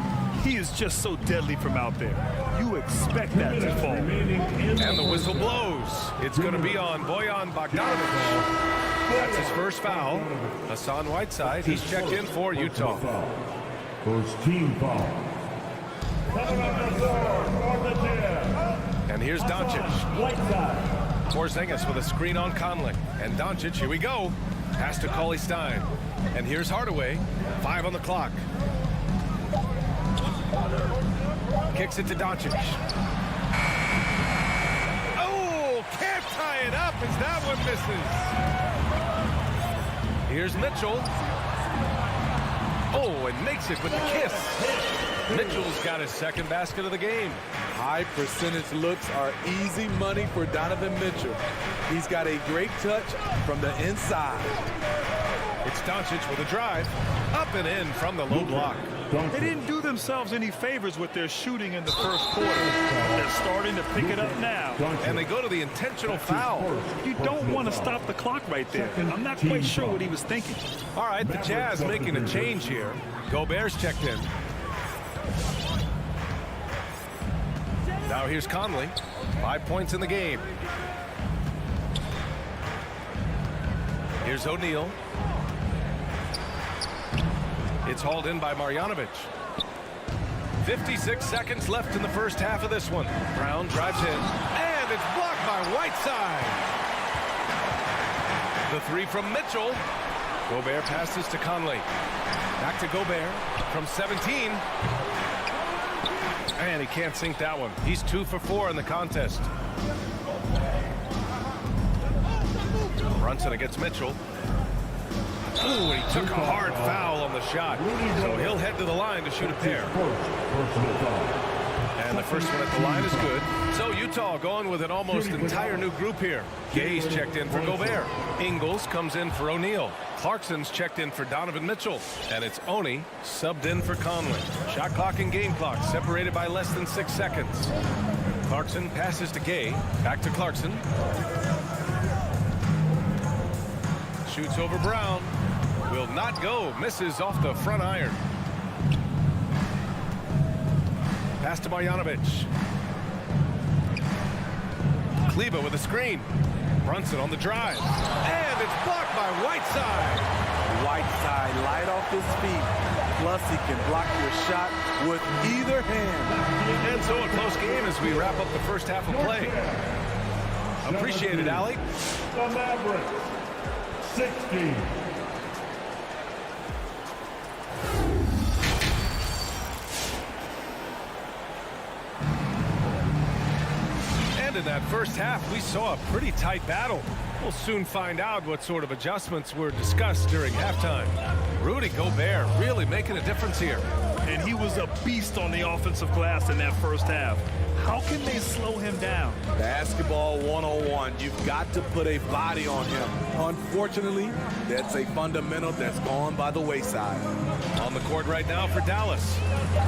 Speaker 2: He is just so deadly from out there. You expect that to fall.
Speaker 1: And the whistle blows. It's going to be on Bojan Bogdanovich. That's his first foul. Hassan Whiteside, he's checked in for Utah.
Speaker 4: First team foul.
Speaker 1: And here's Doncic. Porzingis with a screen on Conley. And Doncic, here we go. Pass to Cauley-Stein. And here's Hardaway. 5 on the clock. Kicks it to Doncic. Oh, can't tie it up as that one misses. Here's Mitchell. Oh, and makes it with the kiss. Mitchell's got his second basket of the game.
Speaker 12: High percentage looks are easy money for Donovan Mitchell. He's got a great touch from the inside.
Speaker 1: It's Doncic with a drive. Up and in from the low block.
Speaker 2: They didn't do themselves any favors with their shooting in the first quarter. They're starting to pick it up now.
Speaker 1: And they go to the intentional foul.
Speaker 2: You don't want to stop the clock right there. I'm not quite sure what he was thinking.
Speaker 1: All right, the Jazz making a change here. Gobert's checked in. Now here's Conley. 5 points in the game. Here's O'Neal. It's hauled in by Marjanovic. 56 seconds left in the first half of this one. Brown drives in, and it's blocked by Whiteside. The three from Mitchell. Gobert passes to Conley. Back to Gobert from 17. And he can't sink that one. He's 2 for 4 in the contest. Brunson against Mitchell. Ooh, he took a hard foul on the shot. So he'll head to the line to shoot a pair. And the first one at the line is good. So Utah going with an almost entire new group here. Gay's checked in for Gobert. Ingles comes in for O'Neal. Clarkson's checked in for Donovan Mitchell. And it's Oni subbed in for Conley. Shot clock and game clock separated by less than 6 seconds. Clarkson passes to Gay. Back to Clarkson. Shoots over Brown. Will not go. Misses off the front iron. Pass to Marjanovic. Kleber with a screen. Brunson on the drive. And it's blocked by Whiteside.
Speaker 12: Whiteside light off his feet. Plus, he can block your shot with either hand.
Speaker 1: And so a close game as we wrap up the first half of play. Appreciate it, Allie.
Speaker 4: The Mavericks, 60.
Speaker 1: In that first half, we saw a pretty tight battle. We'll soon find out what sort of adjustments were discussed during halftime. Rudy Gobert really making a difference here.
Speaker 2: And he was a beast on the offensive glass in that first half. How can they slow him down?
Speaker 12: Basketball 101. You've got to put a body on him. Unfortunately, that's a fundamental that's gone by the wayside.
Speaker 1: On the court right now for Dallas.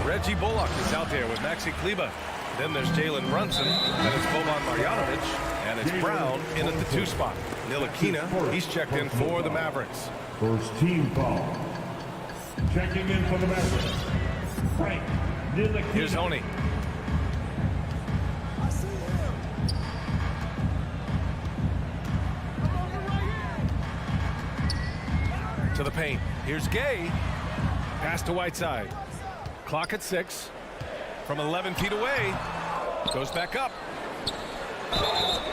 Speaker 1: Reggie Bullock is out there with Maxi Kleber. Then there's Jalen Brunson, then it's Boban Marjanovic, and it's Brown in at the 2 spot. Ntilikina, he's checked in for the Mavericks.
Speaker 4: First team foul. Checking in for the Mavericks, Frank Ntilikina.
Speaker 1: Here's Oni. To the paint. Here's Gay. Pass to Whiteside. Clock at 6. From 11 feet away, goes back up.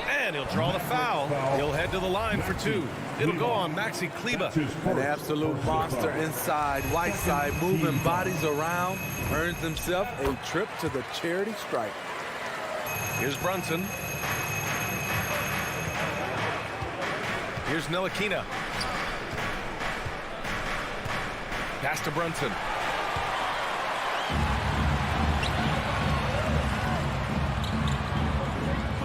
Speaker 1: And he'll draw the foul. He'll head to the line for 2. It'll go on Maxi Kleber.
Speaker 12: An absolute monster inside. Whiteside moving bodies around, earns himself a trip to the charity stripe.
Speaker 1: Here's Brunson. Here's Ntilikina. Pass to Brunson.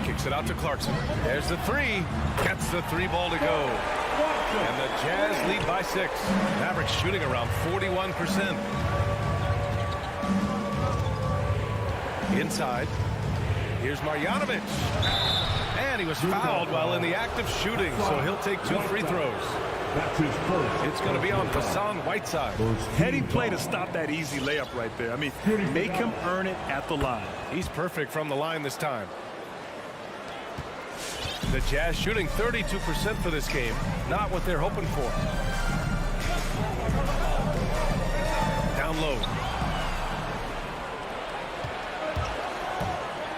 Speaker 1: Kicks it out to Clarkson. There's the 3. Gets the 3 ball to go. And the Jazz lead by 6. Mavericks shooting around 41%. Inside. Here's Marjanovic. And he was fouled while in the act of shooting, so he'll take 2 free throws.
Speaker 4: That's his first.
Speaker 1: It's going to be on Hassan Whiteside.
Speaker 2: Heady play to stop that easy layup right there. I mean, make him earn it at the line.
Speaker 1: He's perfect from the line this time. The Jazz shooting 32% for this game. Not what they're hoping for. Down low.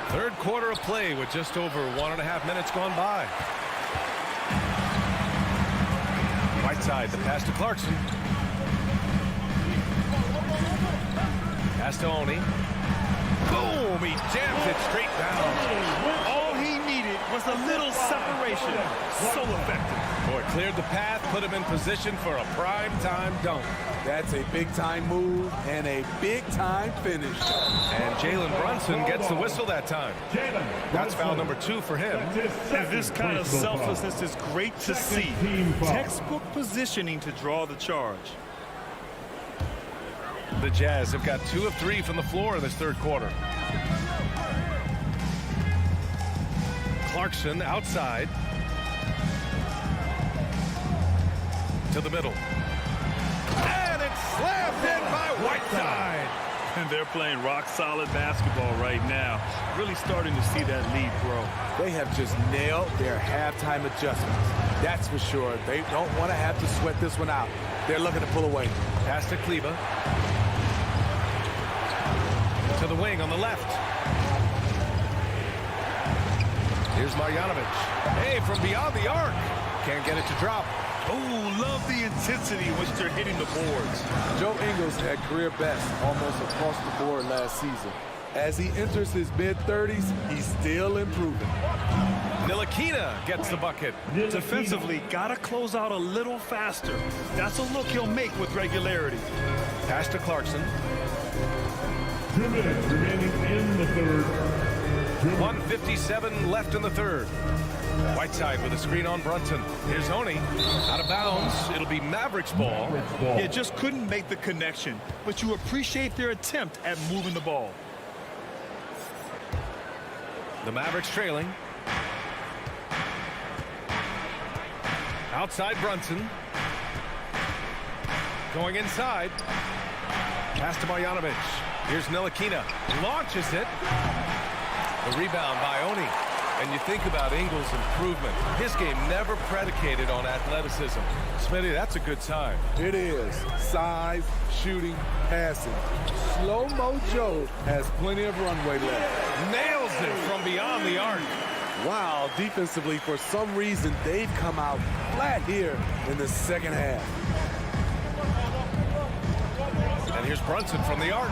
Speaker 1: Third quarter of play with just over 1.5 minutes gone by. Whiteside, the pass to Clarkson. Pass to Oni. Boom, he jams it straight down.
Speaker 2: All he needed was a little separation. So effective.
Speaker 1: Boy, cleared the path, put him in position for a prime-time dunk.
Speaker 12: That's a big-time move and a big-time finish.
Speaker 1: And Jalen Brunson gets the whistle that time. That's foul number 2 for him.
Speaker 2: And this kind of selflessness is great to see. Textbook positioning to draw the charge.
Speaker 1: The Jazz have got 2 of 3 from the floor in this third quarter. Clarkson outside. To the middle. And it's slammed in by Whiteside.
Speaker 2: And they're playing rock-solid basketball right now. Really starting to see that lead grow.
Speaker 12: They have just nailed their halftime adjustments. That's for sure. They don't want to have to sweat this one out. They're looking to pull away.
Speaker 1: Pass to Kleba. To the wing on the left. Here's Marjanovic. Hey, from beyond the arc. Can't get it to drop.
Speaker 2: Oh, love the intensity in which they're hitting the boards.
Speaker 12: Joe Ingles had career best almost across the board last season. As he enters his mid-30s, he's still improving.
Speaker 1: Ntilikina gets the bucket.
Speaker 2: Defensively, gotta close out a little faster. That's a look he'll make with regularity.
Speaker 1: Pass to Clarkson.
Speaker 4: 2 minutes remaining in the third.
Speaker 1: 1:57 left in the third. Whiteside with a screen on Brunson. Here's Oni. Out of bounds. It'll be Mavericks ball.
Speaker 2: Yeah, just couldn't make the connection. But you appreciate their attempt at moving the ball.
Speaker 1: The Mavericks trailing. Outside Brunson. Going inside. Pass to Marjanovic. Here's Ntilikina. Launches it. The rebound by Oni. And you think about Ingles' improvement. His game never predicated on athleticism. Smitty, that's a good sign.
Speaker 12: It is. Size, shooting, passing. Slow-mo Joe has plenty of runway left.
Speaker 1: Nails it from beyond the arc.
Speaker 12: Wow, defensively, for some reason, they've come out flat here in the second half.
Speaker 1: And here's Brunson from the arc.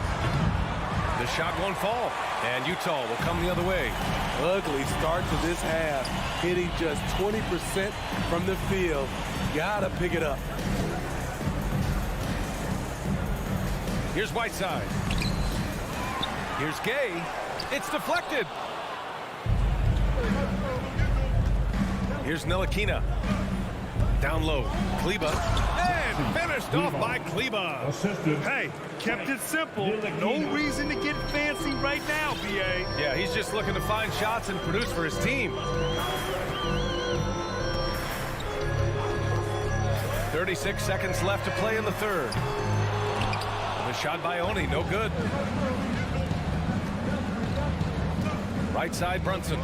Speaker 1: The shot won't fall. And Utah will come the other way.
Speaker 12: Ugly start to this half. Hitting just 20% from the field. Gotta pick it up.
Speaker 1: Here's Whiteside. Here's Gay. It's deflected. Here's Ntilikina. Down low. Kleba. And finished off by Kleba.
Speaker 2: Hey, kept it simple. No reason to get fancy right now, B.A.
Speaker 1: Yeah, he's just looking to find shots and produce for his team. 36 seconds left to play in the third. The shot by Oni, no good. Right side, Brunson.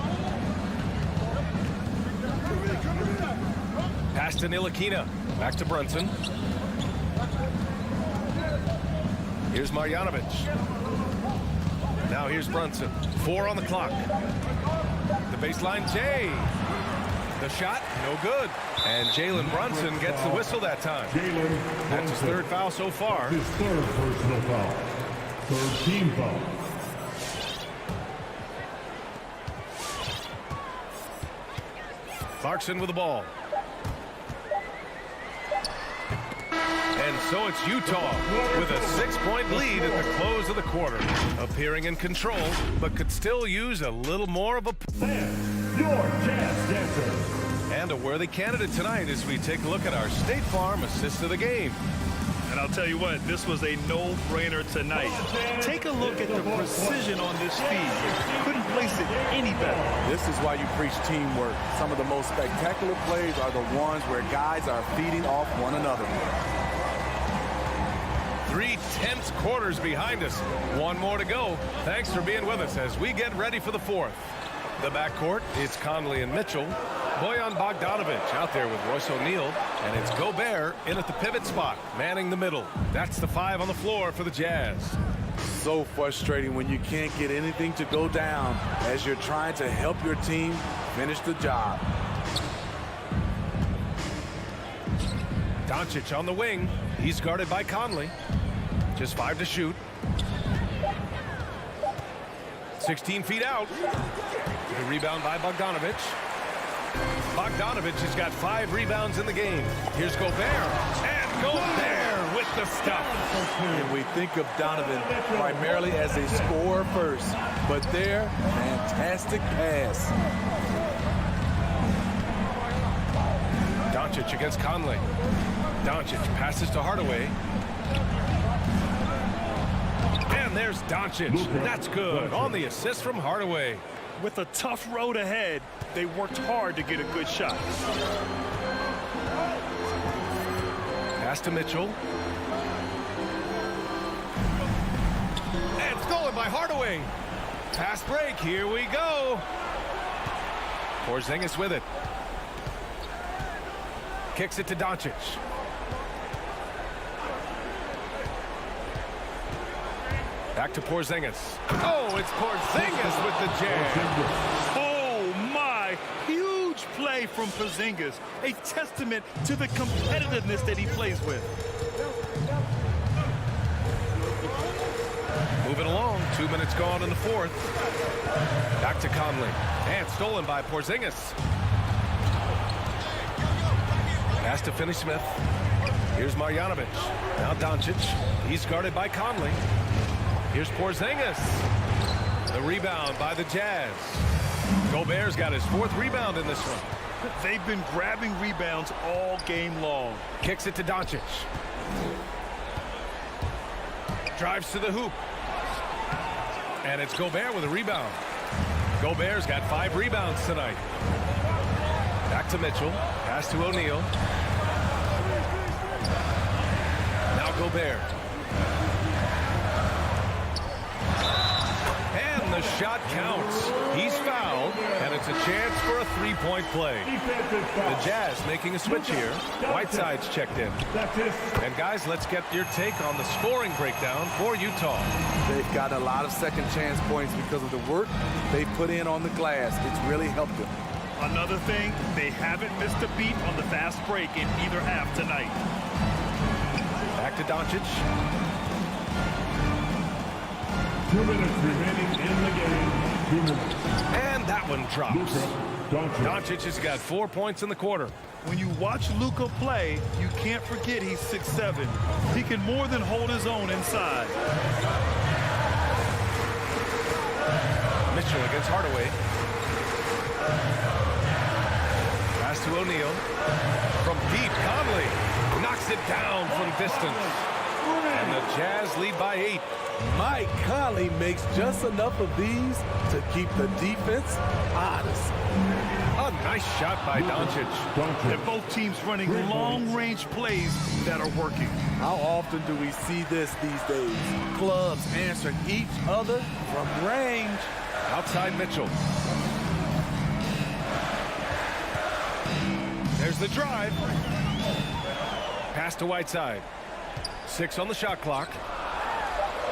Speaker 1: Pass to Ntilikina. Back to Brunson. Here's Marjanovic. Now here's Brunson. 4 on the clock. The baseline, Jay. The shot, no good. And Jalen Brunson gets the whistle that time. That's his third foul so far.
Speaker 4: His third personal foul. Third team foul.
Speaker 1: Clarkson with the ball. And so it's Utah with a 6-point lead at the close of the quarter. Appearing in control, but could still use a little more of a...
Speaker 4: Your Jazz Dancer.
Speaker 1: And a worthy candidate tonight as we take a look at our State Farm assist of the game.
Speaker 2: And I'll tell you what, this was a no-brainer tonight. Take a look at the precision on this feed. Couldn't place it any better.
Speaker 12: This is why you preach teamwork. Some of the most spectacular plays are the ones where guys are feeding off one another.
Speaker 1: 3 tense quarters behind us. One more to go. Thanks for being with us as we get ready for the fourth. The backcourt is Conley and Mitchell. Bojan Bogdanovic out there with Royce O'Neal. And it's Gobert in at the pivot spot, manning the middle. That's the 5 on the floor for the Jazz.
Speaker 12: So frustrating when you can't get anything to go down as you're trying to help your team finish the job.
Speaker 1: Doncic on the wing. He's guarded by Conley. Just 5 to shoot. 16 feet out. The rebound by Bogdanovich. Bogdanovich has got 5 rebounds in the game. Here's Gobert. And Gobert with the stuff.
Speaker 12: And we think of Donovan primarily as a scorer first, but there, fantastic pass.
Speaker 1: Doncic against Conley. Doncic passes to Hardaway. And there's Doncic. That's good. On the assist from Hardaway.
Speaker 2: With a tough road ahead, they worked hard to get a good shot.
Speaker 1: Pass to Mitchell. And stolen by Hardaway. Pass break. Here we go. Porzingis with it. Kicks it to Doncic. Back to Porzingis. Oh, it's Porzingis with the jam.
Speaker 2: Oh, my. Huge play from Porzingis. A testament to the competitiveness that he plays with.
Speaker 1: Moving along. 2 minutes gone in the fourth. Back to Conley. And stolen by Porzingis. Pass to Finney-Smith. Here's Marjanovic. Now Doncic. He's guarded by Conley. Here's Porzingis. The rebound by the Jazz. Gobert's got his 4th rebound in this one.
Speaker 2: They've been grabbing rebounds all game long.
Speaker 1: Kicks it to Doncic. Drives to the hoop. And it's Gobert with a rebound. Gobert's got 5 rebounds tonight. Back to Mitchell. Pass to O'Neal. Now Gobert. And the shot counts. He's fouled, and it's a chance for a 3-point play. The Jazz making a switch here. Whiteside's checked in. And guys, let's get your take on the scoring breakdown for Utah.
Speaker 12: They've got a lot of second chance points because of the work they put in on the glass. It's really helped them.
Speaker 2: Another thing, they haven't missed a beat on the fast break in either half tonight.
Speaker 1: Back to Doncic.
Speaker 4: 2 minutes remaining in the game. 2 minutes.
Speaker 1: And that one drops. Doncic has got 4 points in the quarter.
Speaker 2: When you watch Luka play, you can't forget he's 6'7". He can more than hold his own inside.
Speaker 1: Mitchell against Hardaway. Pass to O'Neal. From deep, Conley knocks it down from distance. And the Jazz lead by 8.
Speaker 12: Mike Conley makes just enough of these to keep the defense honest.
Speaker 1: A nice shot by Doncic.
Speaker 2: And both teams running long-range plays that are working.
Speaker 12: How often do we see this these days? Clubs answering each other from range.
Speaker 1: Outside Mitchell. There's the drive. Pass to Whiteside. 6 on the shot clock.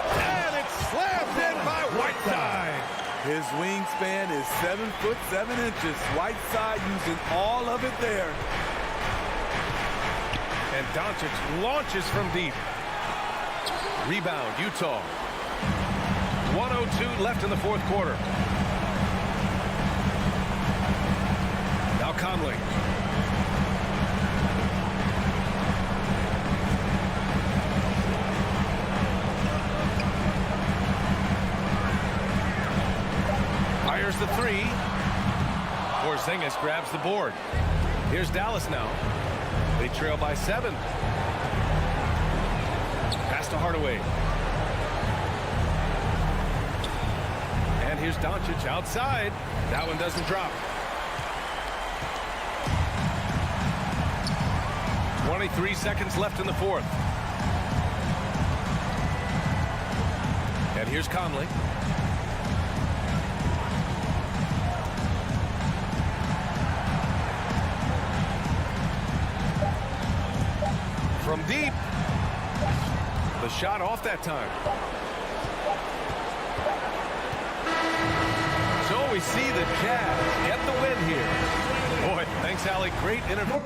Speaker 1: And it's slammed in by Whiteside.
Speaker 12: His wingspan is 7'7". Whiteside using all of it there.
Speaker 1: And Doncic launches from deep. Rebound, Utah. 1:02 left in the fourth quarter. Now Conley. Fires the 3. Porzingis grabs the board. Here's Dallas now. They trail by 7. Pass to Hardaway. And here's Doncic outside. That one doesn't drop. 23 seconds left in the fourth. And here's Conley. From deep. The shot off that time. So we see the Jazz get the win here. Boy, thanks, Allie. Great interview.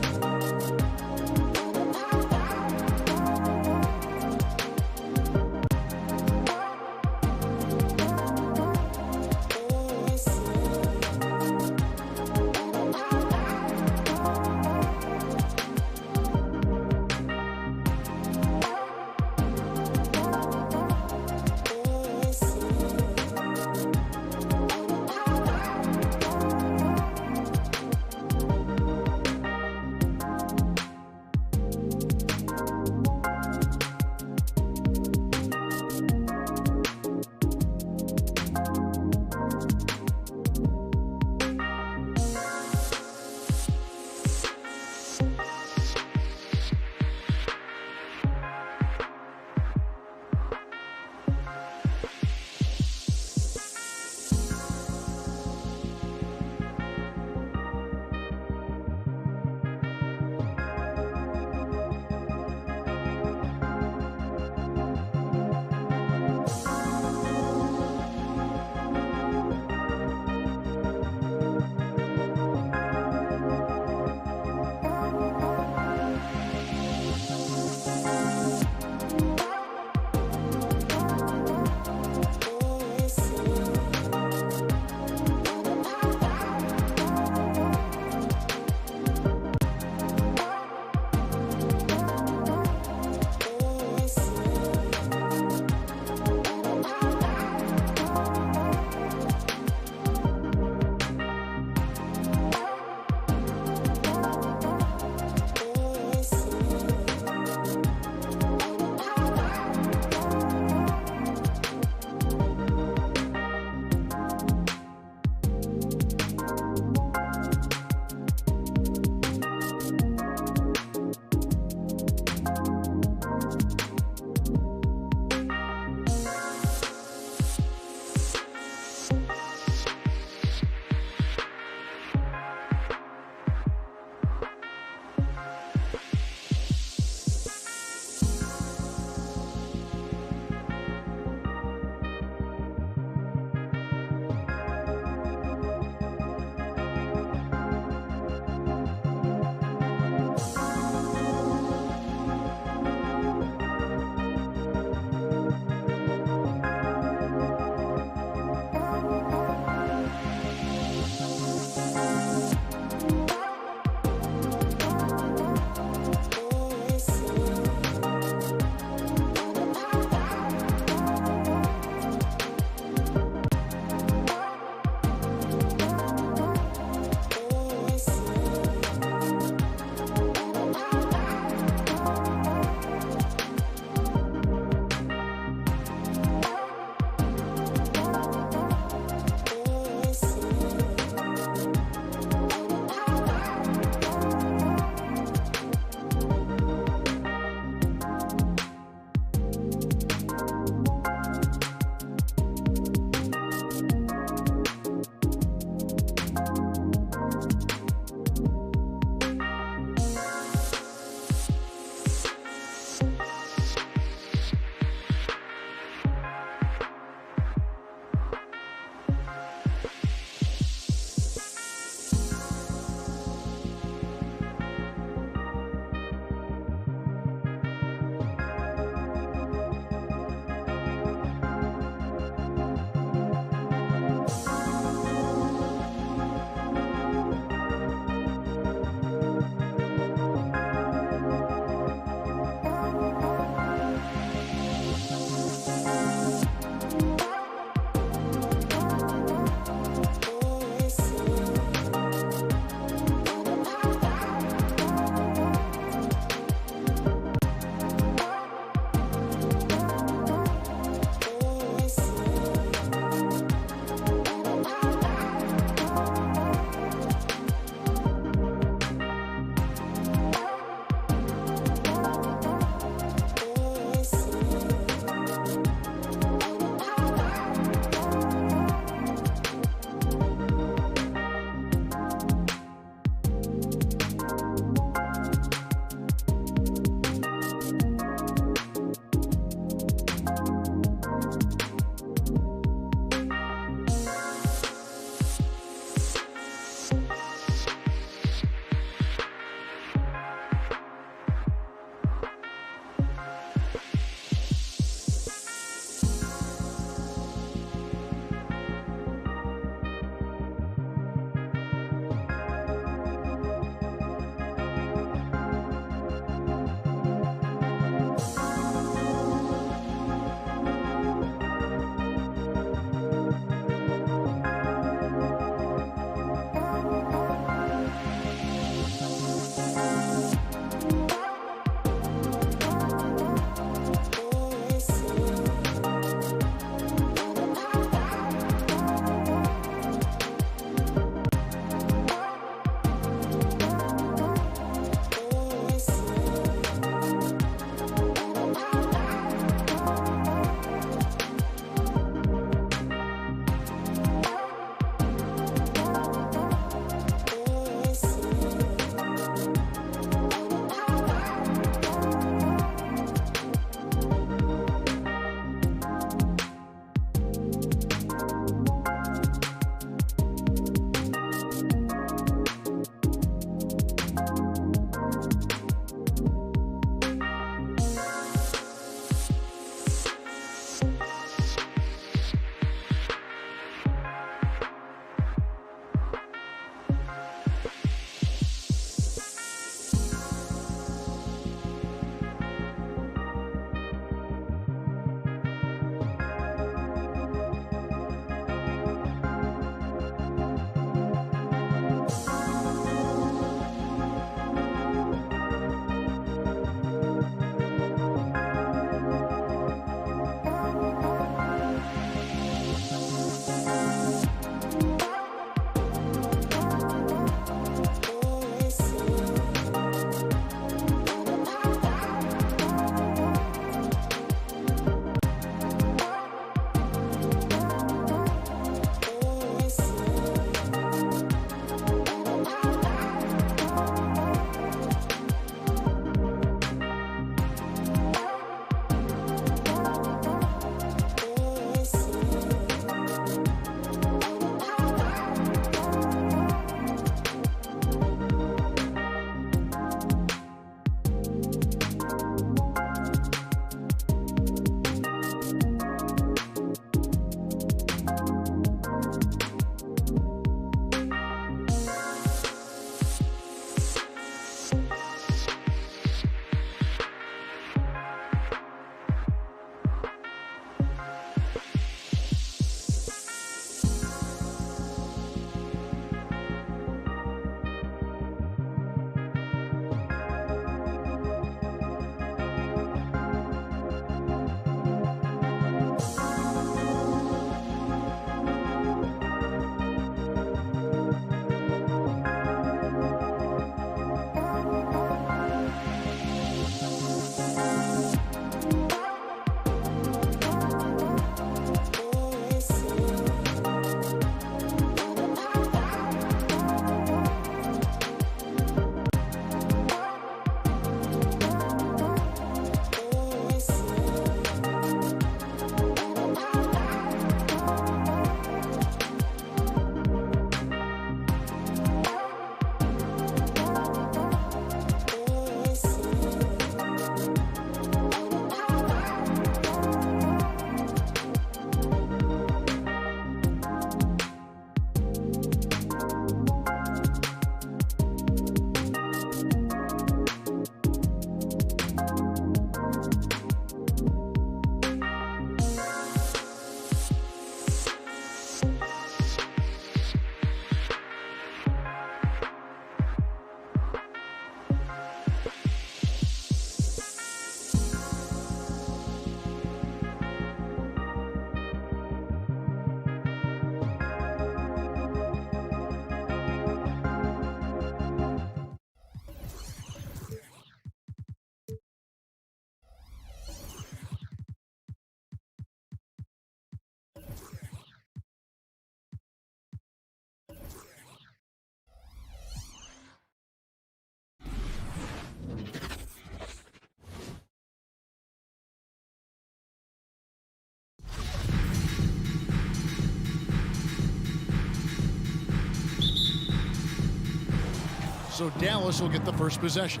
Speaker 6: So Dallas will get the first possession.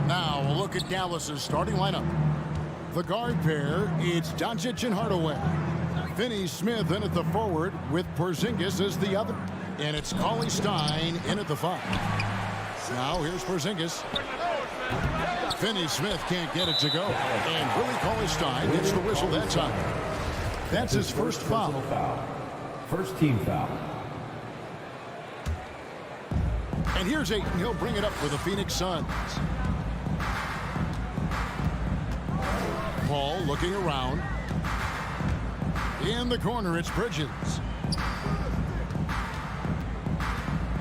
Speaker 6: Now we'll look at Dallas's starting lineup. The guard pair, it's Doncic and Hardaway. Finney-Smith in at the forward with Porzingis as the other. And it's Cauley-Stein in at the 5. Now here's Porzingis. Finney-Smith can't get it to go. And Willie Cauley-Stein gets the whistle that time. That's his first foul.
Speaker 4: First team foul.
Speaker 6: And here's Ayton. He'll bring it up for the Phoenix Suns. Paul looking around. In the corner, it's Bridges.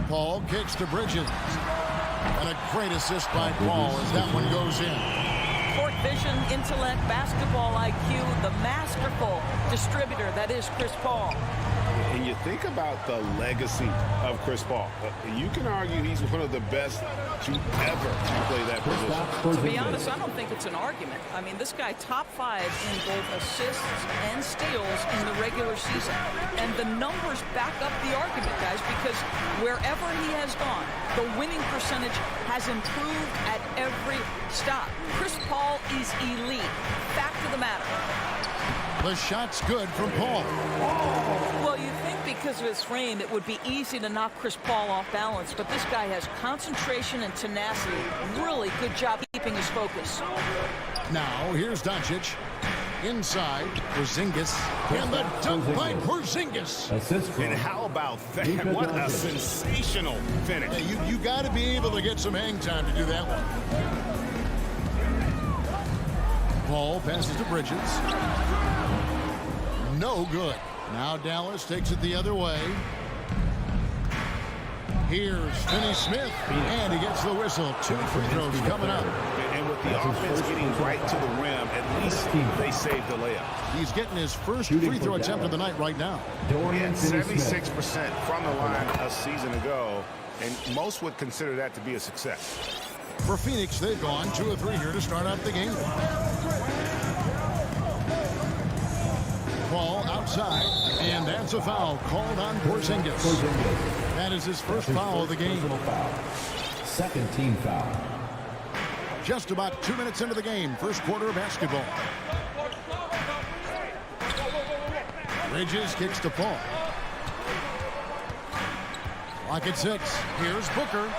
Speaker 6: Paul kicks to Bridges. And a great assist by Paul as that one goes in.
Speaker 8: Court vision, intellect, basketball IQ, the masterful distributor that is Chris Paul.
Speaker 7: And you think about the legacy of Chris Paul. You can argue he's one of the best to ever play that position.
Speaker 8: To be honest, I don't think it's an argument. I mean, this guy top 5 in both assists and steals in the regular season. And the numbers back up the argument, guys, because wherever he has gone, the winning percentage has improved at every stop. Chris Paul is elite. Fact of the matter.
Speaker 6: The shot's good from Paul.
Speaker 8: Well, you think because of his frame, it would be easy to knock Chris Paul off balance, but this guy has concentration and tenacity. Really good job keeping his focus.
Speaker 6: Now, here's Doncic. Inside, Porzingis. And the dunk by Porzingis.
Speaker 7: And how about that? What a sensational finish.
Speaker 6: Hey, you got to be able to get some hang time to do that one. Paul passes to Bridges. No good. Now Dallas takes it the other way. Here's Finney-Smith, and he gets the whistle. 2 free throws coming up.
Speaker 7: And with the offense getting right to the rim, at least they saved the layup.
Speaker 6: He's getting his first free throw attempt of the night right now.
Speaker 7: He had 76% from the line a season ago, and most would consider that to be a success.
Speaker 6: For Phoenix, they've gone 2 of 3 here to start out the game. Paul outside, and that's a foul called on Porzingis. That is his first foul of the game.
Speaker 4: Second team foul.
Speaker 6: Just about 2 minutes into the game, first quarter of basketball. Bridges kicks to Paul. Clock at 6. Here's Booker.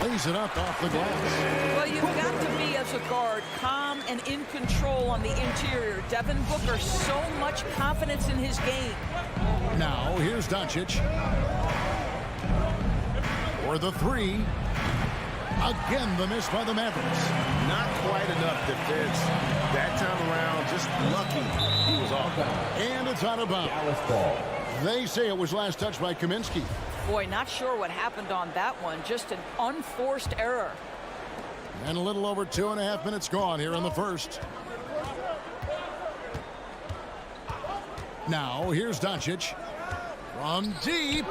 Speaker 6: Lays it up off the glass.
Speaker 8: Well, you've got to be, as a guard, calm and in control on the interior. Devin Booker, so much confidence in his game.
Speaker 6: Now, here's Doncic. For the 3. Again, the miss by the Mavericks.
Speaker 7: Not quite enough defense. That time around, just lucky he was off.
Speaker 6: And it's out of bounds. They say it was last touched by Kaminsky.
Speaker 8: Boy, not sure what happened on that one. Just an unforced error.
Speaker 6: And a little over 2.5 minutes gone here in the first. Now, here's Doncic. From deep.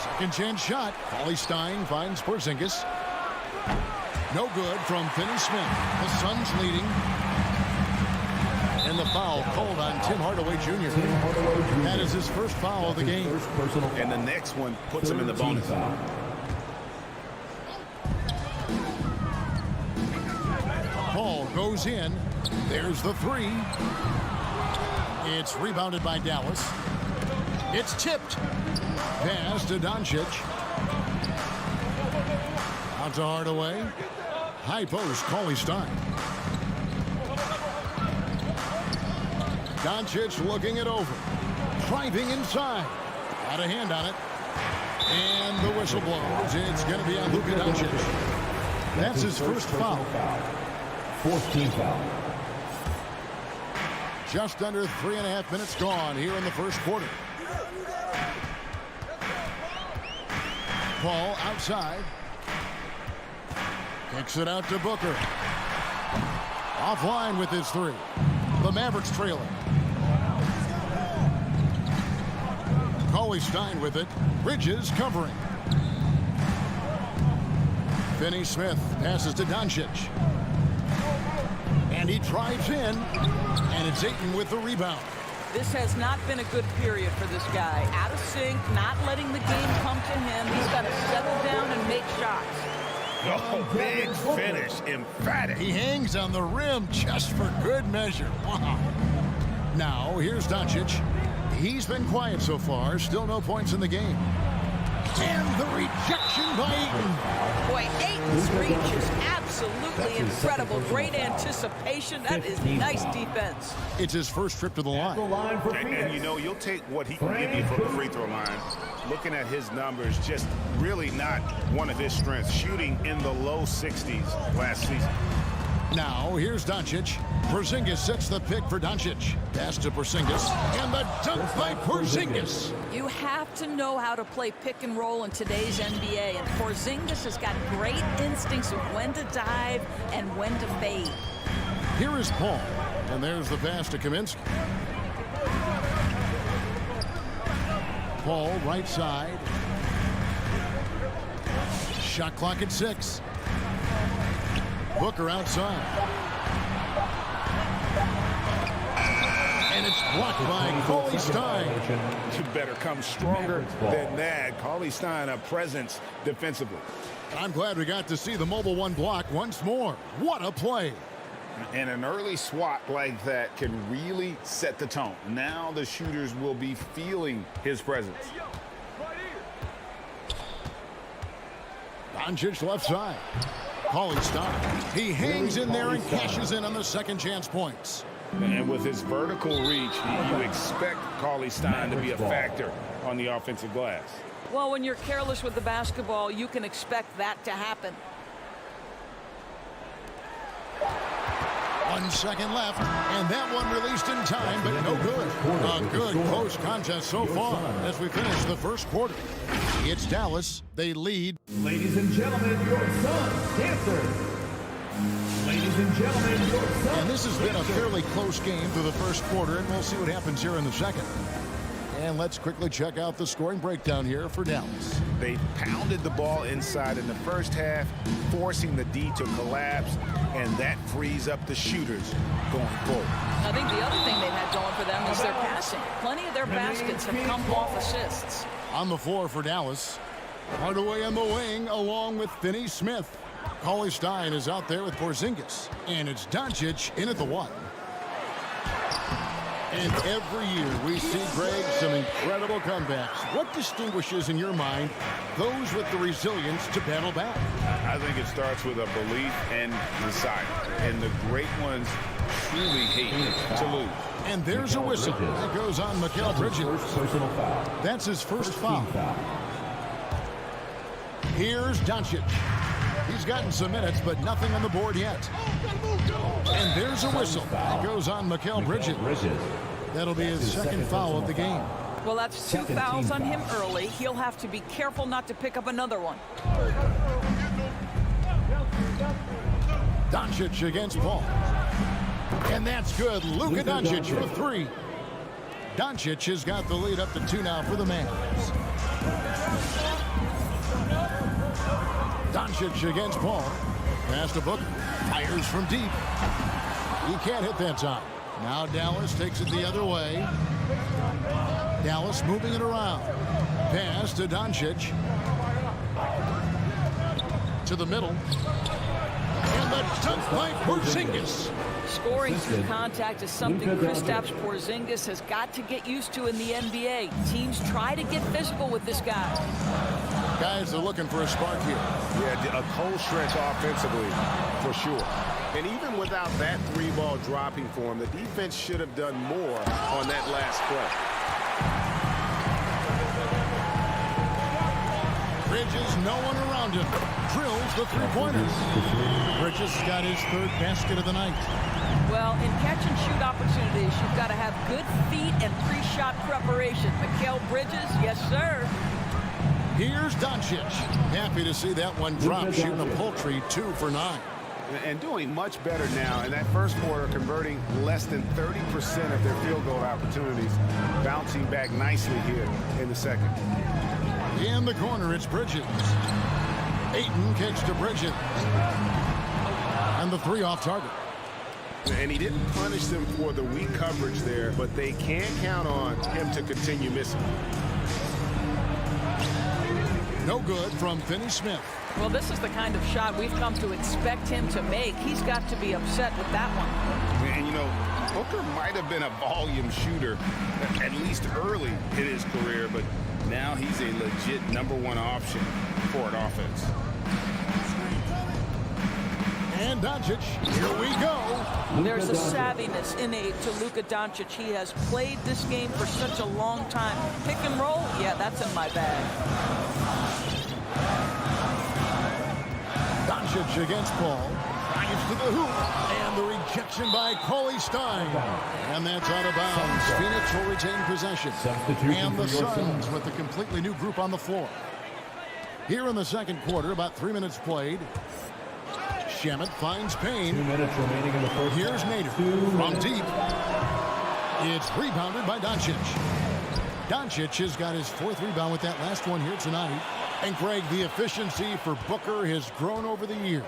Speaker 6: Second chance shot. Cauley-Stein finds Porzingis. No good from Finney-Smith. The Suns leading. And the foul called on Tim Hardaway Jr. That is his first foul of the game.
Speaker 7: And the next one puts him in the bonus.
Speaker 6: Paul goes in. There's the 3. It's rebounded by Dallas. It's tipped. Pass to Doncic. Out to Hardaway. High post, Cauley-Stein. Doncic looking it over. Driving inside. Got a hand on it. And the whistle blows. It's going to be on Luka Doncic. That's his first foul.
Speaker 4: Fourth team foul.
Speaker 6: Just under 3.5 minutes gone here in the first quarter. Paul outside. Kicks it out to Booker. Offline with his 3. The Mavericks trailing. Cauley-Stein with it. Bridges covering. Finney-Smith passes to Doncic. And he drives in. And it's Ayton with the rebound.
Speaker 8: This has not been a good period for this guy. Out of sync, not letting the game come to him. He's got to settle down and make shots.
Speaker 6: Oh, big finish, emphatic. He hangs on the rim just for good measure. Wow. Now, here's Doncic. He's been quiet so far. Still no points in the game. And the rejection by Ayton.
Speaker 8: Boy, Ayton's reach is absolutely incredible. Great anticipation. That is nice defense.
Speaker 6: It's his first trip to the line.
Speaker 7: And you know, you'll take what he can give you from the free throw line. Looking at his numbers, just really not one of his strengths. Shooting in the low 60s last season.
Speaker 6: Now, here's Doncic. Porzingis sets the pick for Doncic. Pass to Porzingis. And the dunk by Porzingis.
Speaker 8: You have to know how to play pick and roll in today's NBA. And Porzingis has got great instincts of when to dive and when to fade.
Speaker 6: Here is Paul. And there's the pass to Kaminsky. Paul, right side. Shot clock at 6. Booker outside. And it's blocked by Cauley Stein.
Speaker 7: You better come stronger than that. Cauley Stein, a presence defensively.
Speaker 6: I'm glad we got to see the mobile one block once more. What a play.
Speaker 7: And an early swat like that can really set the tone. Now the shooters will be feeling his presence.
Speaker 6: Doncic left side. Cauley Stein. He hangs in there and cashes in on the second chance points.
Speaker 7: And with his vertical reach, you expect Cauley Stein to be a factor on the offensive glass.
Speaker 8: Well, when you're careless with the basketball, you can expect that to happen.
Speaker 6: 1 second left, and that one released in time, but no good. A good close contest so far as we finish the first quarter. It's Dallas. They lead.
Speaker 4: Ladies and gentlemen, your son, Dancer. Ladies and gentlemen, your son.
Speaker 6: And this has been a fairly close game through the first quarter, and we'll see what happens here in the second. And let's quickly check out the scoring breakdown here for Dallas.
Speaker 7: They pounded the ball inside in the first half, forcing the D to collapse, and that frees up the shooters going forward.
Speaker 8: I think the other thing they've had going for them is their passing. Plenty of their baskets have come off assists.
Speaker 6: On the floor for Dallas. Hardaway on the wing along with Finney Smith. Cauley Stein is out there with Porzingis. And it's Doncic in at the 1. And every year we see, Greg, some incredible comebacks. What distinguishes, in your mind, those with the resilience to battle back?
Speaker 7: I think it starts with a belief and desire. And the great ones truly hate to lose.
Speaker 6: And there's a whistle that goes on Mikal Bridges. That's his first foul. Here's Doncic. He's gotten some minutes, but nothing on the board yet. And there's a whistle that goes on Mikal Bridges. That'll be his second foul of the game.
Speaker 8: Well, that's 2 fouls on him early. He'll have to be careful not to pick up another one.
Speaker 6: Doncic against Paul. And that's good. Luka Doncic for 3. Doncic has got the lead up to 2 now for the Mavs. Doncic against Paul. Pass to Booker. Fires from deep. He can't hit that time. Now Dallas takes it the other way. Dallas moving it around. Pass to Doncic. To the middle. And the dunk by Porzingis.
Speaker 8: Scoring through contact is something Kristaps Porzingis has got to get used to in the NBA. Teams try to get physical with this guy.
Speaker 6: Guys are looking for a spark here.
Speaker 7: Yeah, a cold stretch offensively, for sure. And even without that 3-ball dropping for him, the defense should have done more on that last play.
Speaker 6: Bridges, no one around him. Drills the 3-pointers. Bridges got his 3rd basket of the night.
Speaker 8: Well, in catch-and-shoot opportunities, you've got to have good feet and pre-shot preparation. Mikal Bridges, yes, sir.
Speaker 6: Here's Doncic. Happy to see that one drop, shooting a paltry 2 for 9.
Speaker 7: And doing much better now in that first quarter, converting less than 30% of their field goal opportunities, bouncing back nicely here in the second.
Speaker 6: In the corner, it's Bridges. Ayton kicks to Bridges. And the 3 off target.
Speaker 10: And he didn't punish them for the weak coverage there, but they can't count on him to continue missing.
Speaker 6: No good from Finney-Smith.
Speaker 8: Well, this is the kind of shot we've come to expect him to make. He's got to be upset with that one.
Speaker 7: And, you know, Booker might have been a volume shooter, at least early in his career, but now he's a legit #1 option for an offense.
Speaker 6: And Doncic, here we go.
Speaker 8: There's a savviness innate to Luka Doncic. He has played this game for such a long time. Pick and roll, yeah, that's in my bag.
Speaker 6: Doncic against Paul. Drives to the hoop. And the rejection by Cauley Stein. And that's out of bounds. Phoenix will retain possession. And the Suns with a completely new group on the floor. Here in the second quarter, about 3 minutes played. Shamet finds Payne.
Speaker 4: 2 minutes remaining in the first.
Speaker 6: Here's Nader from deep. It's rebounded by Doncic. Doncic has got his 4th rebound with that last one here tonight. And Greg, the efficiency for Booker has grown over the years.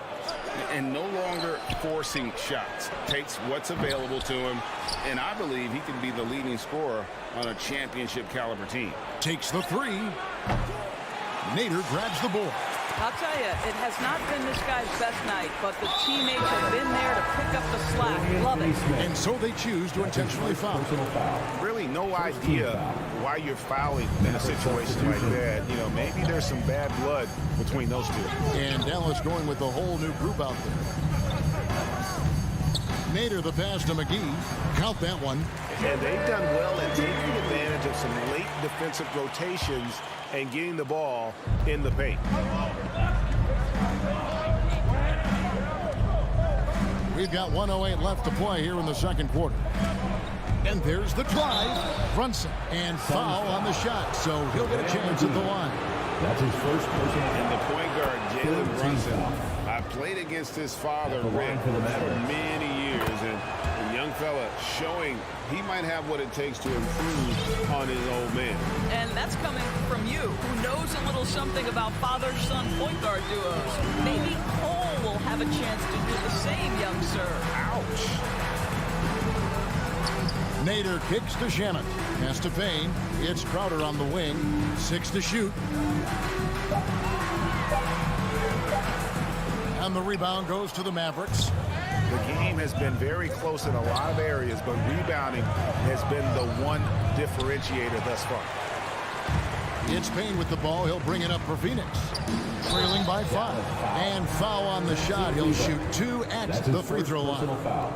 Speaker 7: And no longer forcing shots. Takes what's available to him, and I believe he can be the leading scorer on a championship caliber team.
Speaker 6: Takes the 3. Nader grabs the board.
Speaker 8: I'll tell you, it has not been this guy's best night, but the teammates have been there to pick up the slack. Love it.
Speaker 6: And so they choose to intentionally foul.
Speaker 10: Really no idea why you're fouling in a situation like that. You know, maybe there's some bad blood between those two.
Speaker 6: And Dallas going with a whole new group out there. Nader the pass to McGee. Count that one.
Speaker 10: And they've done well in taking advantage of some late defensive rotations and getting the ball in the paint.
Speaker 6: We've got 1:08 left to play here in the second quarter. And there's the drive. Brunson. And foul on the shot, so he'll get a chance at the line.
Speaker 4: That's his first personal.
Speaker 7: And the point guard, Jalen Brunson, I played against his father, Rick, for many years, and the young fella showing he might have what it takes to improve on his old man.
Speaker 8: And that's coming from you, who knows a little something about father-son point guard duos. Maybe Cole will have a chance to do the same, young sir.
Speaker 7: Ouch.
Speaker 6: Nader kicks to Shamet. Pass to Payne. It's Crowder on the wing. 6 to shoot. And the rebound goes to the Mavericks.
Speaker 10: The game has been very close in a lot of areas, but rebounding has been the one differentiator thus far.
Speaker 6: It's Payne with the ball. He'll bring it up for Phoenix. Trailing by 5. And foul on the shot. He'll shoot 2 at the free throw line.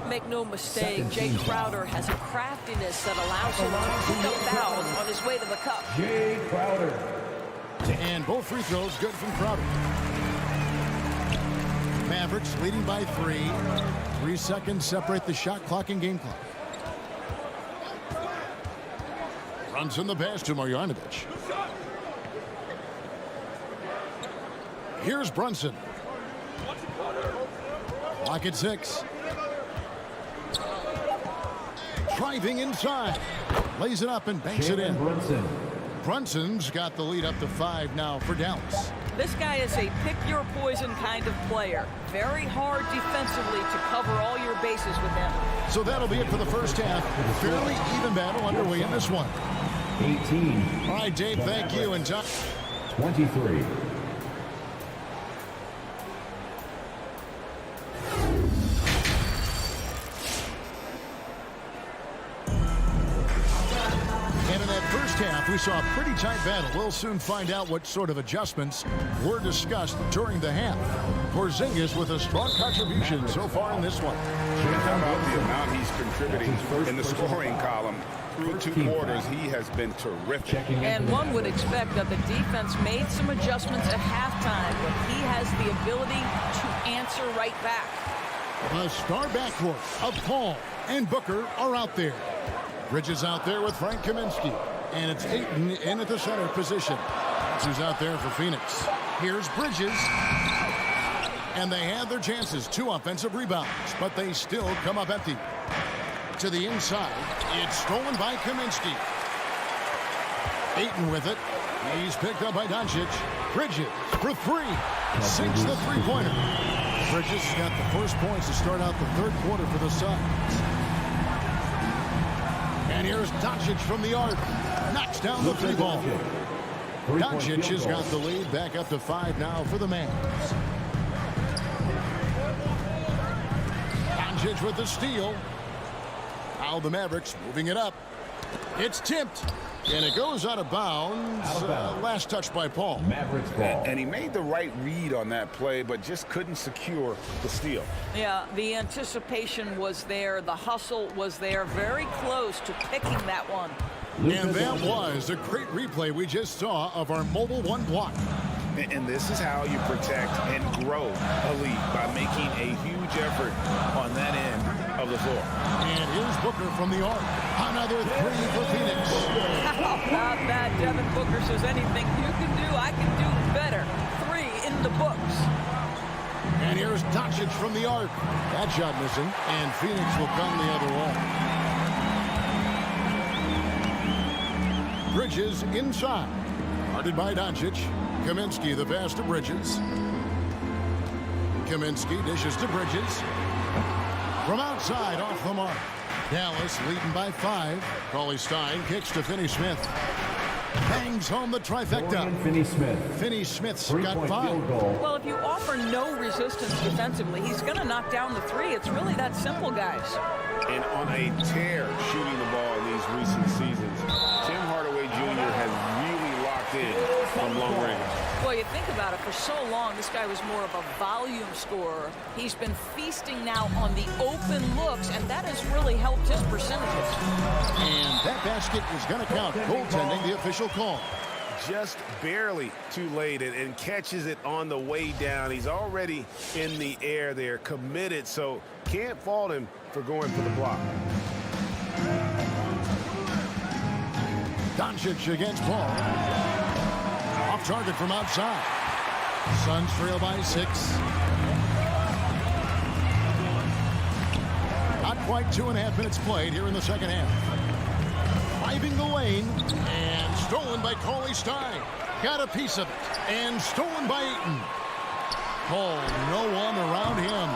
Speaker 8: Make no mistake, Jay Crowder has a craftiness that allows him to pick up fouls on his way to the cup.
Speaker 4: Jay Crowder.
Speaker 6: And both free throws good from Crowder. Mavericks leading by 3. 3 seconds separate the shot clock and game clock. Brunson the pass to Marjanovic. Here's Brunson. Clock at 6. Driving inside. Lays it up and banks it in. Brunson's got the lead up to 5 now for Dallas.
Speaker 8: This guy is a pick-your-poison kind of player. Very hard defensively to cover all your bases with him.
Speaker 6: So that'll be it for the first half. Fairly even battle underway in this one.
Speaker 4: 18.
Speaker 6: All right, Dave, thank you. And John.
Speaker 4: 23.
Speaker 6: And in that first half, we saw a pretty tight battle. We'll soon find out what sort of adjustments were discussed during the half. Porzingis with a strong contribution so far in this one.
Speaker 7: How about the amount he's contributing in the scoring column? Through 2 quarters, he has been terrific.
Speaker 8: And one would expect that the defense made some adjustments at halftime, but he has the ability to answer right back.
Speaker 6: The star backcourt of Paul and Booker are out there. Bridges out there with Frank Kaminsky. And it's Ayton in at the center position. That's who's out there for Phoenix. Here's Bridges. And they have their chances. 2 offensive rebounds, but they still come up empty. To the inside. It's stolen by Kaminsky. Ayton with it. He's picked up by Doncic. Bridges for 3. Sinks the three-pointer. Bridges got the first points to start out the third quarter for the Suns. And here's Doncic from the arc. Knocks down the three ball. Doncic has got the lead back up to 5 now for the Mavs. Doncic with the steal. Now the Mavericks moving it up. It's tipped. And it goes out of bounds. Last touch by Paul.
Speaker 7: Mavericks ball. And he made the right read on that play, but just couldn't secure the steal.
Speaker 8: Yeah, the anticipation was there. The hustle was there. Very close to picking that one.
Speaker 6: And that was a great replay we just saw of our mobile one block.
Speaker 7: And this is how you protect and grow a lead, by making a huge effort on that end of the floor.
Speaker 6: And here's Booker from the arc. Another three for Phoenix.
Speaker 8: How about that? Devin Booker says anything you can do, I can do better. 3 in the books.
Speaker 6: And here's Doncic from the arc. That shot missing, and Phoenix will come the other way. Bridges inside. Guarded by Doncic. Kaminsky the pass to Bridges. Kaminsky dishes to Bridges. From outside, off the mark. Dallas leading by 5. Cauley-Stein kicks to Finney-Smith. Bangs home the trifecta. Finney-Smith's got 5.
Speaker 8: Well, if you offer no resistance defensively, he's going to knock down the 3. It's really that simple, guys.
Speaker 7: And on a tear shooting the ball in these recent seasons, Tim Hardaway Jr. has really locked in from long range.
Speaker 8: Well, you think about it, for so long, this guy was more of a volume scorer. He's been feasting now on the open looks, and that has really helped his percentages.
Speaker 6: And that basket is going to count. Goaltending, the official call.
Speaker 7: Just barely too late, and catches it on the way down. He's already in the air there, committed, so can't fault him for going for the block.
Speaker 6: Doncic against Paul. Off target from outside. Suns trail by 6. Not quite 2.5 minutes played here in the second half. Driving the lane and stolen by Cauley-Stein. Got a piece of it and stolen by Ayton. Paul, no one around him.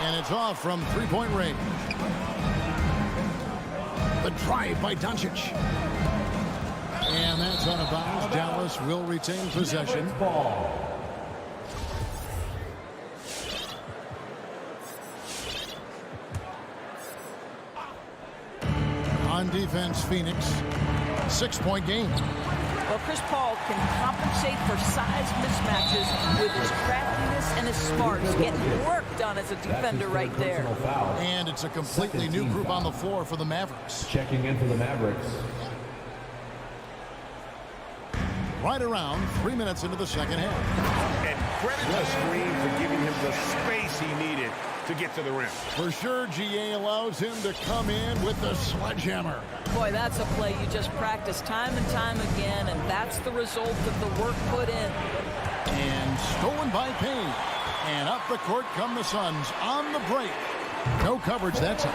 Speaker 6: And it's off from three-point range. The drive by Doncic. And that's out of bounds. Dallas will retain possession. On defense, Phoenix. 6-point game.
Speaker 8: Well, Chris Paul can compensate for size mismatches with his craftiness and his smarts. Getting work done as a defender right there.
Speaker 6: And it's a completely new group on the floor for the Mavericks.
Speaker 4: Checking in for the Mavericks.
Speaker 6: Right around 3 minutes into the second half.
Speaker 7: And credit the screen for giving him the space he needed to get to the rim.
Speaker 6: For sure, GA allows him to come in with the sledgehammer.
Speaker 8: Boy, that's a play you just practice time and time again, and that's the result of the work put in.
Speaker 6: And stolen by Payne. And up the court come the Suns on the break. No coverage, that's it.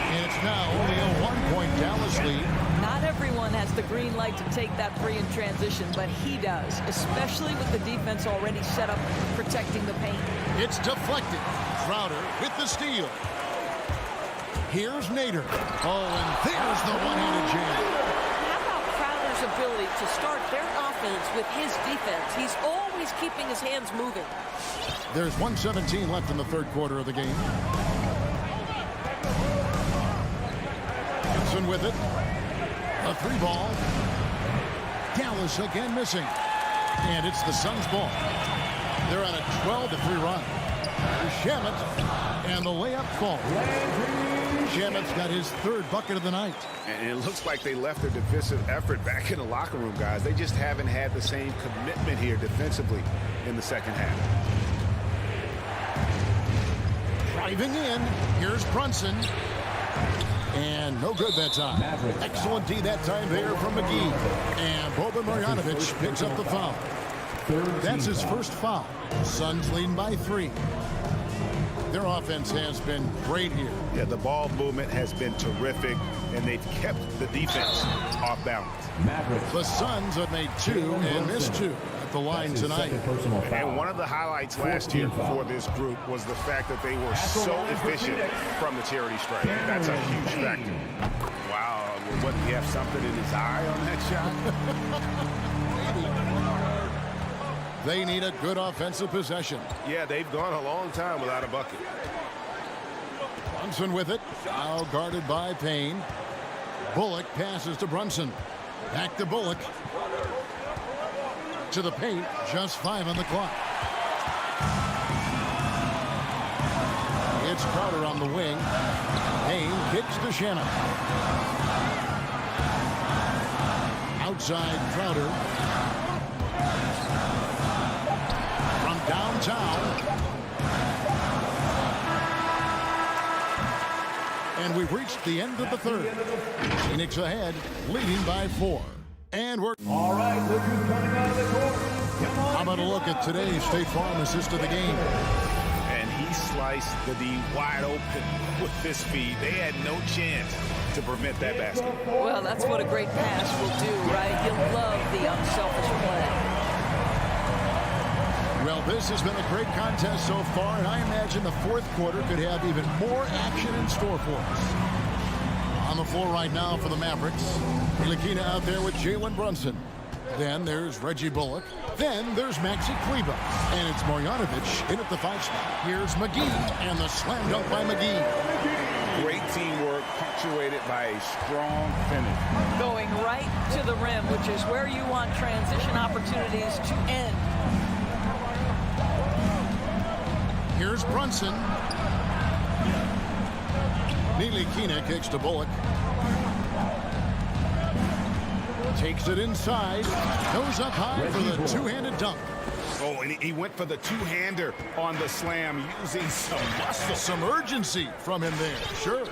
Speaker 6: And it's now only a 1-point Dallas lead.
Speaker 8: Not everyone has the green light to take that 3 in transition, but he does, especially with the defense already set up protecting the paint.
Speaker 6: It's deflected. Crowder with the steal. Here's Nader. Oh, and there's the one-handed jam.
Speaker 8: How about Crowder's ability to start their offense with his defense? He's always keeping his hands moving.
Speaker 6: There's 1:17 left in the third quarter of the game. Gibson with it. A 3 ball. Dallas again missing. And it's the Suns' ball. They're on a 12-3 run. Shamet, and the layup falls. Shamet's got his 3rd bucket of the night.
Speaker 7: And it looks like they left their defensive effort back in the locker room, guys. They just haven't had the same commitment here defensively in the second half.
Speaker 6: Driving in, here's Brunson. And no good that time. Excellent D that time there from McGee. And Boban Marjanovic picks up the foul. That's his first foul. Suns leading by 3. their offense has been great here.
Speaker 7: Yeah, the ball movement has been terrific, and they've kept the defense off balance.
Speaker 6: The Suns have made 2 and missed 2 at the line tonight.
Speaker 7: And one of the highlights last year for this group was the fact that they were so efficient from the charity stripe. That's a huge factor. Wow, what, he have something in his eye on that shot?
Speaker 6: They need a good offensive possession.
Speaker 7: Yeah, they've gone a long time without a bucket.
Speaker 6: Brunson with it, now guarded by Payne. Bullock passes to Brunson. Back to Bullock. To the paint, just 5 on the clock. It's Crowder on the wing. Payne kicks to Shannon. Outside Crowder. From downtown. And we've reached the end of the third. Phoenix ahead, leading by 4. And we're...
Speaker 4: All right, look who's coming out of the court.
Speaker 6: How about a look at today's State Farm assist of the game?
Speaker 7: And he sliced the D wide open with this feed. They had no chance to prevent that basket.
Speaker 8: Well, that's what a great pass will do, right? You'll love the unselfish play.
Speaker 6: Well, this has been a great contest so far, and I imagine the fourth quarter could have even more action in store for us. On the floor right now for the Mavericks, Ntilikina out there with Jalen Brunson. Then there's Reggie Bullock. Then there's Maxi Kleber. And it's Marjanovic in at the 5 spot. Here's McGee, and the slam dunk by McGee.
Speaker 7: Great teamwork, punctuated by a strong finish.
Speaker 8: Going right to the rim, which is where you want transition opportunities to end.
Speaker 6: Here's Brunson. Ntilikina kicks to Bullock. Takes it inside. Goes up high for the two-handed dunk.
Speaker 7: Oh, and he went for the two-hander on the slam, using some muscle.
Speaker 6: Some urgency from him there, sure.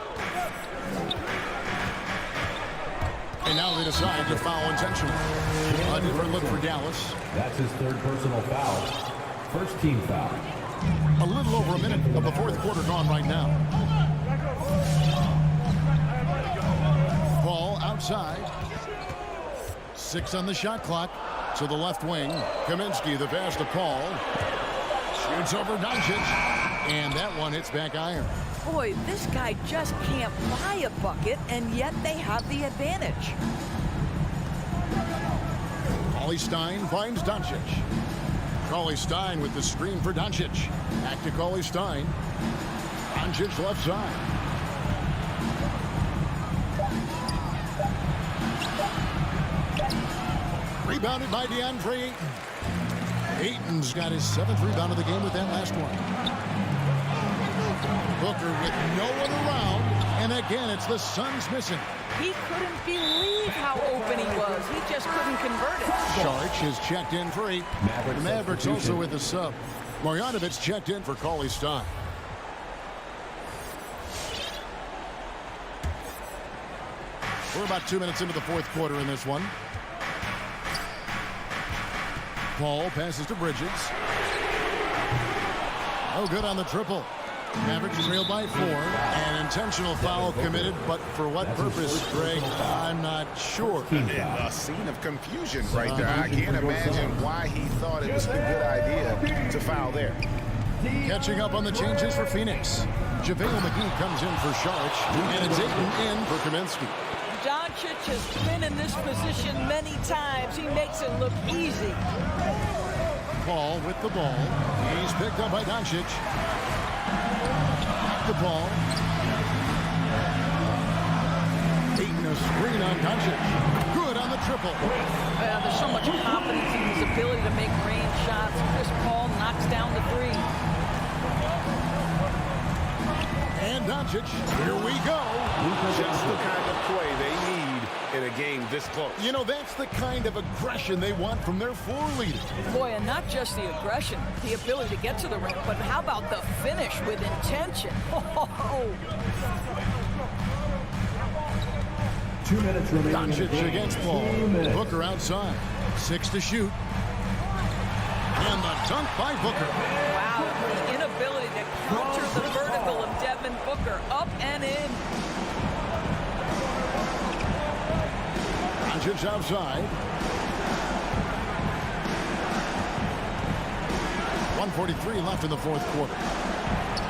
Speaker 6: And now they decide to foul intentionally. A different look for Dallas.
Speaker 4: That's his 3rd personal foul. First team foul.
Speaker 6: A little over a minute of the fourth quarter gone right now. Ball outside. 6 on the shot clock. To the left wing. Kaminsky, the pass to Paul. Shoots over Doncic. And that one hits back iron.
Speaker 8: Boy, this guy just can't buy a bucket, and yet they have the advantage.
Speaker 6: Cauley Stein finds Doncic. Cauley Stein with the screen for Doncic. Back to Cauley Stein. Doncic left side. Rebounded by DeAndre Ayton. Ayton's got his 7th rebound of the game with that last one. Booker with no one around. And again, it's the Suns missing.
Speaker 8: He couldn't believe how open he was. He just couldn't convert it.
Speaker 6: Sharch is checked in for 8. The Mavericks also with the sub. Marjanovic checked in for Cauley Stein. We're about 2 minutes into the fourth quarter in this one. Paul passes to Bridges. Oh, good on the triple. Mavericks trail by 4. An intentional foul committed, but for what purpose, Greg? I'm not sure.
Speaker 7: A scene of confusion right there. I can't imagine why he thought it was a good idea to foul there.
Speaker 6: Catching up on the changes for Phoenix. JaVale McGee comes in for Sharch, and it's Ayton in for Kaminsky.
Speaker 8: Doncic has been in this position many times. He makes it look easy.
Speaker 6: Paul with the ball. He's picked up by Doncic. The ball. Ayton a screen on Doncic. Good on the triple.
Speaker 8: There's so much confidence in his ability to make range shots. Chris Paul knocks down the 3.
Speaker 6: And Doncic, here we go.
Speaker 7: Just the kind of play they need in a game this close.
Speaker 6: You know, that's the kind of aggression they want from their floor leader.
Speaker 8: Boy, and not just the aggression, the ability to get to the rim, but how about the finish with intention? Oh.
Speaker 4: 2 minutes remaining.
Speaker 6: Doncic against Paul. Booker outside. 6 to shoot. And the dunk by Booker.
Speaker 8: Wow, the inability to counter the
Speaker 6: Doncic outside. 1:43 left in the fourth quarter.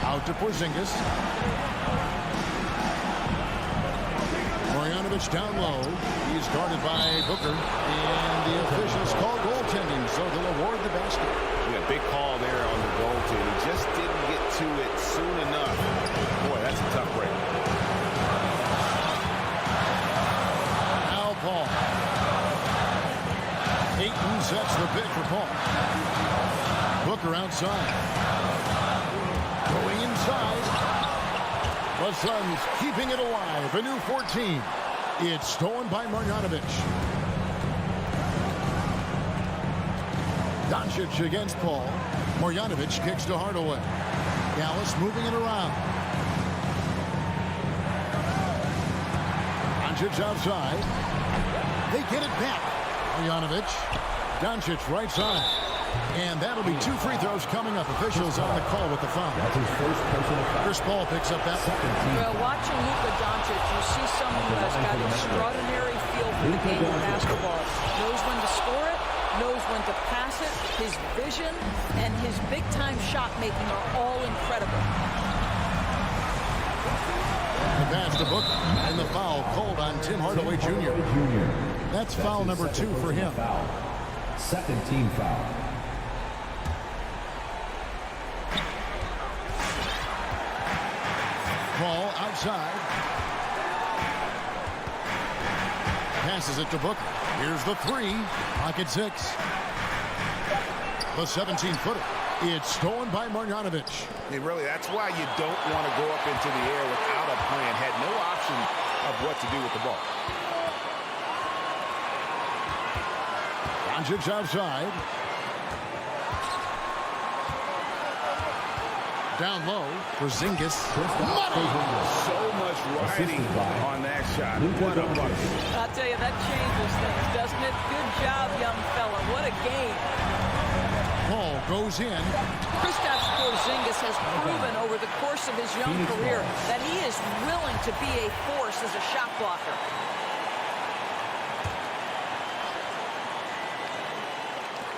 Speaker 6: Out to Porzingis. Marjanovic down low. He's guarded by Booker. And the officials call goaltending, so they'll award the basket.
Speaker 7: Yeah, big call there on the goaltending. He just didn't get to it soon enough. Boy, that's a tough break.
Speaker 6: Now Paul. Ayton sets the pick for Paul. Booker outside. Going inside. The Suns keeping it alive. A new 14. It's stolen by Marjanovic. Doncic against Paul. Marjanovic kicks to Hardaway. Dallas moving it around. Doncic outside. They get it back. Marjanovic. Doncic right side. And that'll be 2 free throws coming up. Officials on the call with the foul.
Speaker 4: That's his first personal foul.
Speaker 6: Chris Paul picks up that.
Speaker 8: Well, watching Luka Doncic, you see someone who has got extraordinary feel for the game of basketball. Knows when to score it, knows when to pass it. His vision and his big-time shot making are all incredible.
Speaker 6: The pass to Booker, and the foul called on Tim Hardaway Jr. That's foul number 2 for him.
Speaker 4: Second team foul.
Speaker 6: Paul outside. Passes it to Booker. Here's the 3. Pocket 6. The 17-footer. It's stolen by Marjanovic.
Speaker 7: And really, that's why you don't want to go up into the air without a plan. Had no option of what to do with the ball.
Speaker 6: Doncic outside. Down low. Porzingis. Money.
Speaker 7: So much riding on that shot. What a bucket.
Speaker 8: I'll tell you, that changes things, doesn't it? Good job, young fella. What a game.
Speaker 6: Paul goes in.
Speaker 8: Kristaps Porzingis has proven over the course of his young career that he is willing to be a force as a shot blocker.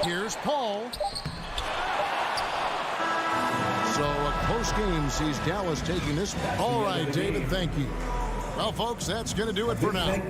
Speaker 6: Here's Paul. So a close game sees Dallas taking this. All right, David, thank you. Well, folks, that's going to do it for now.